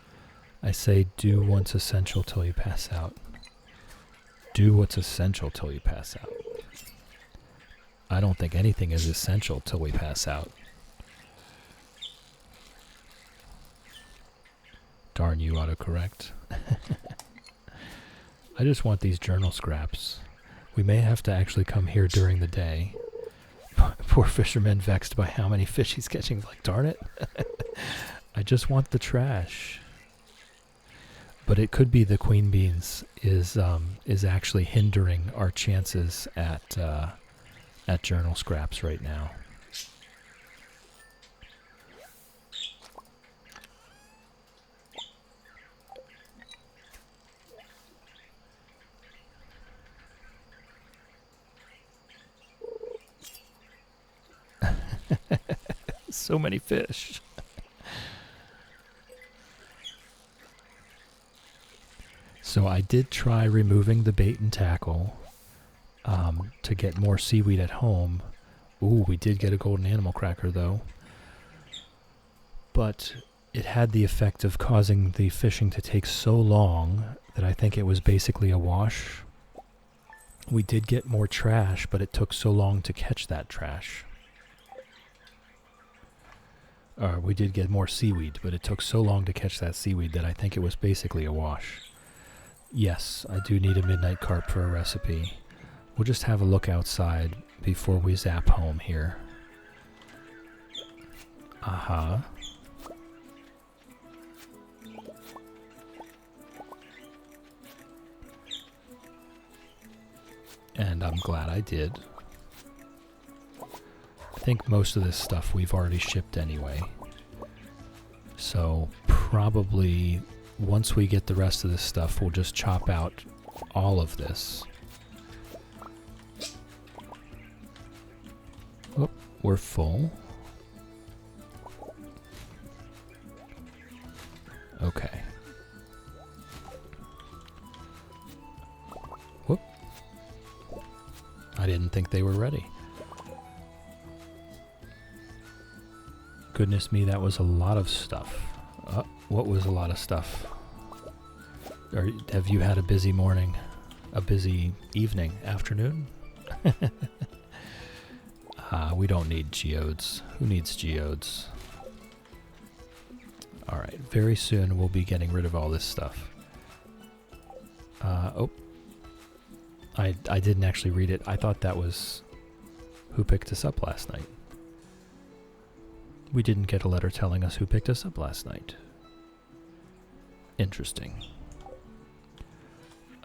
I say do what's essential till you pass out. Do what's essential till you pass out. I don't think anything is essential till we pass out. Darn you, autocorrect. I just want these journal scraps. We may have to actually come here during the day. Poor fisherman vexed by how many fish he's catching. Like, darn it. I just want the trash. But it could be the queen beans is actually hindering our chances at journal scraps right now. So many fish. So I did try removing the bait and tackle to get more seaweed at home. Ooh, we did get a golden animal cracker though. But it had the effect of causing the fishing to take so long that I think it was basically a wash. We did get more trash, but it took so long to catch that trash. We did get more seaweed, but it took so long to catch that seaweed that I think it was basically a wash. Yes, I do need a midnight carp for a recipe. We'll just have a look outside before we zap home here. Uh-huh. And I'm glad I did. I think most of this stuff we've already shipped anyway. So probably once we get the rest of this stuff, we'll just chop out all of this. Oh, we're full. Okay. Whoop. I didn't think they were ready. Goodness me, that was a lot of stuff. What was a lot of stuff? Or have you had a busy morning? A busy evening? Afternoon? We don't need geodes. Who needs geodes? Alright, very soon we'll be getting rid of all this stuff. Oh. I didn't actually read it. I thought that was who picked us up last night. We didn't get a letter telling us who picked us up last night. Interesting.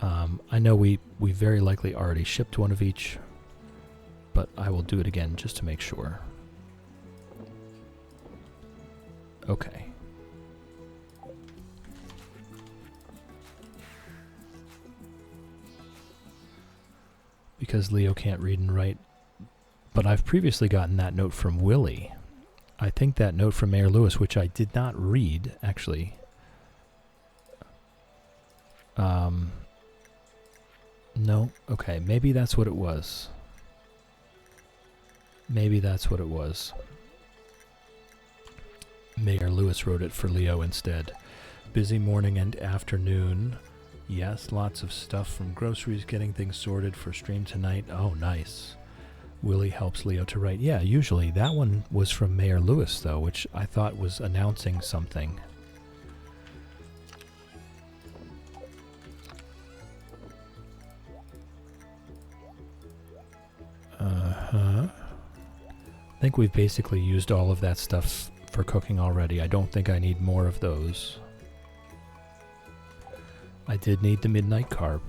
I know we very likely already shipped one of each, but I will do it again just to make sure. Okay. Because Leo can't read and write. But I've previously gotten that note from Willie. I think that note from Mayor Lewis, which I did not read, actually. No, okay, maybe that's what it was. Maybe that's what it was. Mayor Lewis wrote it for Leo instead. Busy morning and afternoon. Yes, lots of stuff from groceries, getting things sorted for stream tonight. Oh, nice. Willie helps Leo to write. Yeah, usually. That one was from Mayor Lewis, though, which I thought was announcing something. I think we've basically used all of that stuff for cooking already. I don't think I need more of those. I did need the midnight carp.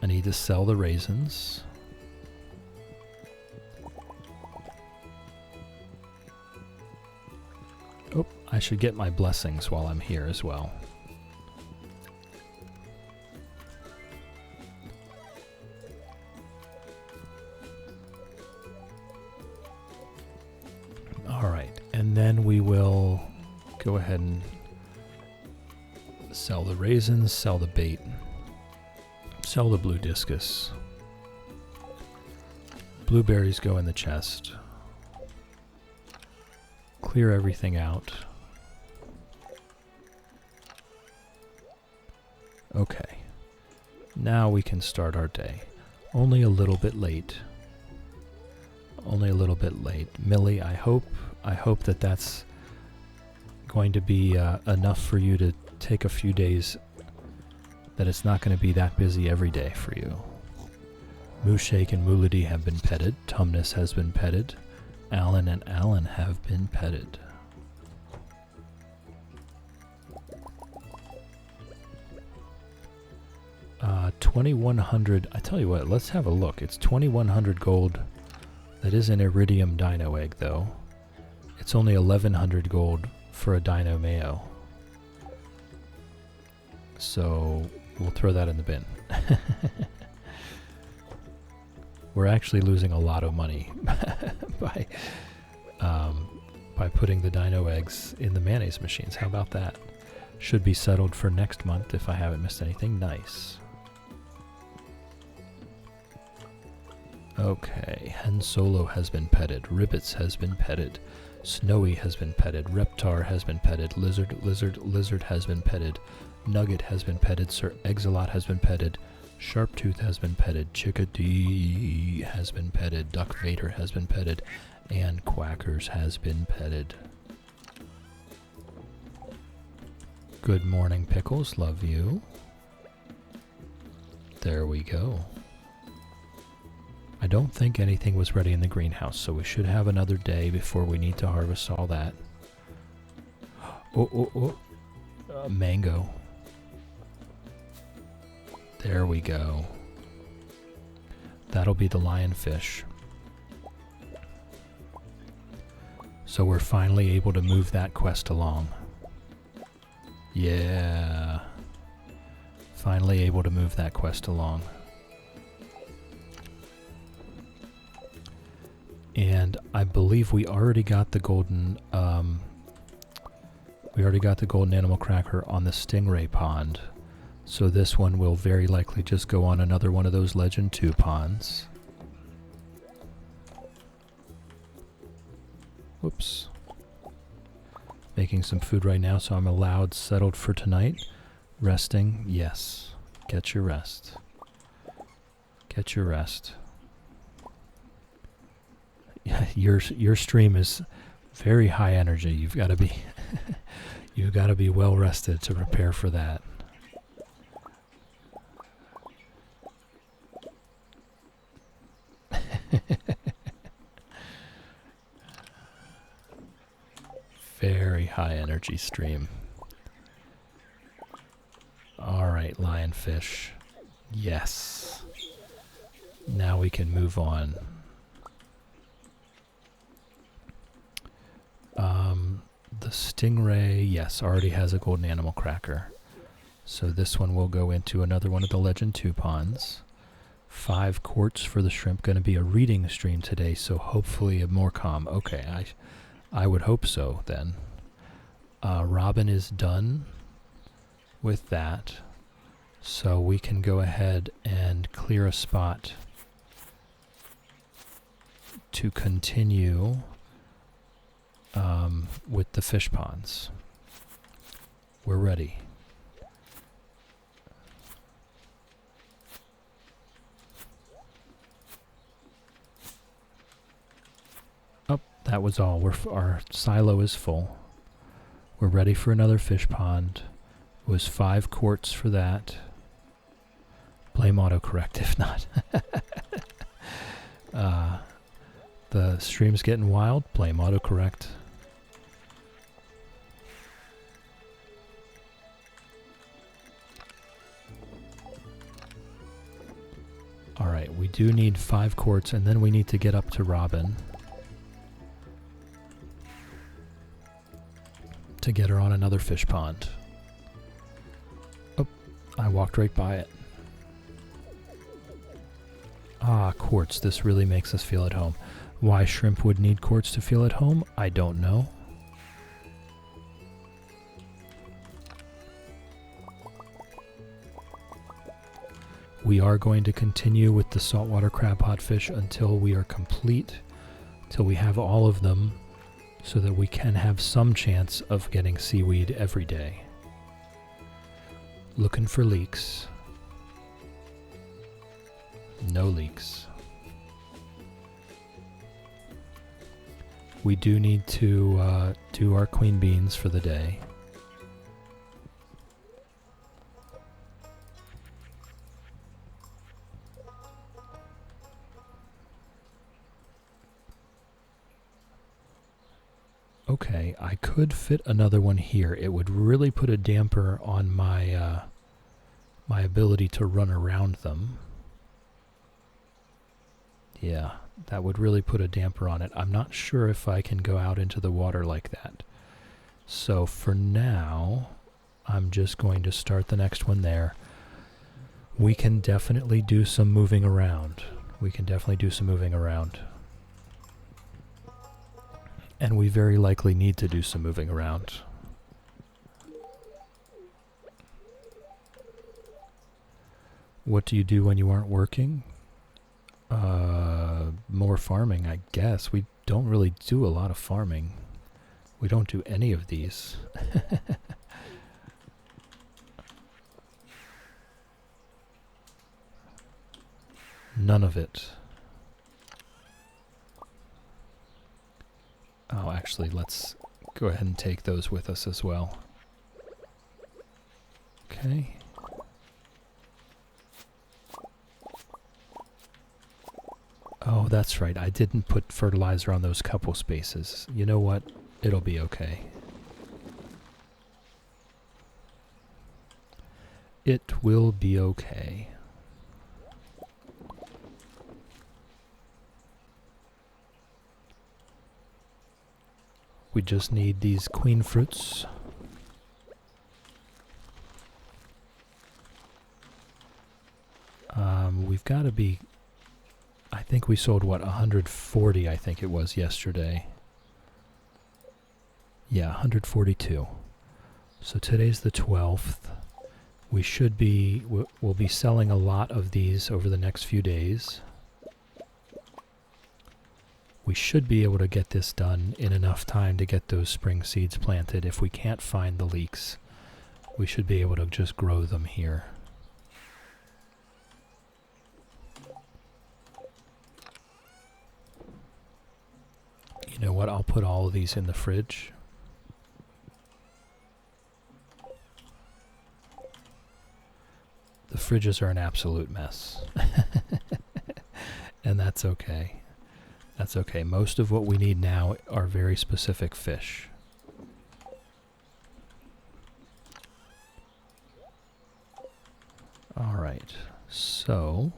I need to sell the raisins. Oh, I should get my blessings while I'm here as well. Alright, and then we will go ahead and sell the raisins, sell the bait, sell the blue discus. Blueberries go in the chest. Clear everything out. Okay. Now we can start our day. Only a little bit late. Only a little bit late. Millie, I hope that that's going to be enough for you to take a few days, that it's not going to be that busy every day for you. Mooshake and Moolity have been petted. Tumnus has been petted. Alan and Alan have been petted. Uh, 2100. I tell you what, let's have a look. It's 2100 gold. That is an iridium dino egg, though. It's only 1100 gold for a dino mayo. So we'll throw that in the bin. We're actually losing a lot of money by putting the dino eggs in the mayonnaise machines. How about that? Should be settled for next month if I haven't missed anything. Nice. Okay, Hen Solo has been petted. Ribbits has been petted. Snowy has been petted. Reptar has been petted. Lizard has been petted. Nugget has been petted. Sir Exolot has been petted. Sharptooth has been petted. Chickadee has been petted. Duck Vader has been petted. And Quackers has been petted. Good morning, Pickles. Love you. There we go. I don't think anything was ready in the greenhouse, so we should have another day before we need to harvest all that. Mango. There we go. That'll be the lionfish. So we're finally able to move that quest along. Yeah. Finally able to move that quest along. And I believe we already got the golden animal cracker on the stingray pond. So this one will very likely just go on another one of those Legend 2 ponds. Whoops. Making some food right now, so I'm allowed settled for tonight. Resting, yes. Get your rest. Get your rest. your stream is very high energy. You've got to be you've got to be well rested to prepare for that. Very high energy stream. All right, lionfish. Yes. Now we can move on. The stingray, yes, already has a golden animal cracker. So this one will go into another one of the Legend 2 ponds. 5 quartz for the shrimp. Going to be a reading stream today, so hopefully a more calm. Okay, I would hope so then. Robin is done with that. So we can go ahead and clear a spot to continue with the fish ponds. We're ready. Oh, that was all. Our silo is full. We're ready for another fish pond. It was 5 quartz for that. Blame autocorrect if not. The stream's getting wild. Blame autocorrect. Alright, we do need 5 quartz, and then we need to get up to Robin to get her on another fish pond. Oh, I walked right by it. Ah, quartz. This really makes us feel at home. Why shrimp would need quartz to feel at home, I don't know. We are going to continue with the saltwater crab potfish until we are complete, till we have all of them, so that we can have some chance of getting seaweed every day. Looking for leaks. No leaks. We do need to do our queen beans for the day. Okay, I could fit another one here. It would really put a damper on my my ability to run around them. Yeah, that would really put a damper on it. I'm not sure if I can go out into the water like that. So for now, I'm just going to start the next one there. We can definitely do some moving around. We can definitely do some moving around. And we very likely need to do some moving around. What do you do when you aren't working? More farming, I guess. We don't really do a lot of farming. We don't do any of these. None of it. Oh, actually, let's go ahead and take those with us as well. Okay. Oh, that's right. I didn't put fertilizer on those couple spaces. You know what? It'll be okay. It will be okay. We just need these queen fruits. We've got to be... I think we sold, what, 140, I think it was yesterday. Yeah, 142. So today's the 12th. We should be... We'll be selling a lot of these over the next few days. We should be able to get this done in enough time to get those spring seeds planted. If we can't find the leeks, we should be able to just grow them here. You know what? I'll put all of these in the fridge. The fridges are an absolute mess. And that's okay. That's okay. Most of what we need now are very specific fish. Alright, so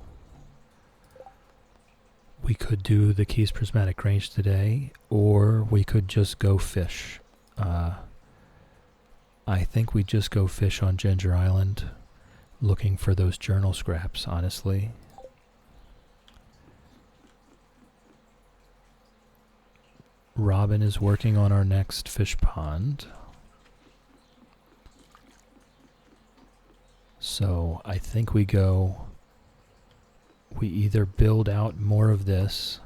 we could do the Keys Prismatic Range today, or we could just go fish. I think we just go fish on Ginger Island, looking for those journal scraps, honestly. Robin is working on our next fish pond. So I think we either build out more of this.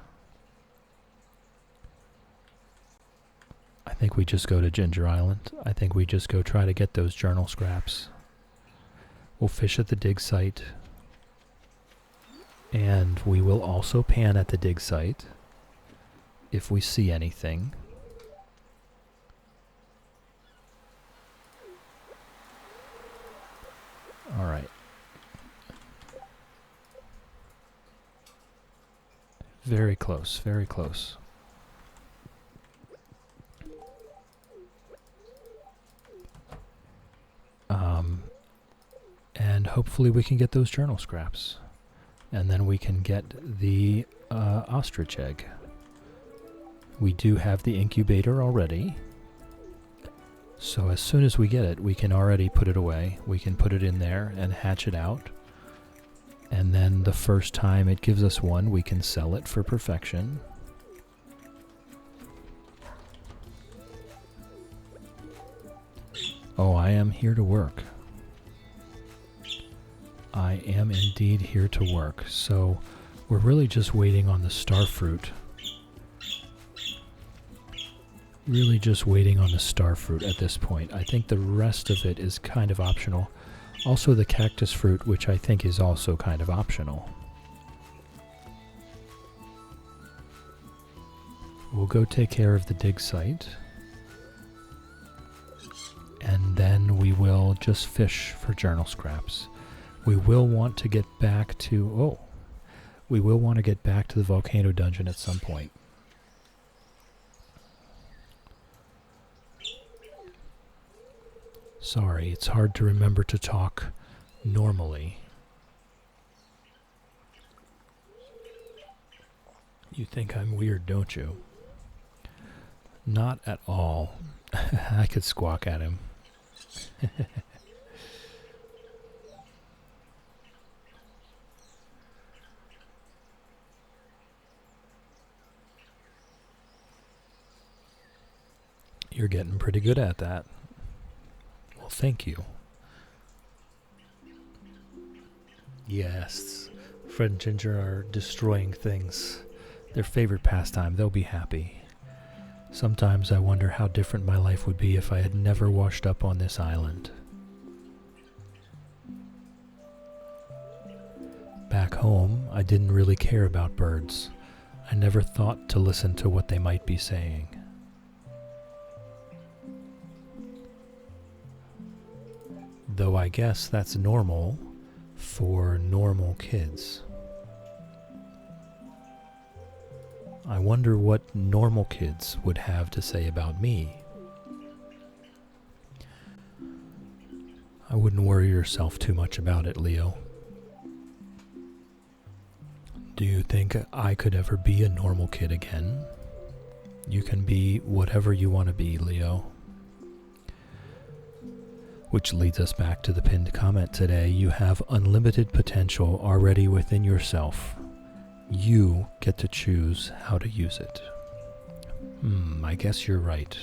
I think we just go to Ginger Island. I think we just go try to get those journal scraps. We'll fish at the dig site. And we will also pan at the dig site if we see anything. All right. Very close, very close. And hopefully we can get those journal scraps. And then we can get the ostrich egg. We do have the incubator already. So as soon as we get it, we can already put it away. We can put it in there and hatch it out. And then the first time it gives us one, we can sell it for perfection. Oh, I am here to work. I am indeed here to work. So we're really just waiting on the starfruit. Really just waiting on the starfruit at this point. I think the rest of it is kind of optional. Also the cactus fruit, which I think is also kind of optional. We'll go take care of the dig site. And then we will just fish for journal scraps. We will want to get back to... we will want to get back to the volcano dungeon at some point. Sorry, it's hard to remember to talk normally. You think I'm weird, don't you? Not at all. I could squawk at him. You're getting pretty good at that. Well, thank you. Yes, Fred and Ginger are destroying things. Their favorite pastime. They'll be happy. Sometimes I wonder how different my life would be if I had never washed up on this island. Back home, I didn't really care about birds. I never thought to listen to what they might be saying. Though I guess that's normal for normal kids. I wonder what normal kids would have to say about me. I wouldn't worry yourself too much about it, Leo. Do you think I could ever be a normal kid again? You can be whatever you want to be, Leo. Which leads us back to the pinned comment today. You have unlimited potential already within yourself. You get to choose how to use it. I guess you're right.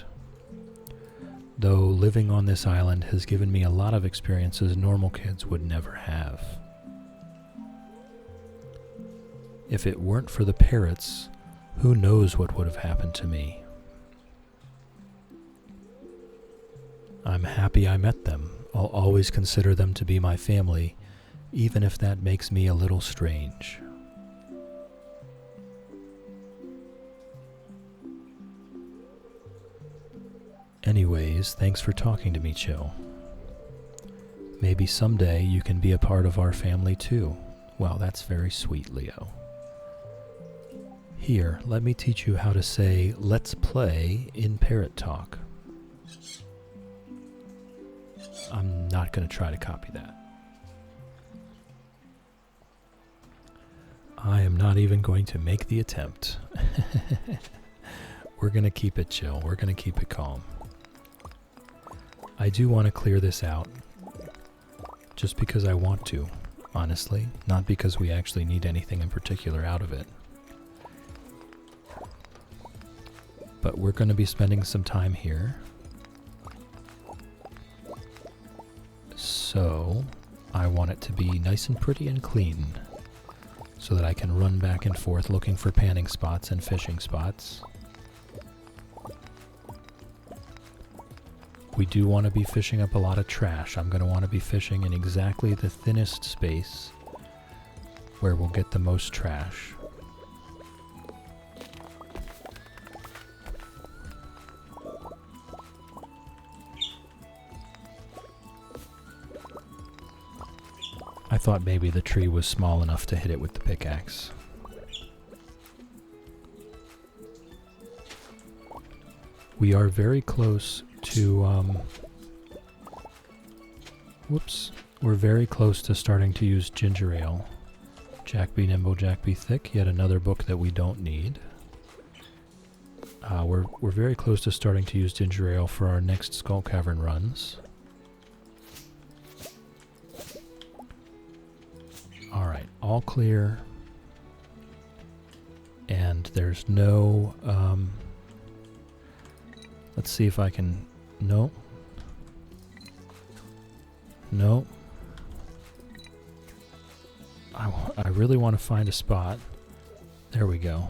Though living on this island has given me a lot of experiences normal kids would never have. If it weren't for the parrots, who knows what would have happened to me? I'm happy I met them. I'll always consider them to be my family, even if that makes me a little strange. Anyways, thanks for talking to me, Chill. Maybe someday you can be a part of our family too. Well, that's very sweet, Leo. Here, let me teach you how to say "let's play" in parrot talk. I'm not going to try to copy that. I am not even going to make the attempt. We're going to keep it chill. We're going to keep it calm. I do want to clear this out. Just because I want to, honestly. Not because we actually need anything in particular out of it. But we're going to be spending some time here. So, I want it to be nice and pretty and clean. So that I can run back and forth looking for panning spots and fishing spots. We do want to be fishing up a lot of trash. I'm going to want to be fishing in exactly the thinnest space where we'll get the most trash. I thought maybe the tree was small enough to hit it with the pickaxe. We are very close to, we're very close to starting to use ginger ale. Jack be nimble, Jack be thick, yet another book that we don't need. We're very close to starting to use ginger ale for our next Skull Cavern runs. Alright, all clear. And there's no, let's see if I can, no. No. I really want to find a spot, there we go,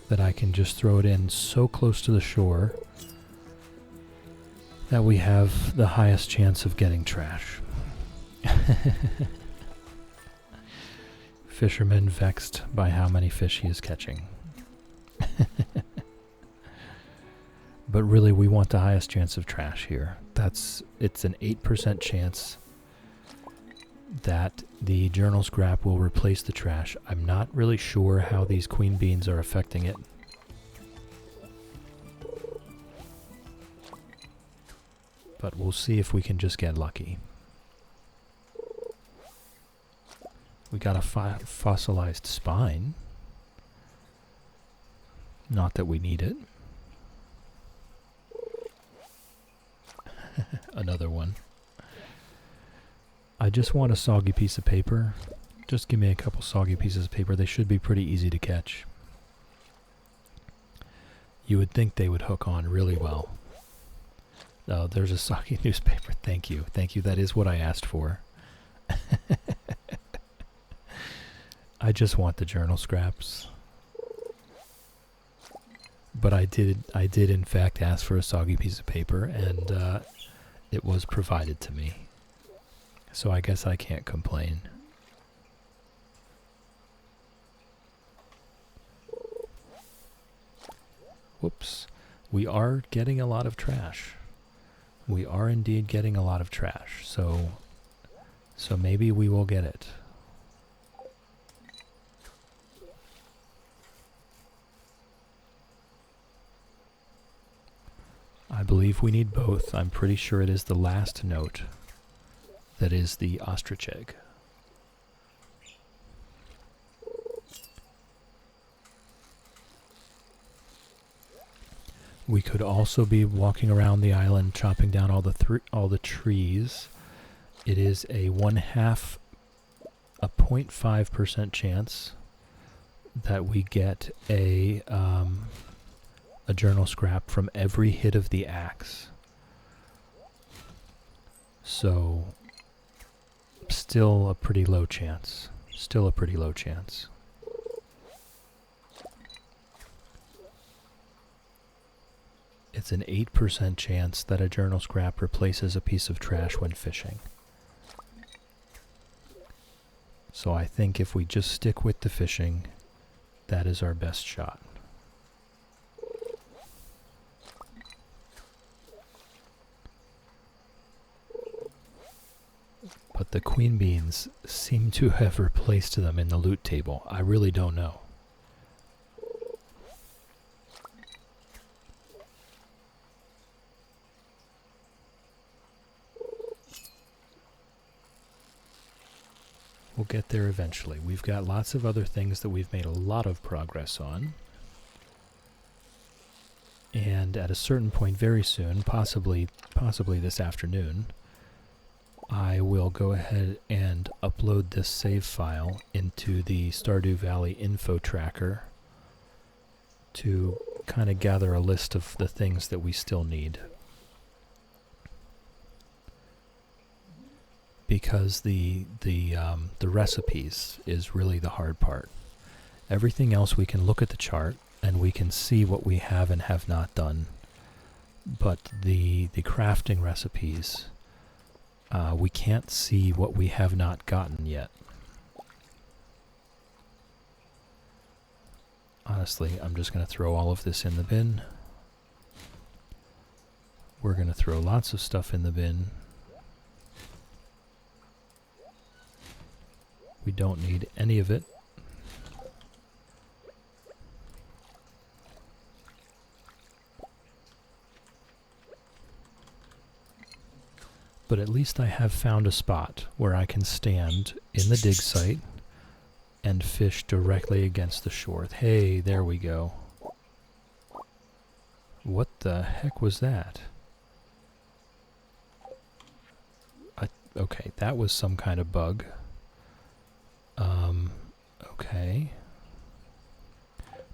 that I can just throw it in so close to the shore that we have the highest chance of getting trash. Fisherman vexed by how many fish he is catching. But really, we want the highest chance of trash here. It's an 8% chance that the journal scrap will replace the trash. I'm not really sure how these queen beans are affecting it. But we'll see if we can just get lucky. We got a fossilized spine. Not that we need it. Another one. I just want a soggy piece of paper. Just give me a couple soggy pieces of paper. They should be pretty easy to catch. You would think they would hook on really well. Oh, there's a soggy newspaper. Thank you. Thank you. That is what I asked for. I just want the journal scraps. But I did in fact ask for a soggy piece of paper, and it was provided to me. So I guess I can't complain. Whoops. We are getting a lot of trash. We are indeed getting a lot of trash. So maybe we will get it. I believe we need both. I'm pretty sure it is the last note that is the ostrich egg. We could also be walking around the island chopping down all the trees. It is a 0.5% chance that we get a journal scrap from every hit of the axe. So, still a pretty low chance. Still a pretty low chance. It's an 8% chance that a journal scrap replaces a piece of trash when fishing. So I think if we just stick with the fishing, that is our best shot. but the queen beans seem to have replaced them in the loot table. I really don't know. We'll get there eventually. We've got lots of other things that we've made a lot of progress on. And at a certain point very soon, possibly this afternoon, I will go ahead and upload this save file into the Stardew Valley info tracker to kind of gather a list of the things that we still need. Because the recipes is really the hard part. Everything else we can look at the chart and we can see what we have and have not done. But the crafting recipes, we can't see what we have not gotten yet. Honestly, I'm just going to throw all of this in the bin. We're going to throw lots of stuff in the bin. We don't need any of it. But at least I have found a spot where I can stand in the dig site and fish directly against the shore. Hey, there we go. What the heck was that? Okay, that was some kind of bug. Okay.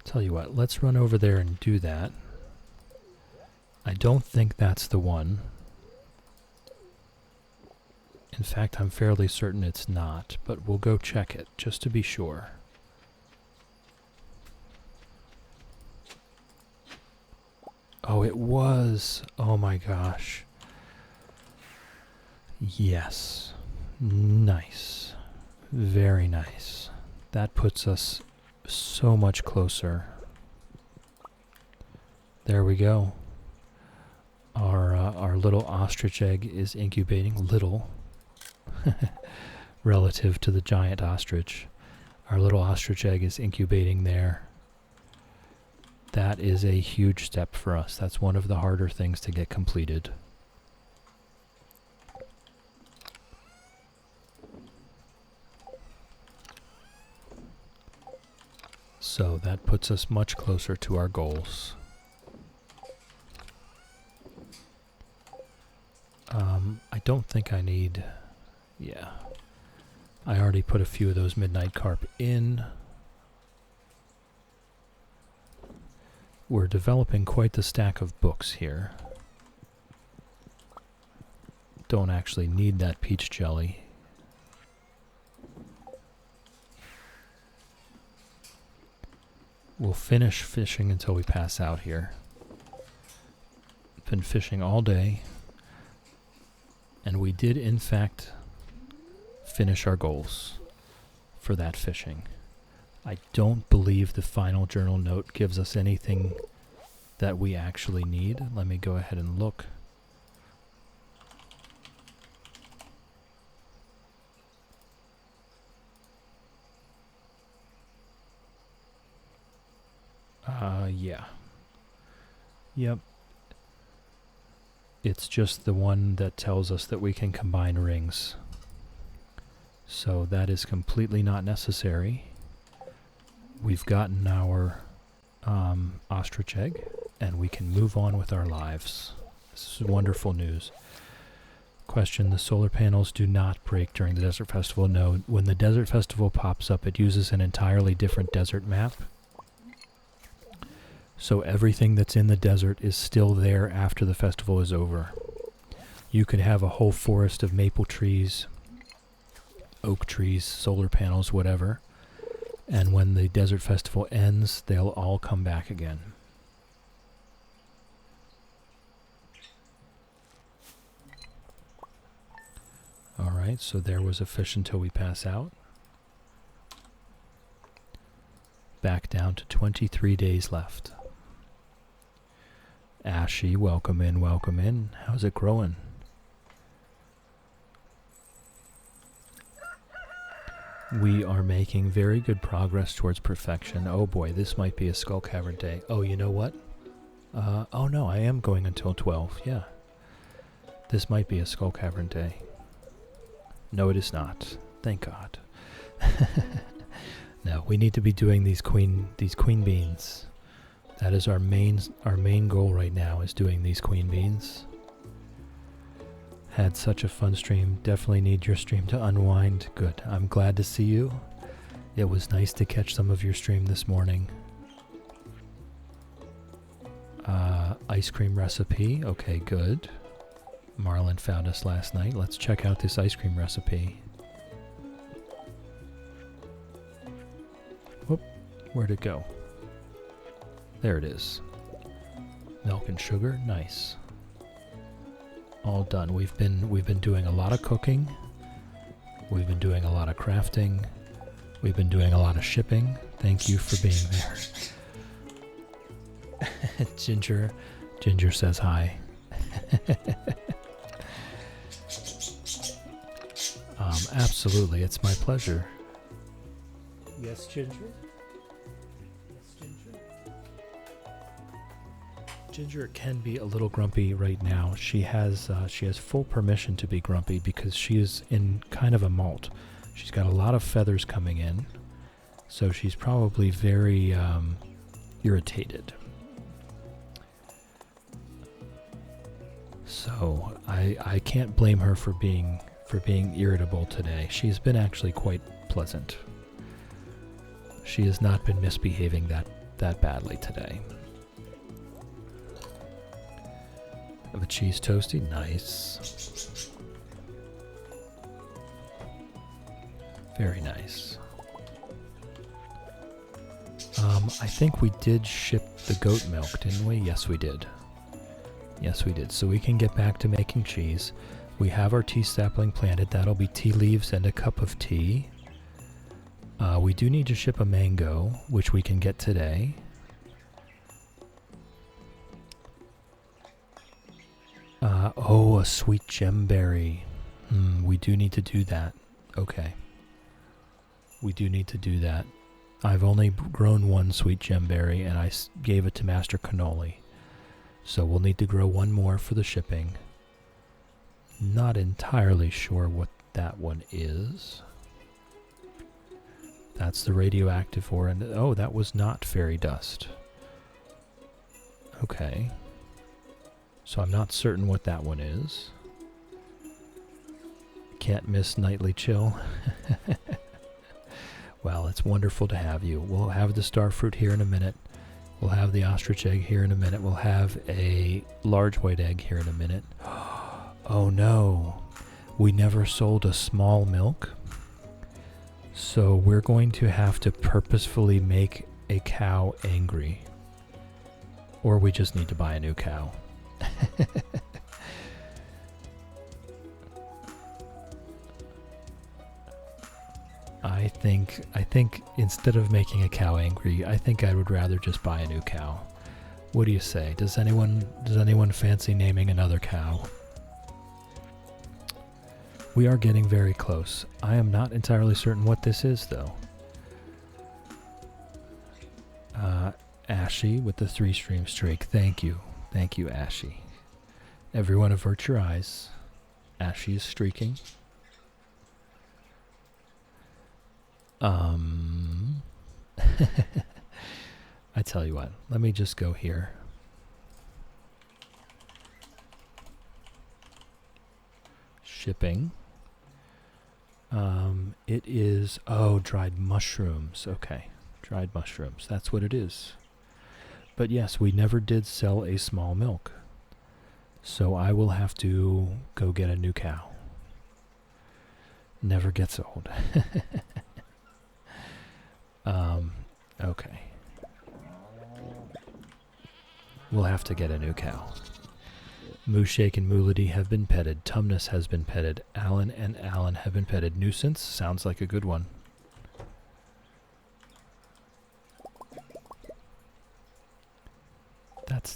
Tell you what, let's run over there and do that. I don't think that's the one. In fact, I'm fairly certain it's not, but we'll go check it, just to be sure. Oh, it was! Oh my gosh. Yes. Nice. Very nice. That puts us so much closer. There we go. Our little ostrich egg is incubating. Little. Relative to the giant ostrich. Our little ostrich egg is incubating there. That is a huge step for us. That's one of the harder things to get completed. So that puts us much closer to our goals. I don't think I need... Yeah. I already put a few of those midnight carp in. We're developing quite the stack of books here. Don't actually need that peach jelly. We'll finish fishing until we pass out here. Been fishing all day. And we did, in fact, finish our goals for that fishing. I don't believe the final journal note gives us anything that we actually need. Let me go ahead and look. Yeah. Yep. It's just the one that tells us that we can combine rings. So that is completely not necessary. We've gotten our ostrich egg, and we can move on with our lives. This is wonderful news. Question, the solar panels do not break during the Desert Festival. No, when the Desert Festival pops up, it uses an entirely different desert map. So everything that's in the desert is still there after the festival is over. You could have a whole forest of maple trees, oak trees, solar panels, whatever. And when the desert festival ends, they'll all come back again. Alright, so there was a fish until we pass out. Back down to 23 days left. Ashy, welcome in, welcome in. How's it growing? We are making very good progress towards perfection. Oh boy, this might be a Skull Cavern day. Oh, you know what? Oh no, I am going until 12, yeah. This might be a Skull Cavern day. No, it is not. Thank God. No, we need to be doing these queen beans. That is our main goal right now, is doing these queen beans. Had such a fun stream. Definitely need your stream to unwind. Good. I'm glad to see you. It was nice to catch some of your stream this morning. Ice cream recipe. Okay, good. Marlon found us last night. Let's check out this ice cream recipe. Whoop. Where'd it go? There it is. Milk and sugar. Nice. All done. We've been doing a lot of cooking. We've been doing a lot of crafting. We've been doing a lot of shipping. Thank you for being there. Ginger says hi. Absolutely, it's my pleasure. Yes, Ginger? Yes, Ginger? Ginger can be a little grumpy right now. She has full permission to be grumpy because she is in kind of a molt. She's got a lot of feathers coming in, so she's probably very irritated. So I can't blame her for being irritable today. She's been actually quite pleasant. She has not been misbehaving that badly today. Have a cheese toasty, nice. Very nice. I think we did ship the goat milk, didn't we? Yes, we did. Yes, we did. So we can get back to making cheese. We have our tea sapling planted. That'll be tea leaves and a cup of tea. We do need to ship a mango, which we can get today. Oh, a sweet gemberry. We do need to do that. Okay. We do need to do that. I've only grown one sweet gemberry, and I gave it to Master Cannoli. So we'll need to grow one more for the shipping. Not entirely sure what that one is. That's the radioactive ore, and oh, that was not fairy dust. Okay. So I'm not certain what that one is. Can't miss nightly chill. Well, it's wonderful to have you. We'll have the starfruit here in a minute. We'll have the ostrich egg here in a minute. We'll have a large white egg here in a minute. Oh no, we never sold a small milk. So we're going to have to purposefully make a cow angry. Or we just need to buy a new cow. I think instead of making a cow angry, I think I would rather just buy a new cow. What do you say? Does anyone fancy naming another cow? We are getting very close. I am not entirely certain what this is, though. Ashy with the 3-stream streak. Thank you. Thank you, Ashy. Everyone avert your eyes. Ashy is streaking. I tell you what, let me just go here. Shipping. It is, oh, dried mushrooms. Okay, dried mushrooms. That's what it is. But yes, we never did sell a small milk. So I will have to go get a new cow. Never gets old. Okay. We'll have to get a new cow. Mooshake and Moolity have been petted. Tumnus has been petted. Alan and Alan have been petted. Nuisance sounds like a good one.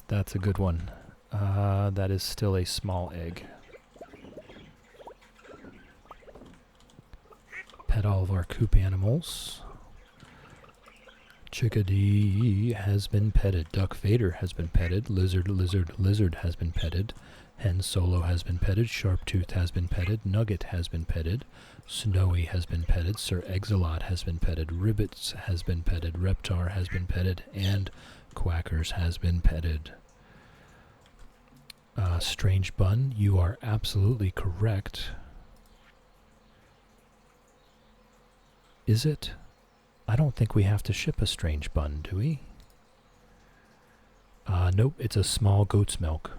That's a good one. That is still a small egg. pet all of our coop animals. Chickadee has been petted. Duck Vader has been petted. Lizard has been petted. Hen Solo has been petted. Sharptooth has been petted. Nugget has been petted. Snowy has been petted. Sir Exilot has been petted. Ribbits has been petted. Reptar has been petted. And Quackers has been petted. Strange Bun, you are absolutely correct. Is it? I don't think we have to ship a Strange Bun, do we? Nope, it's a small goat's milk.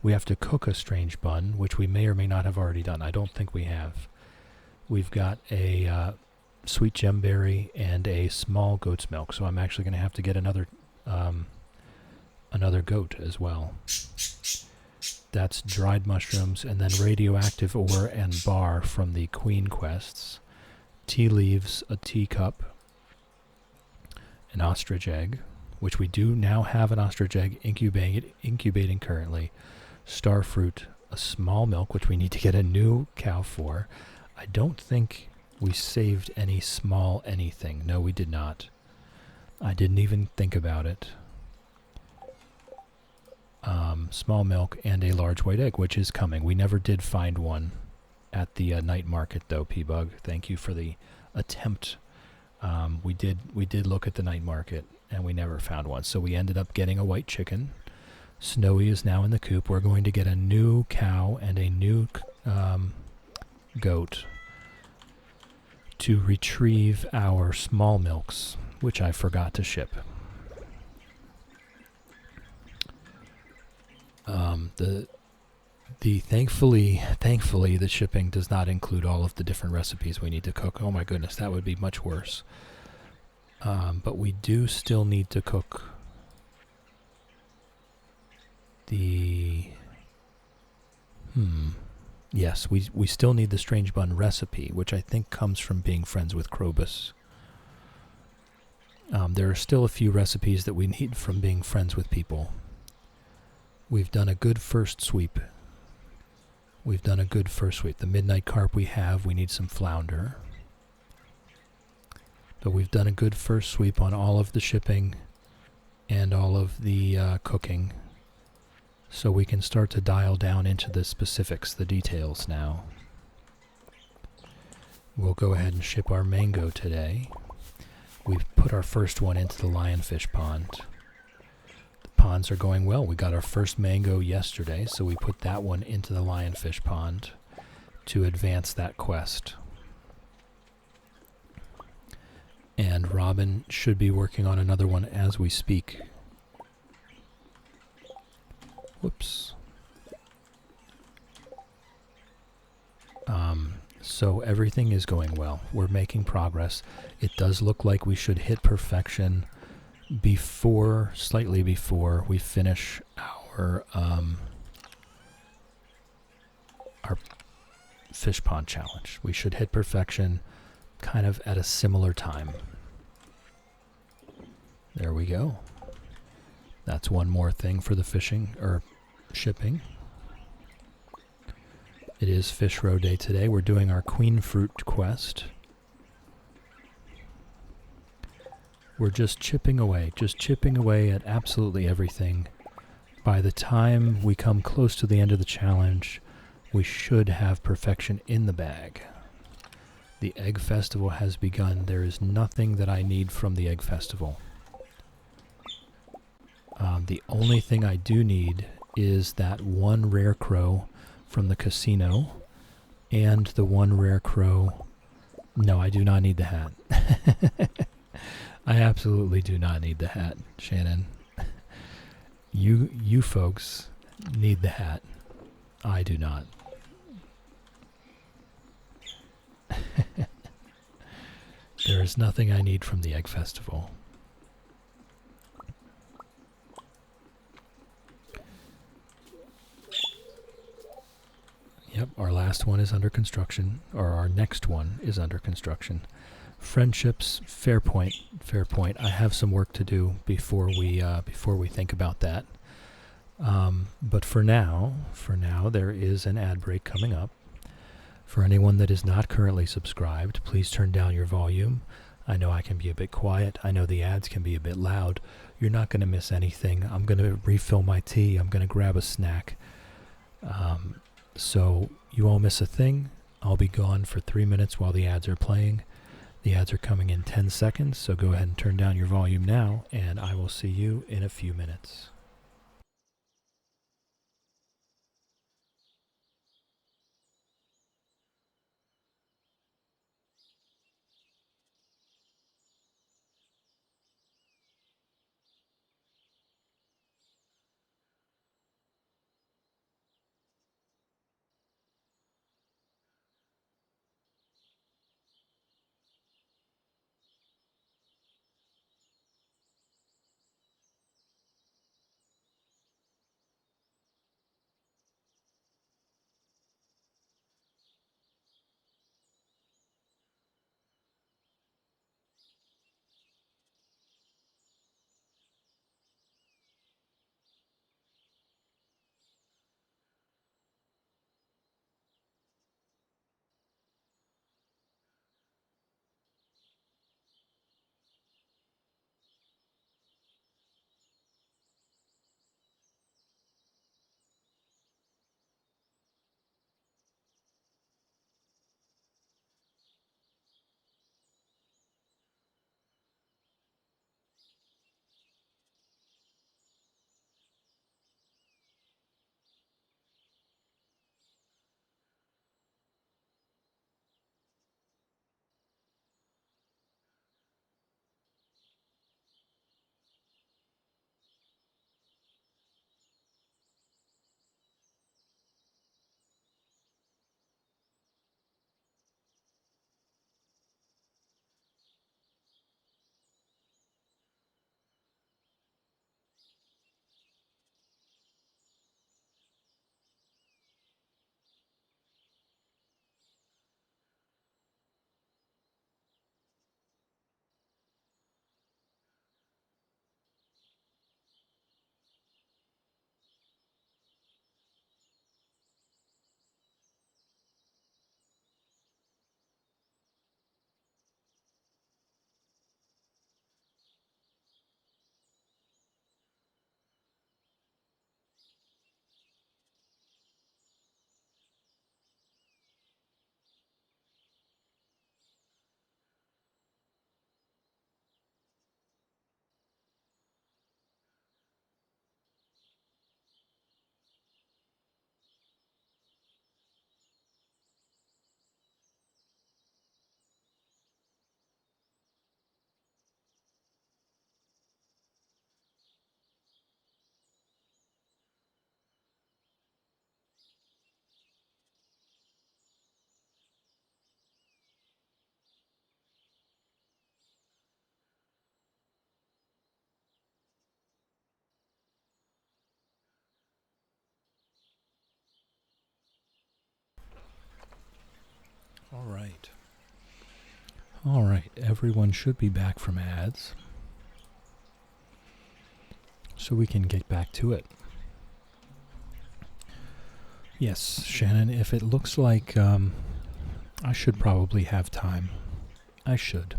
We have to cook a Strange Bun, which we may or may not have already done. I don't think we have. We've got a sweet gemberry and a small goat's milk, so I'm actually going to have to get another goat as well. That's dried mushrooms, and then radioactive ore and bar from the Queen quests. Tea leaves, a teacup, an ostrich egg, which we do now have an ostrich egg incubating currently. Starfruit, a small milk, which we need to get a new cow for. I don't think we saved any small anything. No, we did not. I didn't even think about it. Small milk and a large white egg, which is coming. We never did find one at the night market, though, P-Bug. Thank you for the attempt. We did look at the night market, and we never found one. So we ended up getting a white chicken. Snowy is now in the coop. We're going to get a new cow and a new goat to retrieve our small milks, which I forgot to ship. Thankfully, the shipping does not include all of the different recipes we need to cook. Oh my goodness, that would be much worse. But we do still need to cook the... Yes, we still need the Strange Bun recipe, which I think comes from being friends with Krobus. There are still a few recipes that we need from being friends with people. We've done a good first sweep. The midnight carp we need some flounder. But we've done a good first sweep on all of the shipping and all of the cooking. So we can start to dial down into the specifics, the details now. We'll go ahead and ship our mango today. We've put our first one into the lionfish pond. Ponds are going well. We got our first mango yesterday, so we put that one into the lionfish pond to advance that quest. And Robin should be working on another one as we speak. Whoops. So everything is going well. We're making progress. It does look like we should hit perfection slightly before we finish our fish pond challenge. We should hit perfection kind of at a similar time. There we go. That's one more thing for the fishing or shipping. It is Fish Row Day today. We're doing our Queen Fruit quest. We're just chipping away at absolutely everything. By the time we come close to the end of the challenge, we should have perfection in the bag. The Egg Festival has begun. There is nothing that I need from the Egg Festival. The only thing I do need is that one rare crow from the casino and the one rare crow. No, I do not need the hat. I absolutely do not need the hat, Shannon. You folks need the hat. I do not. There is nothing I need from the Egg Festival. Yep, our last one is under construction, or our next one is under construction. Friendships, fair point. I have some work to do before we think about that. But for now, there is an ad break coming up. For anyone that is not currently subscribed, please turn down your volume. I know I can be a bit quiet. I know the ads can be a bit loud. You're not going to miss anything. I'm going to refill my tea. I'm going to grab a snack. So you won't miss a thing. I'll be gone for 3 minutes while the ads are playing. The ads are coming in 10 seconds, so go ahead and turn down your volume now, and I will see you in a few minutes. All right, everyone should be back from ads, so we can get back to it. Yes, Shannon, if it looks like I should probably have time, I should.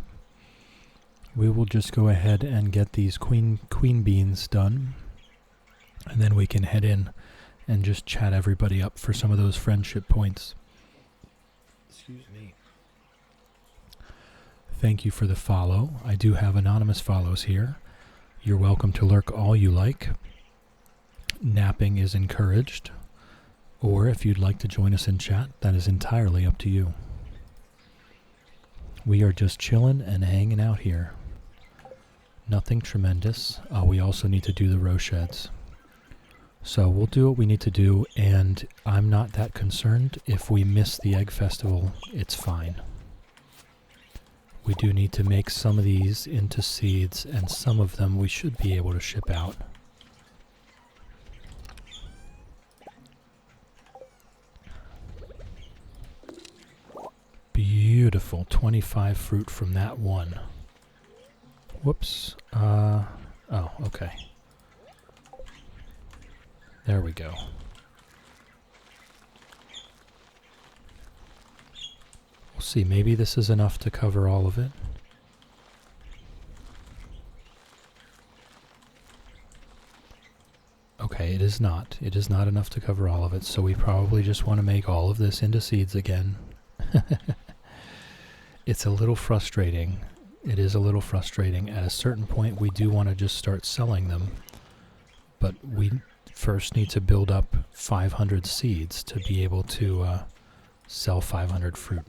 We will just go ahead and get these queen beans done, and then we can head in and just chat everybody up for some of those friendship points. Excuse me. Thank you for the follow. I do have anonymous follows here. You're welcome to lurk all you like. Napping is encouraged. Or if you'd like to join us in chat, that is entirely up to you. We are just chilling and hanging out here. Nothing tremendous. We also need to do the row sheds. So we'll do what we need to do, and I'm not that concerned. If we miss the egg festival, it's fine. We do need to make some of these into seeds, and some of them we should be able to ship out. Beautiful, 25 fruit from that one. Whoops. Oh, okay. There we go. see, maybe this is enough to cover all of it. Okay, it is not. It is not enough to cover all of it, so we probably just want to make all of this into seeds again. It's a little frustrating. It is a little frustrating. At a certain point, we do want to just start selling them, but we first need to build up 500 seeds to be able to sell 500 fruit.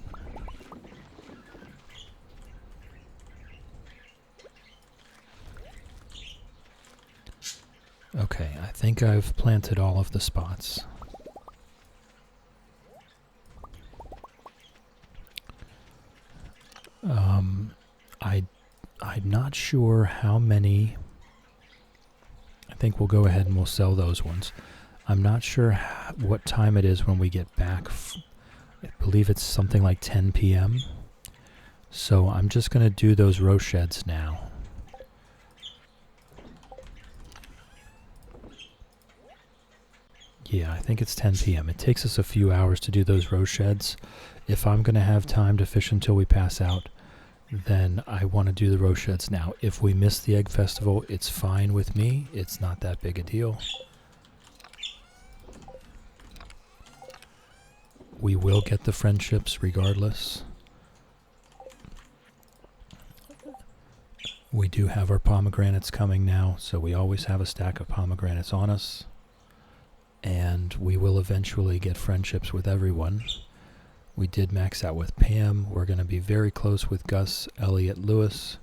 Okay, I think I've planted all of the spots. I'm not sure how many. I think we'll go ahead and we'll sell those ones. I'm not sure what time it is when we get back. I believe it's something like 10 p.m. So I'm just going to do those row sheds now. Yeah, I think it's 10 p.m. It takes us a few hours to do those row sheds. If I'm going to have time to fish until we pass out, then I want to do the row sheds now. If we miss the egg festival, it's fine with me. It's not that big a deal. We will get the friendships regardless. We do have our pomegranates coming now, so we always have a stack of pomegranates on us. And we will eventually get friendships with everyone. We did max out with Pam. We're going to be very close with Gus, Elliot, Lewis.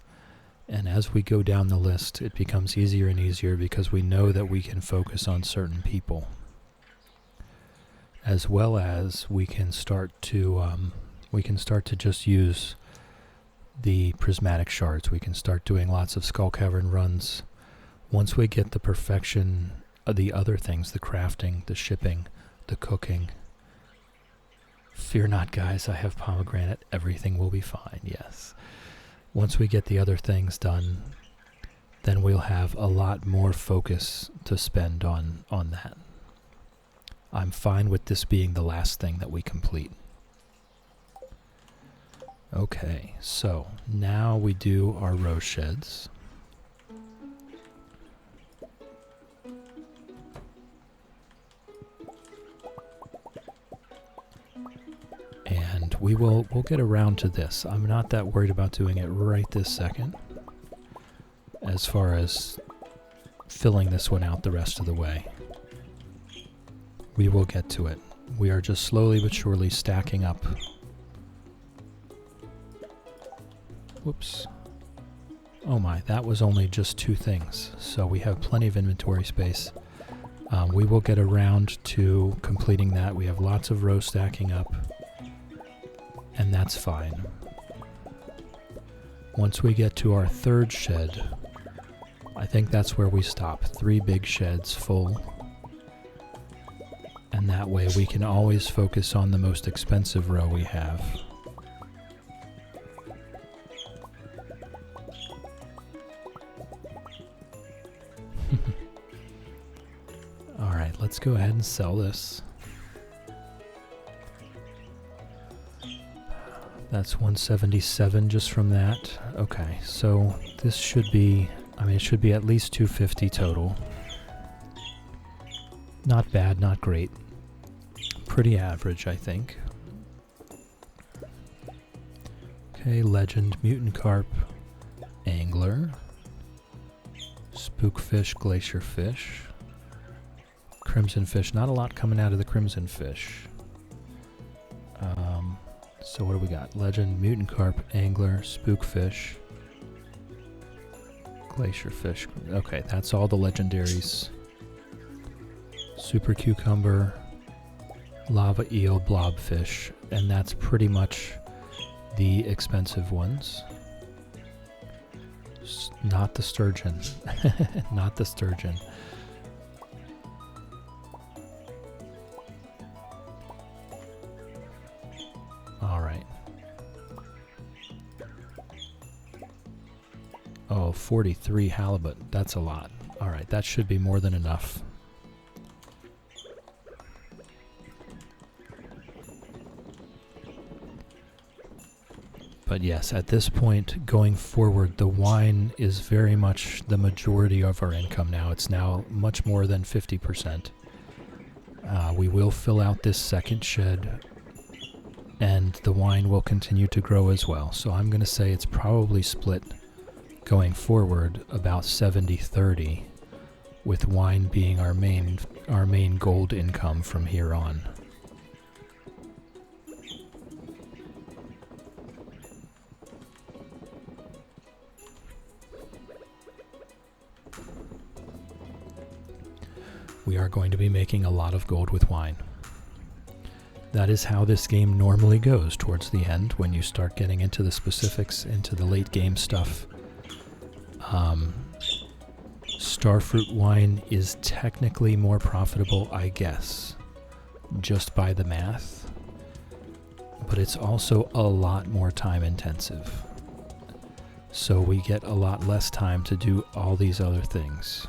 And as we go down the list, it becomes easier and easier because we know that we can focus on certain people. As well as we can start to just use the prismatic shards. We can start doing lots of skull cavern runs. Once we get the perfection of the other things, the crafting, the shipping, the cooking. Fear not, guys, I have pomegranate. Everything will be fine, yes. Once we get the other things done, then we'll have a lot more focus to spend on that. I'm fine with this being the last thing that we complete. Okay, so now we do our row sheds. And we'll get around to this. I'm not that worried about doing it right this second, as far as filling this one out the rest of the way. We will get to it. We are just slowly but surely stacking up. Whoops. Oh my, that was only just 2 things, so we have plenty of inventory space. We will get around to completing that. We have lots of rows stacking up. And that's fine. Once we get to our 3rd shed, I think that's where we stop. 3 big sheds full. And that way we can always focus on the most expensive row we have. Alright, let's go ahead and sell this. That's 177 just from that. Okay, so this should be, it should be at least 250 total. Not bad, not great. Pretty average, I think. Okay, legend, mutant carp, angler, spookfish, glacier fish, crimson fish. Not a lot coming out of the crimson fish. So what do we got? Legend, mutant carp, angler, spookfish, glacier fish. Okay, that's all the legendaries. Super cucumber, lava eel, blobfish, and that's pretty much the expensive ones. Not the sturgeon. Not the sturgeon. Alright. Oh, 43 halibut. That's a lot. Alright, that should be more than enough. But yes, at this point, going forward, the wine is very much the majority of our income now. It's now much more than 50%. We will fill out this second shed, and the wine will continue to grow as well. So I'm going to say it's probably split going forward about 70-30, with wine being our main gold income from here on. We are going to be making a lot of gold with wine. That is how this game normally goes towards the end, when you start getting into the specifics, into the late game stuff. Starfruit wine is technically more profitable, I guess, just by the math, but it's also a lot more time intensive. So we get a lot less time to do all these other things.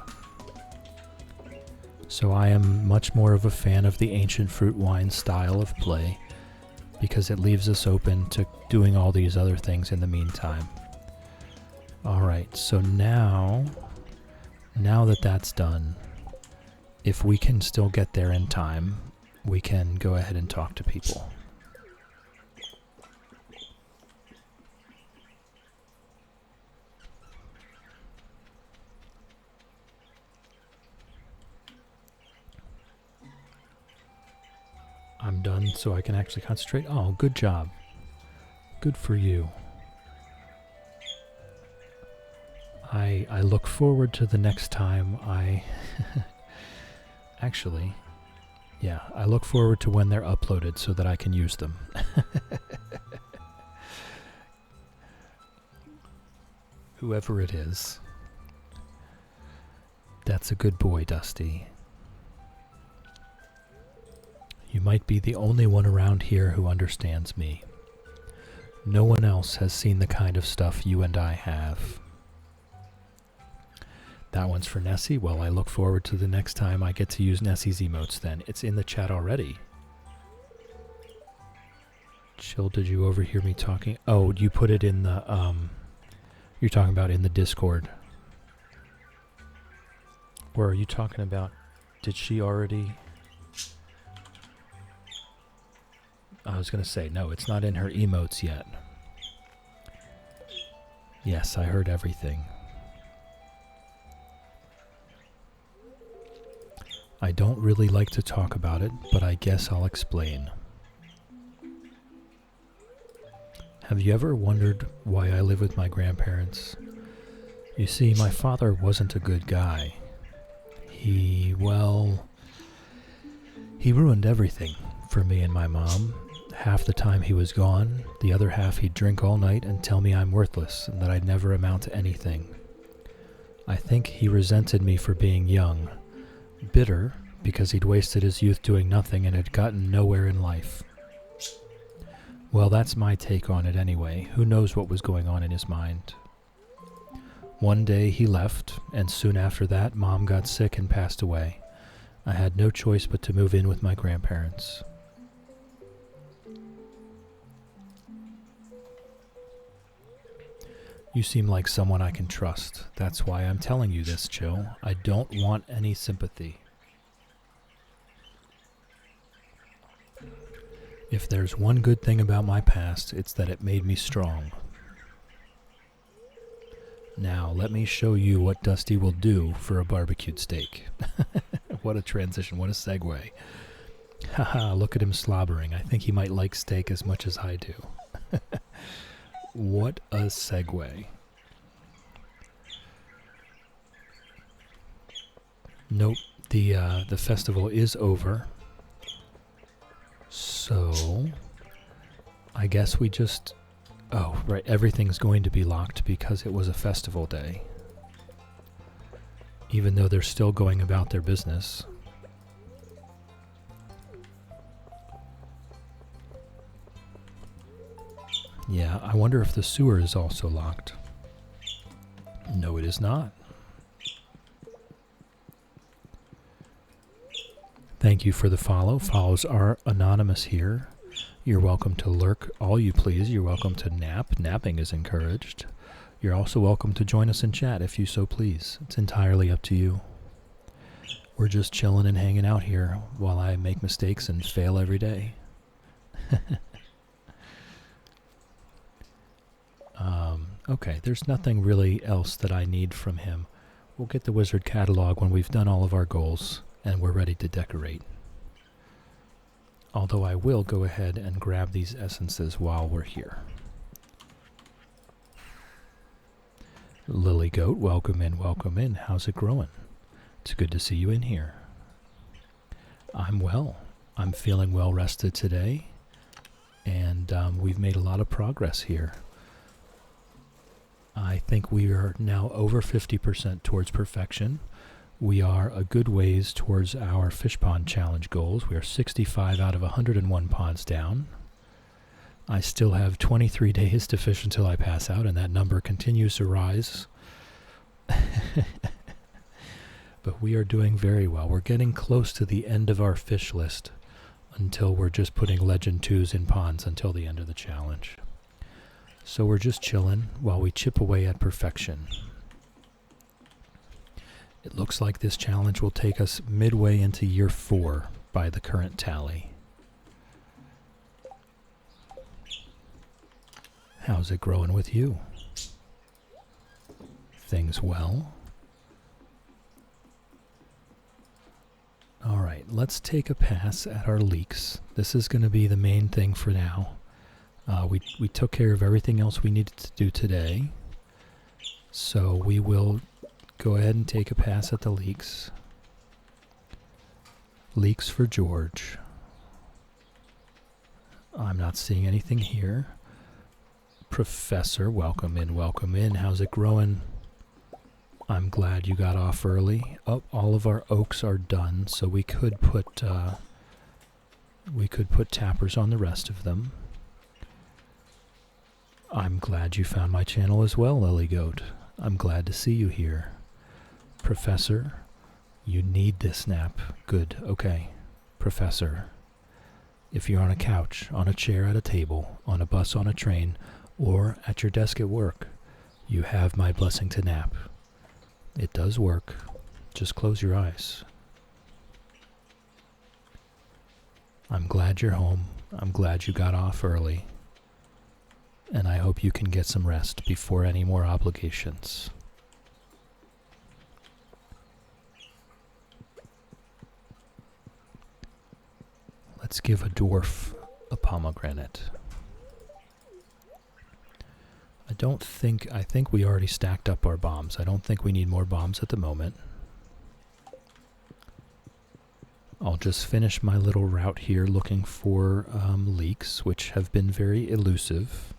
So I am much more of a fan of the ancient fruit wine style of play, because it leaves us open to doing all these other things in the meantime. Alright, so now that that's done, if we can still get there in time, we can go ahead and talk to people. I'm done so I can actually concentrate. Oh, good job. Good for you. I look forward to the next time I... Actually, yeah, I look forward to when they're uploaded so that I can use them. Whoever it is. That's a good boy, Dusty. You might be the only one around here who understands me. No one else has seen the kind of stuff you and I have. That one's for Nessie. Well, I look forward to the next time I get to use Nessie's emotes then. It's in the chat already. Chill, did you overhear me talking? Oh, you put it in the, you're talking about in the Discord. Or are you talking about, did she already... I was going to say, no, it's not in her emotes yet. Yes, I heard everything. I don't really like to talk about it, but I guess I'll explain. Have you ever wondered why I live with my grandparents? You see, my father wasn't a good guy. He ruined everything for me and my mom. Half the time he was gone, the other half he'd drink all night and tell me I'm worthless and that I'd never amount to anything. I think he resented me for being young, bitter because he'd wasted his youth doing nothing and had gotten nowhere in life. Well, that's my take on it anyway. Who knows what was going on in his mind? One day he left, and soon after that, Mom got sick and passed away. I had no choice but to move in with my grandparents. You seem like someone I can trust. That's why I'm telling you this, Chill. I don't want any sympathy. If there's one good thing about my past, it's that it made me strong. Now, let me show you what Dusty will do for a barbecued steak. What a transition, what a segue. Haha, look at him slobbering. I think he might like steak as much as I do. What a segue. Nope, the festival is over. So, I guess we just... Oh, right, everything's going to be locked because it was a festival day. Even though they're still going about their business. Yeah, I wonder if the sewer is also locked. No, it is not. Thank you for the follow. Follows are anonymous here. You're welcome to lurk all you please. You're welcome to nap. Napping is encouraged. You're also welcome to join us in chat if you so please. It's entirely up to you. We're just chilling and hanging out here while I make mistakes and fail every day. Okay, there's nothing really else that I need from him. We'll get the wizard catalog when we've done all of our goals and we're ready to decorate. Although I will go ahead and grab these essences while we're here. Lily Goat, welcome in, welcome in. How's it growing? It's good to see you in here. I'm well. I'm feeling well rested today, and we've made a lot of progress here. I think we are now over 50% towards perfection. We are a good ways towards our fish pond challenge goals. We are 65 out of 101 ponds down. I still have 23 days to fish until I pass out, and that number continues to rise. But we are doing very well. We're getting close to the end of our fish list until we're just putting Legend 2s in ponds until the end of the challenge. So we're just chilling while we chip away at perfection. It looks like this challenge will take us midway into year 4 by the current tally. How's it growing with you? Things well? Alright, let's take a pass at our leeks. This is going to be the main thing for now. We took care of everything else we needed to do today. So we will go ahead and take a pass at the leeks. Leeks for George. I'm not seeing anything here. Professor, welcome in, welcome in. How's it growing? I'm glad you got off early. Oh, all of our oaks are done, so we could put tappers on the rest of them. I'm glad you found my channel as well, Lily Goat. I'm glad to see you here. Professor, you need this nap. Good, okay. Professor, if you're on a couch, on a chair at a table, on a bus, on a train, or at your desk at work, you have my blessing to nap. It does work. Just close your eyes. I'm glad you're home. I'm glad you got off early. And I hope you can get some rest before any more obligations. Let's give a dwarf a pomegranate. I think we already stacked up our bombs. I don't think we need more bombs at the moment. I'll just finish my little route here looking for leeks, which have been very elusive.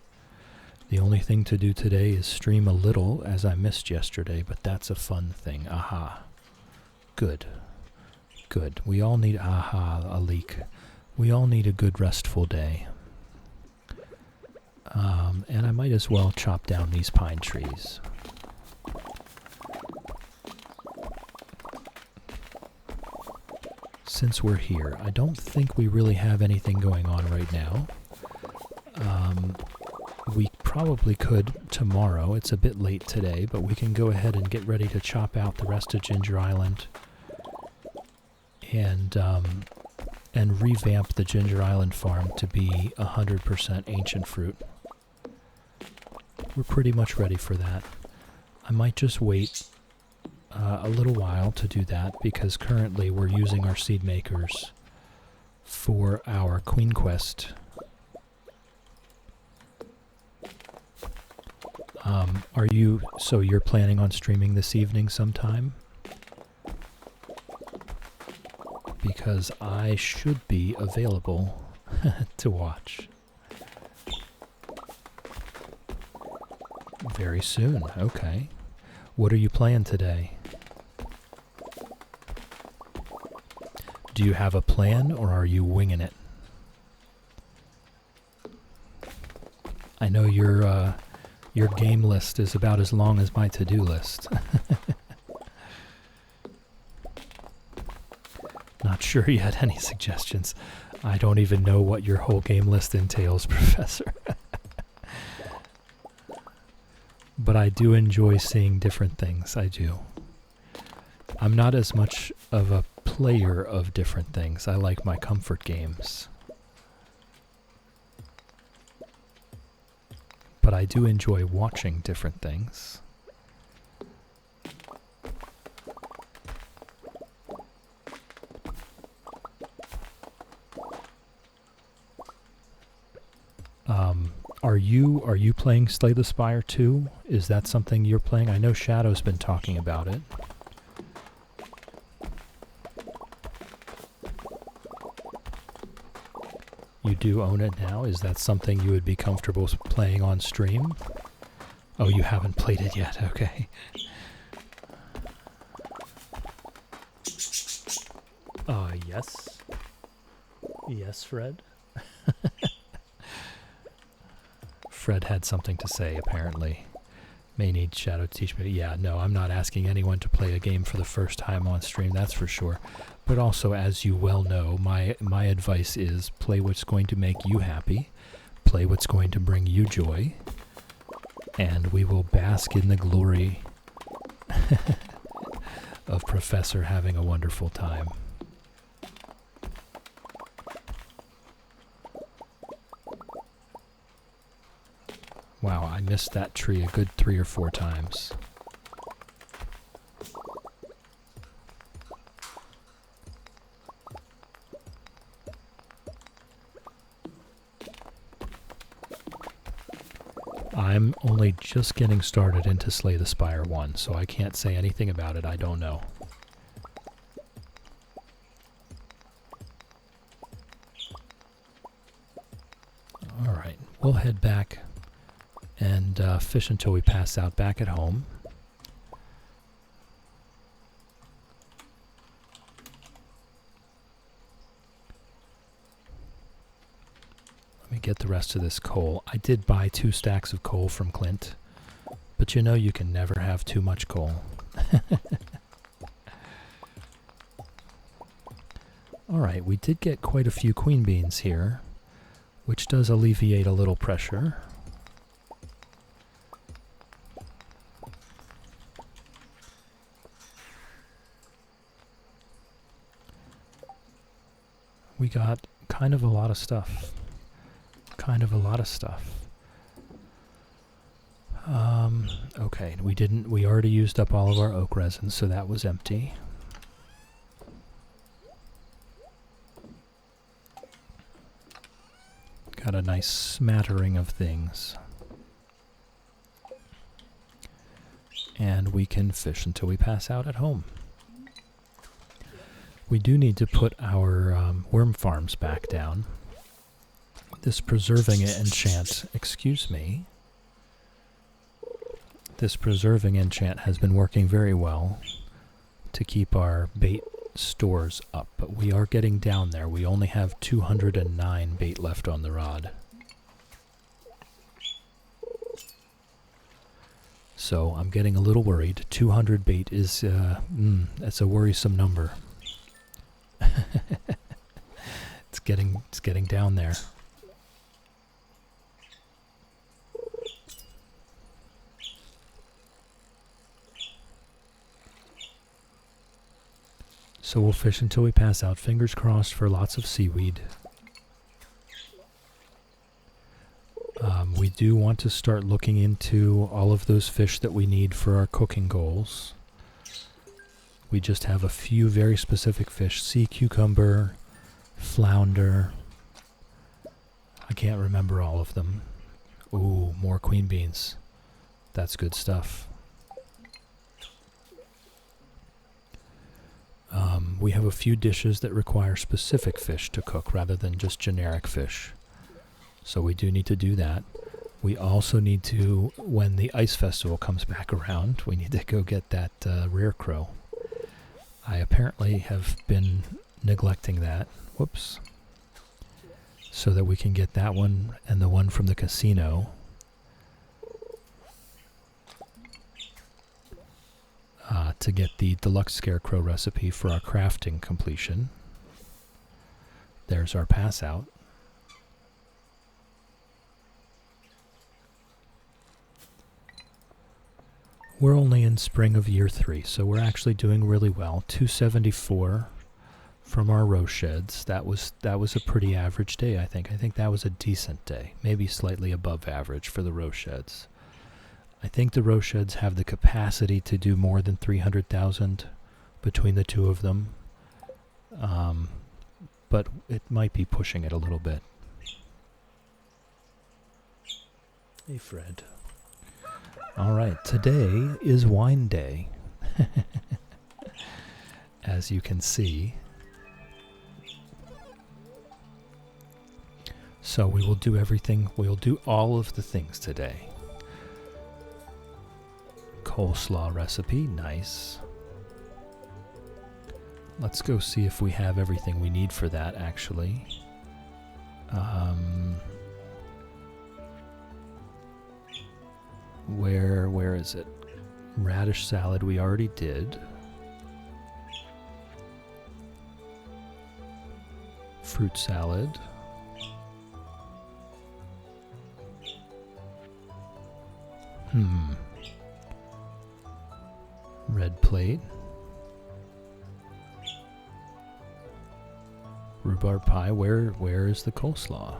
The only thing to do today is stream a little, as I missed yesterday, but that's a fun thing. Aha. Good. Good. We all need a leek. We all need a good restful day. And I might as well chop down these pine trees. Since we're here, I don't think we really have anything going on right now. We probably could tomorrow. It's a bit late today, but we can go ahead and get ready to chop out the rest of Ginger Island and revamp the Ginger Island farm to be 100% ancient fruit. We're pretty much ready for that. I might just wait a little while to do that because currently we're using our seed makers for our Queen Quest. So you're planning on streaming this evening sometime? Because I should be available to watch. Very soon, okay. What are you playing today? Do you have a plan or are you winging it? I know your game list is about as long as my to-do list. Not sure you had any suggestions. I don't even know what your whole game list entails, Professor. But I do enjoy seeing different things. I do. I'm not as much of a player of different things. I like my comfort games. But I do enjoy watching different things. Are you playing Slay the Spire 2? Is that something you're playing? I know Shadow's been talking about it. You do own it now? Is that something you would be comfortable playing on stream? Oh, you haven't played it yet. Okay. Yes. Yes, Fred? Fred had something to say, apparently. May need Shadow to teach me. Yeah, no, I'm not asking anyone to play a game for the first time on stream, that's for sure. But also, as you well know, my advice is play what's going to make you happy, play what's going to bring you joy, and we will bask in the glory of Professor having a wonderful time. Wow, I missed that tree a good 3 or 4 times. I'm only just getting started into Slay the Spire 1, so I can't say anything about it. I don't know. Alright, we'll head back and fish until we pass out back at home. Let me get the rest of this coal. I did buy 2 stacks of coal from Clint, but you know you can never have too much coal. Alright, we did get quite a few queen beans here, which does alleviate a little pressure. We got kind of a lot of stuff. Okay, we already used up all of our oak resin, so that was empty. Got a nice smattering of things. And we can fish until we pass out at home. We do need to put our worm farms back down. This preserving enchant, excuse me. This preserving enchant has been working very well to keep our bait stores up, but we are getting down there. We only have 209 bait left on the rod. So I'm getting a little worried. 200 bait is, that's a worrisome number. It's getting down there. So we'll fish until we pass out. Fingers crossed for lots of seaweed. We do want to start looking into all of those fish that we need for our cooking goals. We just have a few very specific fish. Sea cucumber, flounder. I can't remember all of them. Ooh, more queen beans. That's good stuff. We have a few dishes that require specific fish to cook rather than just generic fish. So we do need to do that. We also need to, when the ice festival comes back around, we need to go get that rare crow. I apparently have been neglecting that. Whoops. So that we can get that one and the one from the casino. To get the deluxe scarecrow recipe for our crafting completion. There's our pass out. We're only in spring of year 3, so we're actually doing really well. 274 from our row sheds. That was a pretty average day, I think. I think that was a decent day, maybe slightly above average for the row sheds. I think the row sheds have the capacity to do more than 300,000 between the two of them, but it might be pushing it a little bit. Hey, Fred. All right, today is wine day, as you can see. So we will do everything, we'll do all of the things today. Coleslaw recipe, nice. Let's go see if we have everything we need for that, actually. Where is it? Radish salad we already did. Fruit salad. Red plate. Rhubarb pie. Where is the coleslaw?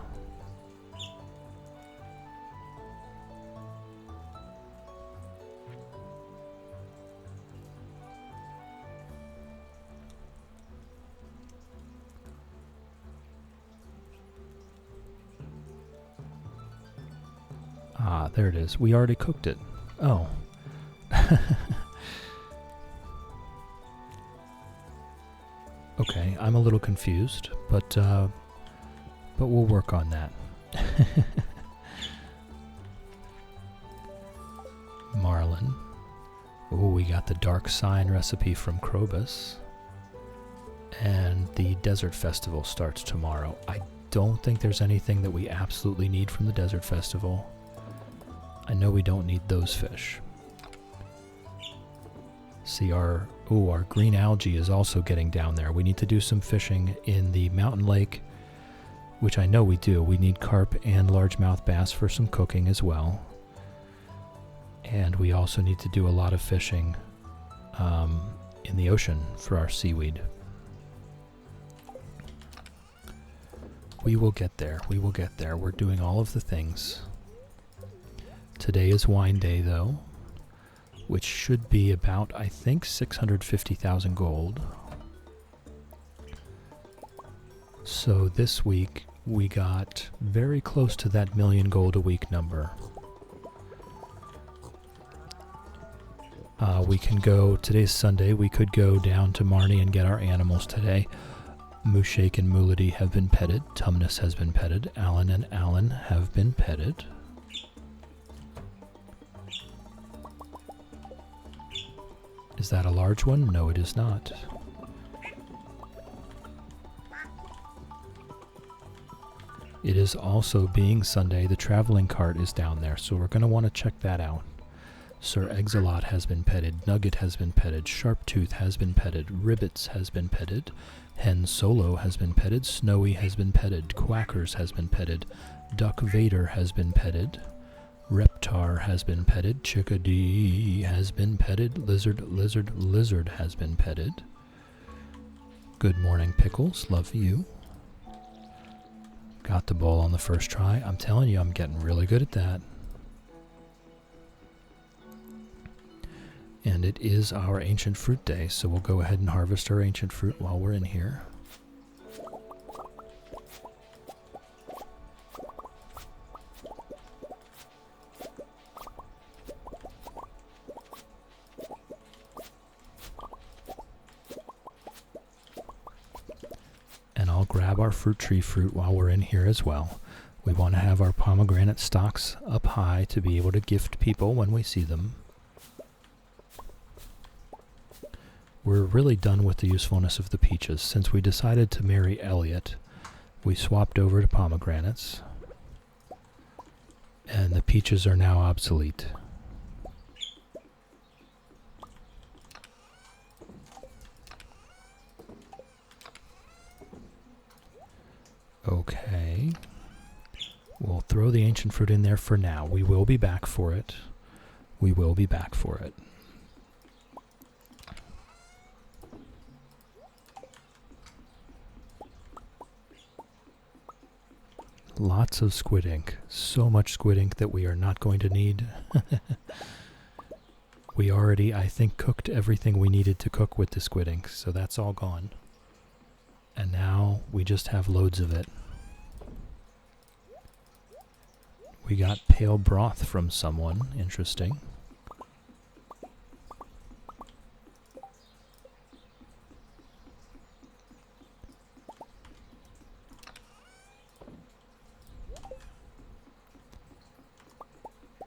Ah, there it is. We already cooked it. Oh. Okay, I'm a little confused, but we'll work on that. Marlin. Oh, we got the Dark Sign recipe from Krobus. And the Desert Festival starts tomorrow. I don't think there's anything that we absolutely need from the Desert Festival. I know we don't need those fish. See, our green algae is also getting down there. We need to do some fishing in the mountain lake, which I know we do. We need carp and largemouth bass for some cooking as well. And we also need to do a lot of fishing in the ocean for our seaweed. We will get there. We will get there. We're doing all of the things. Today is wine day, though, which should be about, I think, 650,000 gold. So this week, we got very close to that million gold a week number. We can go, today's Sunday, we could go down to Marnie and get our animals today. Mooshake and Moolity have been petted. Tumnus has been petted. Alan and Alan have been petted. Is that a large one? No, it is not. It is also, being Sunday, the traveling cart is down there, so we're going to want to check that out. Sir Exilot has been petted. Nugget has been petted. Sharptooth has been petted. Ribbits has been petted. Hen Solo has been petted. Snowy has been petted. Quackers has been petted. Duck Vader has been petted. Reptar has been petted. Chickadee has been petted. Lizard has been petted. Good morning, Pickles. Love you. Got the bowl on the first try. I'm telling you, I'm getting really good at that. And it is our ancient fruit day, so we'll go ahead and harvest our ancient fruit while we're in here. And I'll grab our fruit tree fruit while we're in here as well. We want to have our pomegranate stalks up high to be able to gift people when we see them. We're really done with the usefulness of the peaches. Since we decided to marry Elliot, we swapped over to pomegranates. And the peaches are now obsolete. throw the ancient fruit in there for now. We will be back for it. We will be back for it. Lots of squid ink. So much squid ink that we are not going to need. We already, I think, cooked everything we needed to cook with the squid ink, so that's all gone. And now we just have loads of it. We got pale broth from someone. Interesting.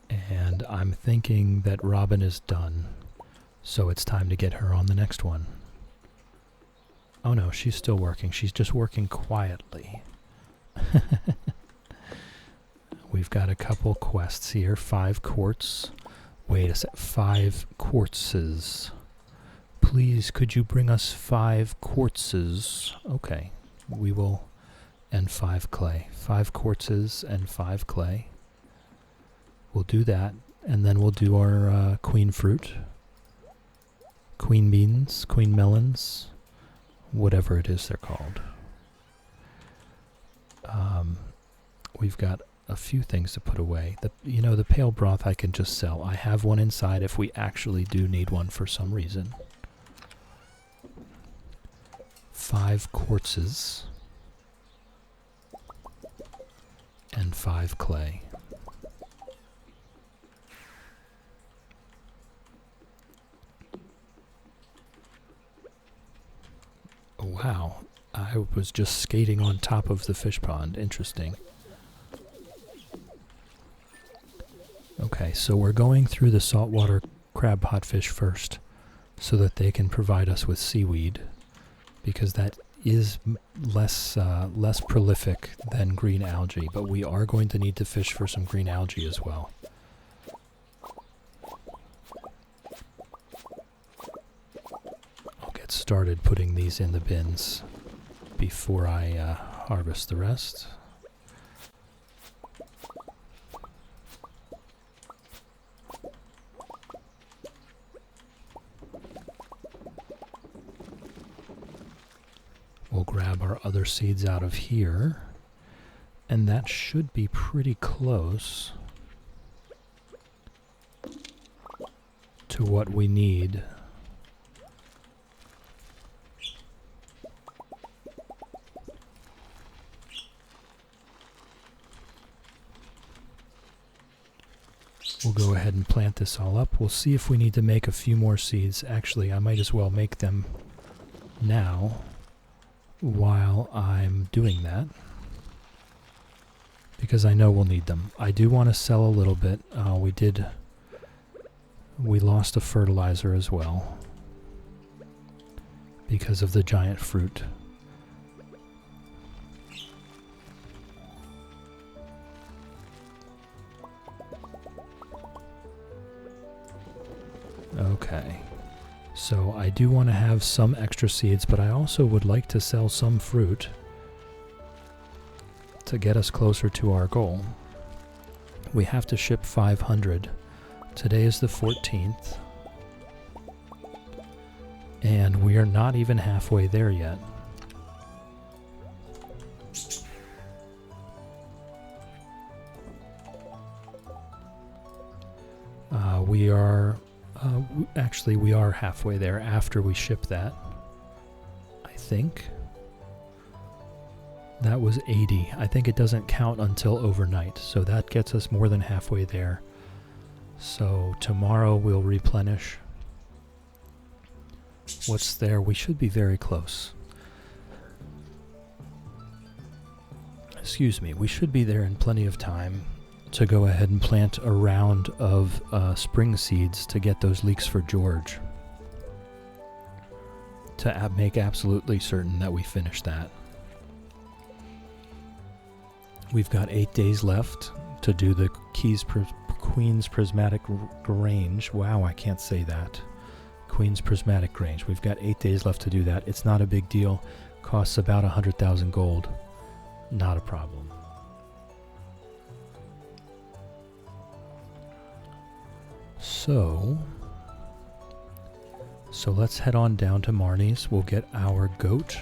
And I'm thinking that Robin is done, so it's time to get her on the next one. Oh no, she's still working. She's just working quietly. We've got a couple quests here. 5 quartz. Wait a sec. 5 quartzes. Please, could you bring us 5 quartzes? Okay, we will. And 5 clay. 5 quartzes and 5 clay. We'll do that, and then we'll do our queen fruit, queen beans, queen melons, whatever it is they're called. We've got a few things to put away. The pale broth I can just sell. I have one inside if we actually do need one for some reason. 5 quartzes and 5 clay. Wow, I was just skating on top of the fish pond. Interesting. Okay, so we're going through the saltwater crab potfish first so that they can provide us with seaweed, because that is less prolific than green algae, but we are going to need to fish for some green algae as well. Started putting these in the bins before I harvest the rest. We'll grab our other seeds out of here, and that should be pretty close to what we need. We'll go ahead and plant this all up. We'll see if we need to make a few more seeds. Actually, I might as well make them now while I'm doing that, because I know we'll need them. I do want to sell a little bit. We lost a fertilizer as well because of the giant fruit. Okay, so I do want to have some extra seeds, but I also would like to sell some fruit to get us closer to our goal. We have to ship 500. Today is the 14th, and we are not even halfway there yet. We are halfway there after we ship that. I think. That was 80. I think it doesn't count until overnight, so that gets us more than halfway there. So tomorrow we'll replenish. What's there? We should be very close. Excuse me, we should be there in plenty of time to go ahead and plant a round of spring seeds to get those leeks for George. To make absolutely certain that we finish that. We've got 8 days left to do the Queen's Prismatic Grange. Wow, I can't say that. Queen's Prismatic Grange. We've got 8 days left to do that. It's not a big deal. Costs about 100,000 gold. Not a problem. So let's head on down to Marnie's. We'll get our goat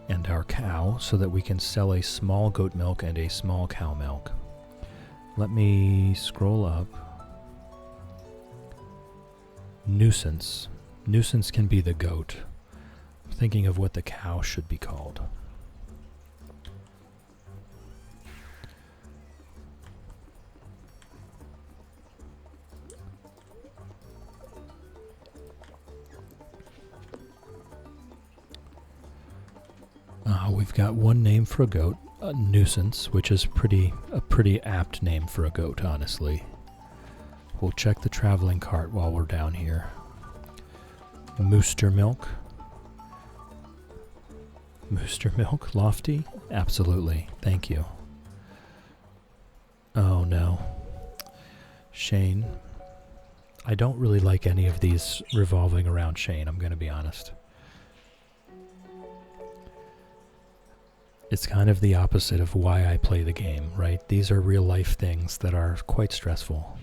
and our cow so that we can sell a small goat milk and a small cow milk. Let me scroll up. Nuisance. Nuisance can be the goat. I'm thinking of what the cow should be called. We've got one name for a goat, a nuisance, which is a pretty apt name for a goat, honestly. We'll check the traveling cart while we're down here. Mooster milk. Mooster milk, Lofty? Absolutely, thank you. Oh no. Shane. I don't really like any of these revolving around Shane, I'm gonna be honest. It's kind of the opposite of why I play the game, right? These are real life things that are quite stressful.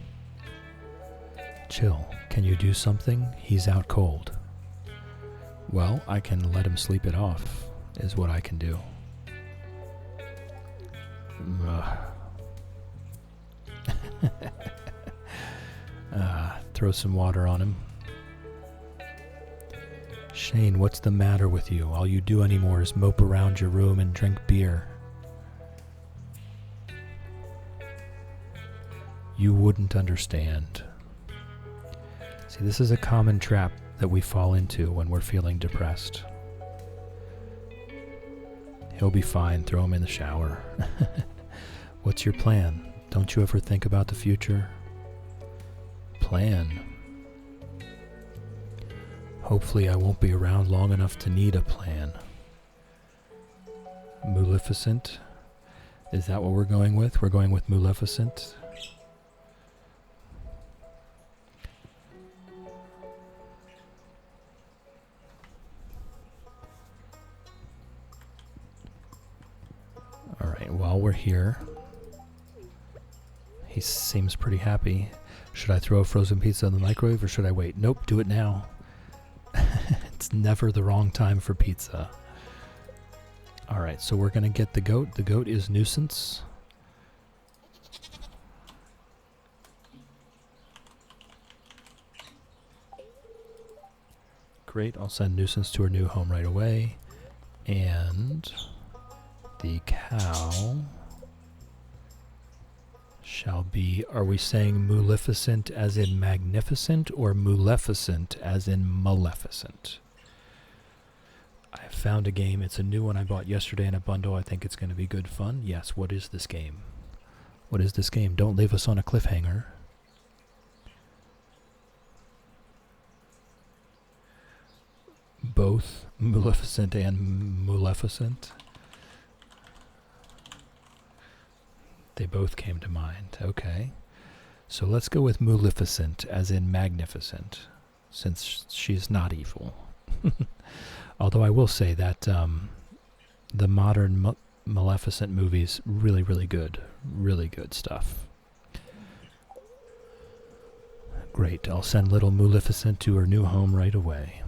Chill. Can you do something? He's out cold. Well, I can let him sleep it off, is what I can do. Throw some water on him. Shane, what's the matter with you? All you do anymore is mope around your room and drink beer. You wouldn't understand. See, this is a common trap that we fall into when we're feeling depressed. He'll be fine. Throw him in the shower. What's your plan? Don't you ever think about the future? Plan. Hopefully I won't be around long enough to need a plan. Maleficent? Is that what we're going with? We're going with Maleficent? Alright, while we're here, he seems pretty happy. Should I throw a frozen pizza in the microwave or should I wait? Nope, do it now. It's never the wrong time for pizza. Alright, so we're going to get the goat. The goat is Nuisance. Great, I'll send Nuisance to her new home right away. And the cow shall be, are we saying Maleficent as in magnificent or Maleficent as in maleficent? I found a game. It's a new one I bought yesterday in a bundle. I think it's going to be good fun. Yes, what is this game? What is this game? Don't leave us on a cliffhanger. Both Maleficent and Maleficent. They both came to mind. Okay. So let's go with Maleficent as in magnificent, since she's not evil. Although I will say that the modern Maleficent movies, really, really good. Really good stuff. Great. I'll send little Maleficent to her new home right away.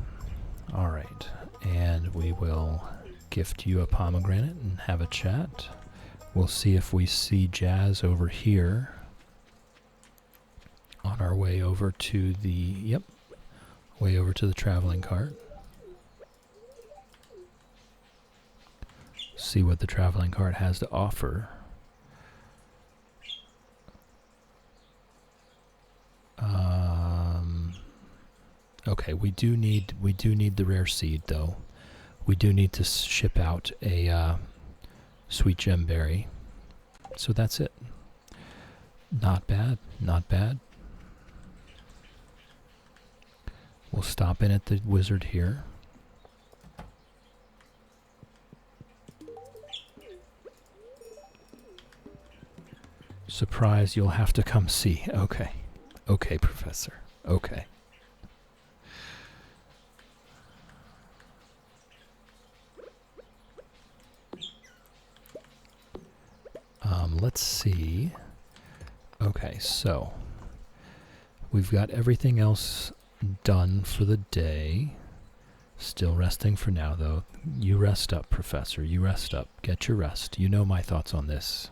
Alright. And we will gift you a pomegranate and have a chat. We'll see if we see Jazz over here on our way over to the, way over to the traveling cart. See what the traveling cart has to offer. Okay, we do need the rare seed though. We do need to ship out a sweet gem berry. So that's it. Not bad, not bad. We'll stop in at the wizard here. Surprise, you'll have to come see. Okay. Okay, Professor. Okay. Let's see. Okay, so We've got everything else done for the day. Still resting for now, though. You rest up, Professor. You rest up. Get your rest. You know my thoughts on this.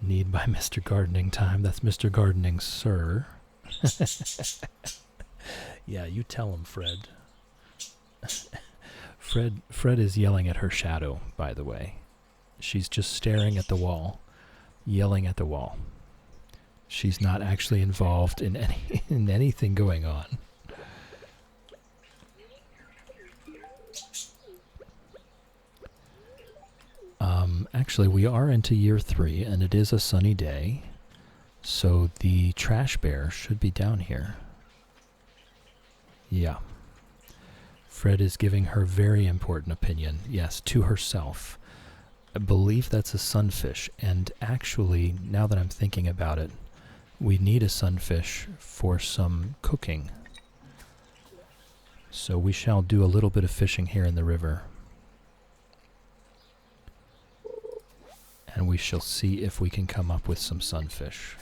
Need by Mr. Gardening time. That's Mr. Gardening, sir. Yeah, you tell him, Fred. Fred is yelling at her shadow, by the way. She's just staring at the wall, yelling at the wall. She's not actually involved in anything going on. Actually, we are into year 3, and it is a sunny day, so the trash bear should be down here. Yeah. Fred is giving her very important opinion, yes, to herself. I believe that's a sunfish, and actually, now that I'm thinking about it, we need a sunfish for some cooking. So we shall do a little bit of fishing here in the river. And we shall see if we can come up with some sunfish.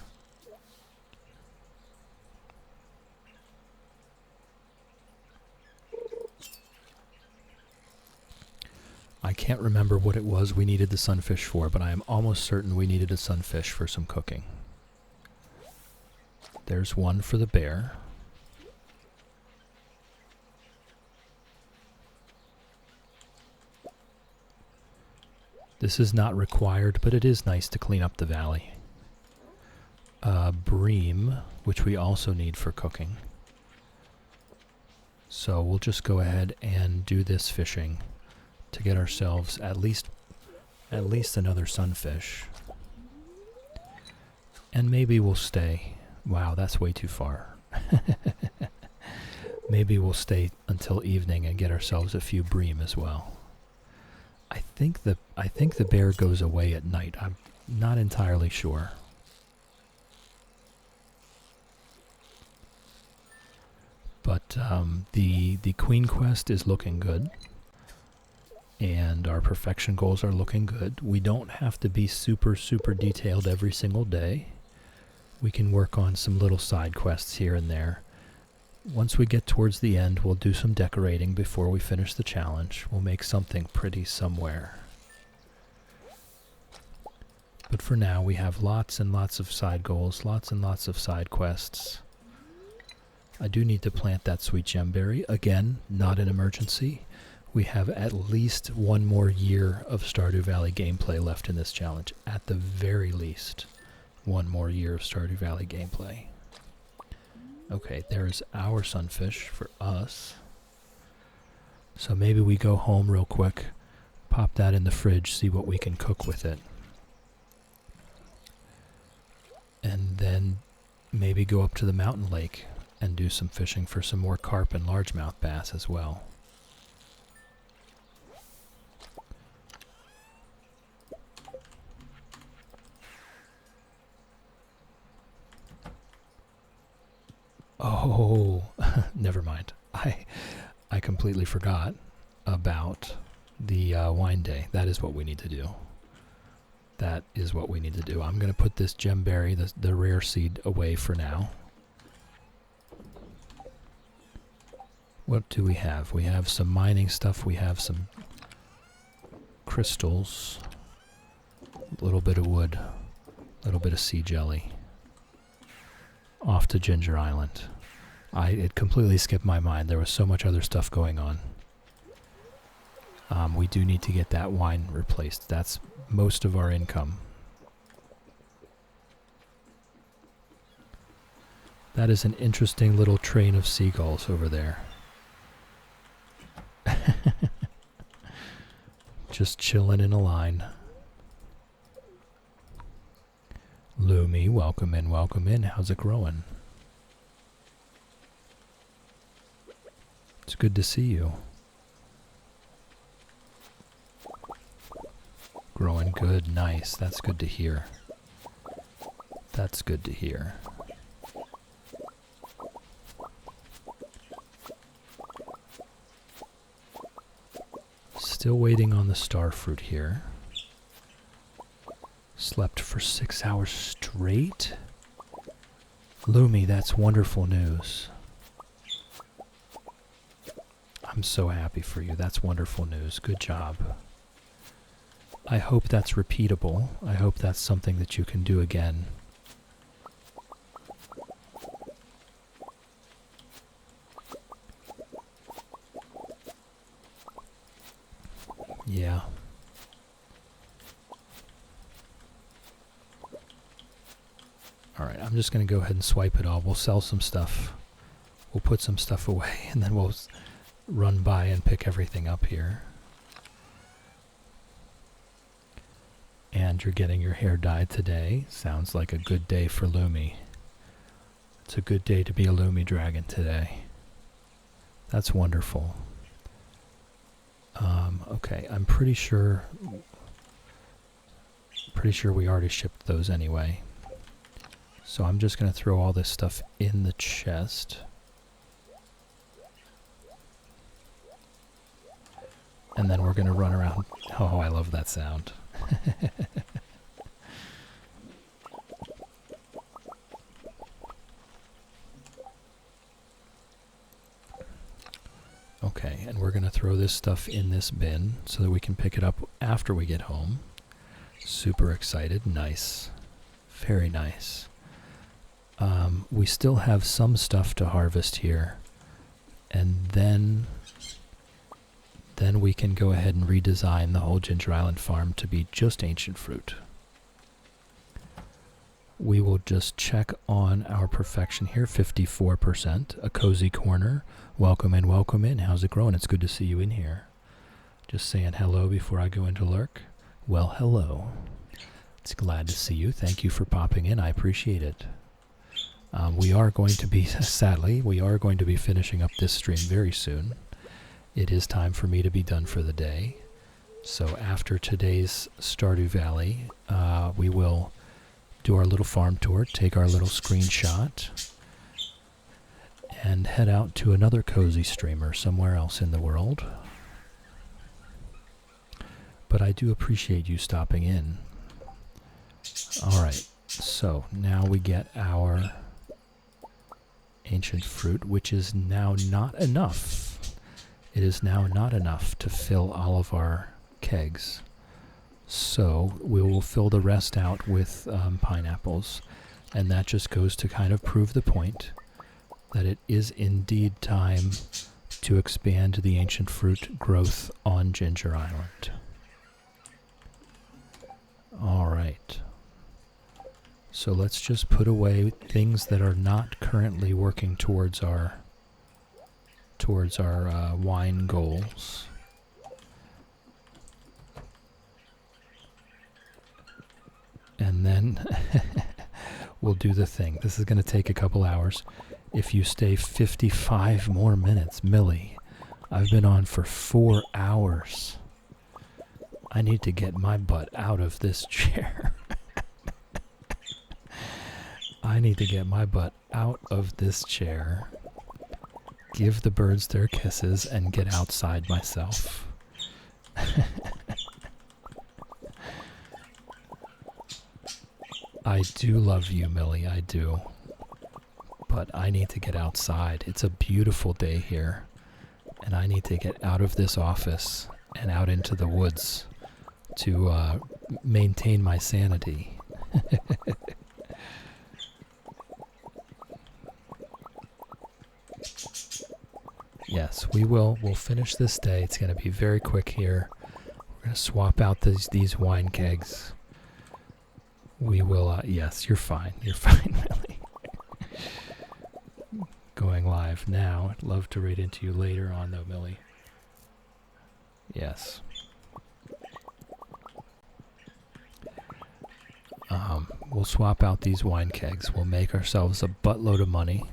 I can't remember what it was we needed the sunfish for, but I am almost certain we needed a sunfish for some cooking. There's one for the bear. This is not required, but it is nice to clean up the valley. Bream, which we also need for cooking. So we'll just go ahead and do this fishing to get ourselves at least another sunfish. And maybe we'll stay. Wow, that's way too far. Maybe we'll stay until evening and get ourselves a few bream as well. I think the bear goes away at night. I'm not entirely sure. But the Queen quest is looking good. And our perfection goals are looking good. We don't have to be super detailed every single day. We can work on some little side quests here and there. Once we get towards the end, we'll do some decorating before we finish the challenge. We'll make something pretty somewhere. But for now, we have lots and lots of side goals, lots and lots of side quests. I do need to plant that sweet gemberry. Again, not an emergency. We have at least one more year of Stardew Valley gameplay left in this challenge. At the very least, one more year of Stardew Valley gameplay. Okay, there's our sunfish for us. So maybe we go home real quick, pop that in the fridge, see what we can cook with it. And then maybe go up to the mountain lake and do some fishing for some more carp and largemouth bass as well. Oh, never mind. I completely forgot about the wine day. That is what we need to do. That is what we need to do. I'm going to put this gemberry, the rare seed, away for now. What do we have? We have some mining stuff. We have some crystals. A little bit of wood. A little bit of sea jelly. Off to Ginger Island. It completely skipped my mind. There was so much other stuff going on. We do need to get that wine replaced. That's most of our income. That is an interesting little train of seagulls over there. Just chilling in a line. Lumi, welcome in, welcome in. How's it growing? It's good to see you. Growing good, nice. That's good to hear. That's good to hear. Still waiting on the starfruit here. slept for 6 hours straight? Lumi, that's wonderful news. I'm so happy for you. That's wonderful news. Good job. I hope that's repeatable. I hope that's something that you can do again. Yeah. Alright, I'm just going to go ahead and swipe it all. We'll sell some stuff. We'll put some stuff away, and then we'll run by and pick everything up here. And you're getting your hair dyed today. Sounds like a good day for Lumi. It's a good day to be a Lumi dragon today. That's wonderful. Okay, I'm pretty sure we already shipped those anyway. So I'm just going to throw all this stuff in the chest. And then we're going to run around. Oh, I love that sound. Okay, and we're going to throw this stuff in this bin so that we can pick it up after we get home. Super excited. Nice. Very nice. We still have some stuff to harvest here. And then we can go ahead and redesign the whole Ginger Island farm to be just ancient fruit. We will just check on our perfection here, 54%, a cozy corner. Welcome in, welcome in. How's it going? It's good to see you in here. Just saying hello before I go into lurk. Well, hello. It's glad to see you. Thank you for popping in. I appreciate it. We are going to be, sadly, we are going to be finishing up this stream very soon. It is time for me to be done for the day. So after today's Stardew Valley, we will do our little farm tour, take our little screenshot, and head out to another cozy streamer somewhere else in the world. But I do appreciate you stopping in. Alright, so now we get our ancient fruit, which is now not enough. It is now not enough to fill all of our kegs. So we will fill the rest out with pineapples. And that just goes to kind of prove the point that it is indeed time to expand the ancient fruit growth on Ginger Island. Alright. So let's just put away things that are not currently working towards our wine goals. And then we'll do the thing. This is going to take a couple hours. If you stay 55 more minutes, Millie, I've been on for 4 hours. I need to get my butt out of this chair. I need to get my butt out of this chair, give the birds their kisses, and get outside myself. I do love you, Millie, I do. But I need to get outside. It's a beautiful day here, and I need to get out of this office and out into the woods to maintain my sanity. Yes, we'll finish this day. It's going to be very quick here. We're going to swap out these wine kegs. We will, yes, you're fine. You're fine, Millie. Going live now. I'd love to read into you later on, though, Millie. Yes. We'll swap out these wine kegs. We'll make ourselves a buttload of money.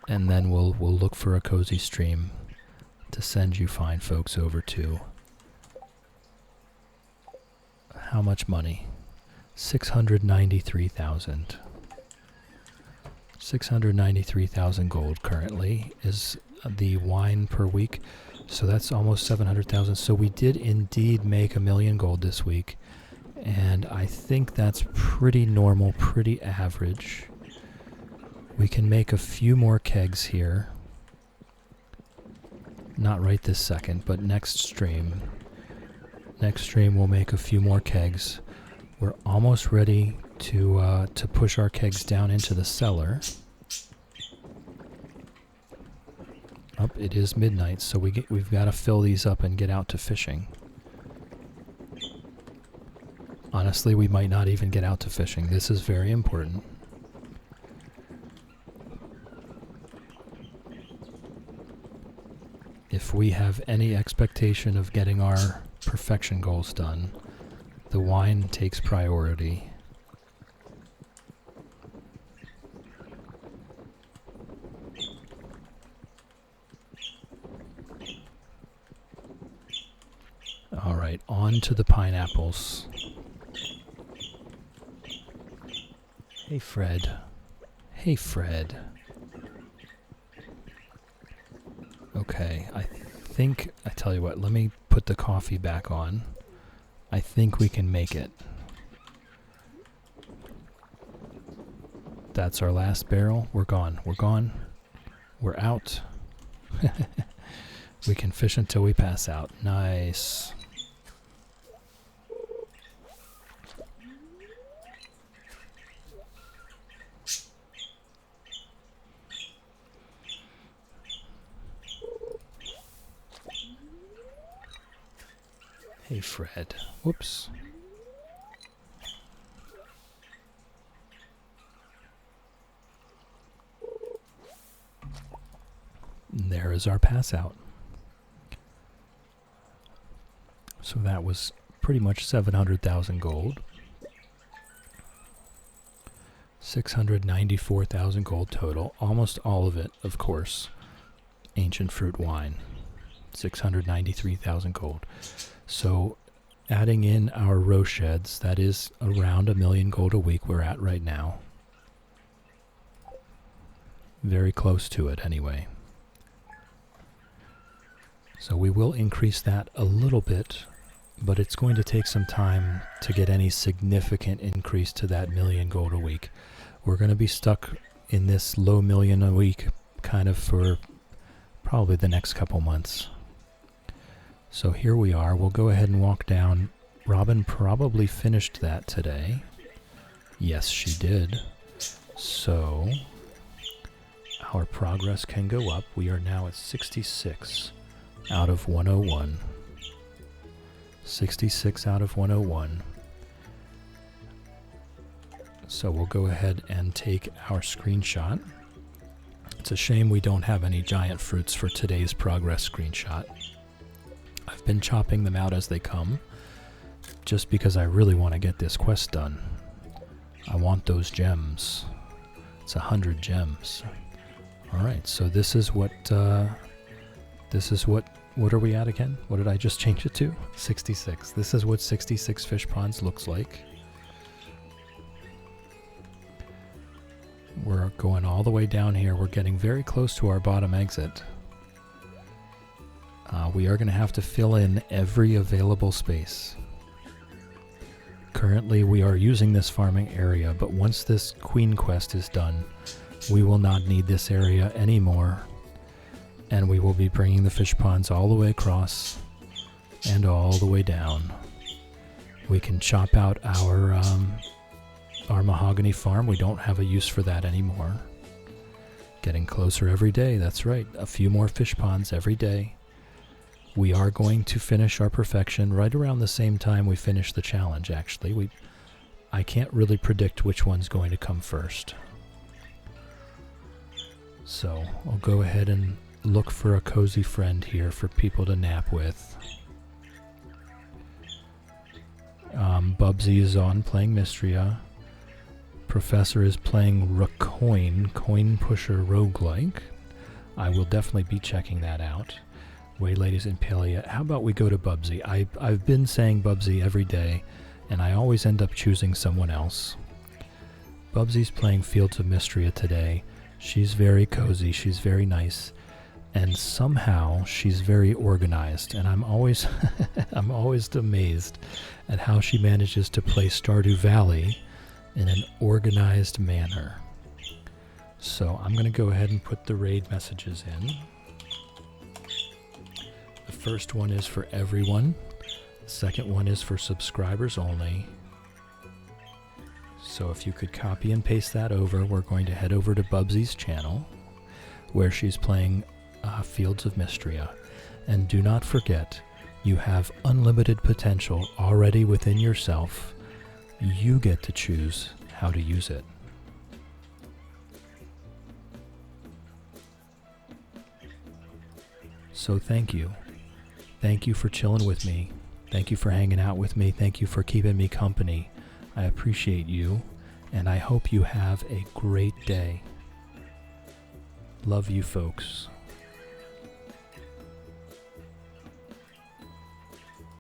And then we'll look for a cozy stream to send you fine folks over to. How much money? 693,000. 693,000 gold currently is the wine per week. So that's almost 700,000. So we did indeed make 1 million gold this week. And I think that's pretty normal, pretty average. We can make a few more kegs here. Not right this second, but next stream. Next stream we'll make a few more kegs. We're almost ready to push our kegs down into the cellar. Oh, it is midnight, so we've got to fill these up and get out to fishing. Honestly, we might not even get out to fishing. This is very important. If we have any expectation of getting our perfection goals done, the wine takes priority. All right, on to the pineapples. Hey, Fred. Hey, Fred. Okay, I tell you what, let me put the coffee back on. I think we can make it. That's our last barrel. We're gone. We're gone. We're out. We can fish until we pass out. Nice. Hey, Fred. Whoops. And there is our pass out. So that was pretty much 700,000 gold. 694,000 gold total. Almost all of it, of course, ancient fruit wine. 693,000 gold. So adding in our row sheds, that is around 1 million gold a week we're at right now. Very close to it anyway. So we will increase that a little bit, but it's going to take some time to get any significant increase to that 1 million gold a week. We're going to be stuck in this low million a week kind of for probably the next couple months. So here we are. We'll go ahead and walk down. Robin probably finished that today. Yes, she did. So our progress can go up. We are now at 66 out of 101. 66 out of 101. So we'll go ahead and take our screenshot. It's a shame we don't have any giant fruits for today's progress screenshot. I've been chopping them out as they come, just because I really want to get this quest done. I want those gems. It's 100 gems. Alright, so this is what are we at again? What did I just change it to? 66. This is what 66 fish ponds looks like. We're going all the way down here. We're getting very close to our bottom exit. We are going to have to fill in every available space. Currently we are using this farming area, but once this queen quest is done, we will not need this area anymore. And we will be bringing the fish ponds all the way across and all the way down. We can chop out our mahogany farm. We don't have a use for that anymore. Getting closer every day, that's right. A few more fish ponds every day. We are going to finish our perfection right around the same time we finish the challenge, actually. I can't really predict which one's going to come first. So I'll go ahead and look for a cozy friend here for people to nap with. Bubsy is on playing Mystria. Professor is playing Racoin, Coin Pusher Roguelike. I will definitely be checking that out. Waylady's in Palea. How about we go to Bubsy? I've been saying Bubsy every day, and I always end up choosing someone else. Bubsy's playing Fields of Mystria today. She's very cozy. She's very nice. and somehow she's very organized, and I'm always I'm always amazed at how she manages to play Stardew Valley in an organized manner. So I'm going to go ahead and put the raid messages in. The first one is for everyone. The second one is for subscribers only. So if you could copy and paste that over, we're going to head over to Bubsy's channel, where she's playing Fields of Mystria. And do not forget, you have unlimited potential already within yourself. You get to choose how to use it. So thank you. Thank you for chilling with me. Thank you for hanging out with me. Thank you for keeping me company. I appreciate you, and I hope you have a great day. Love you folks.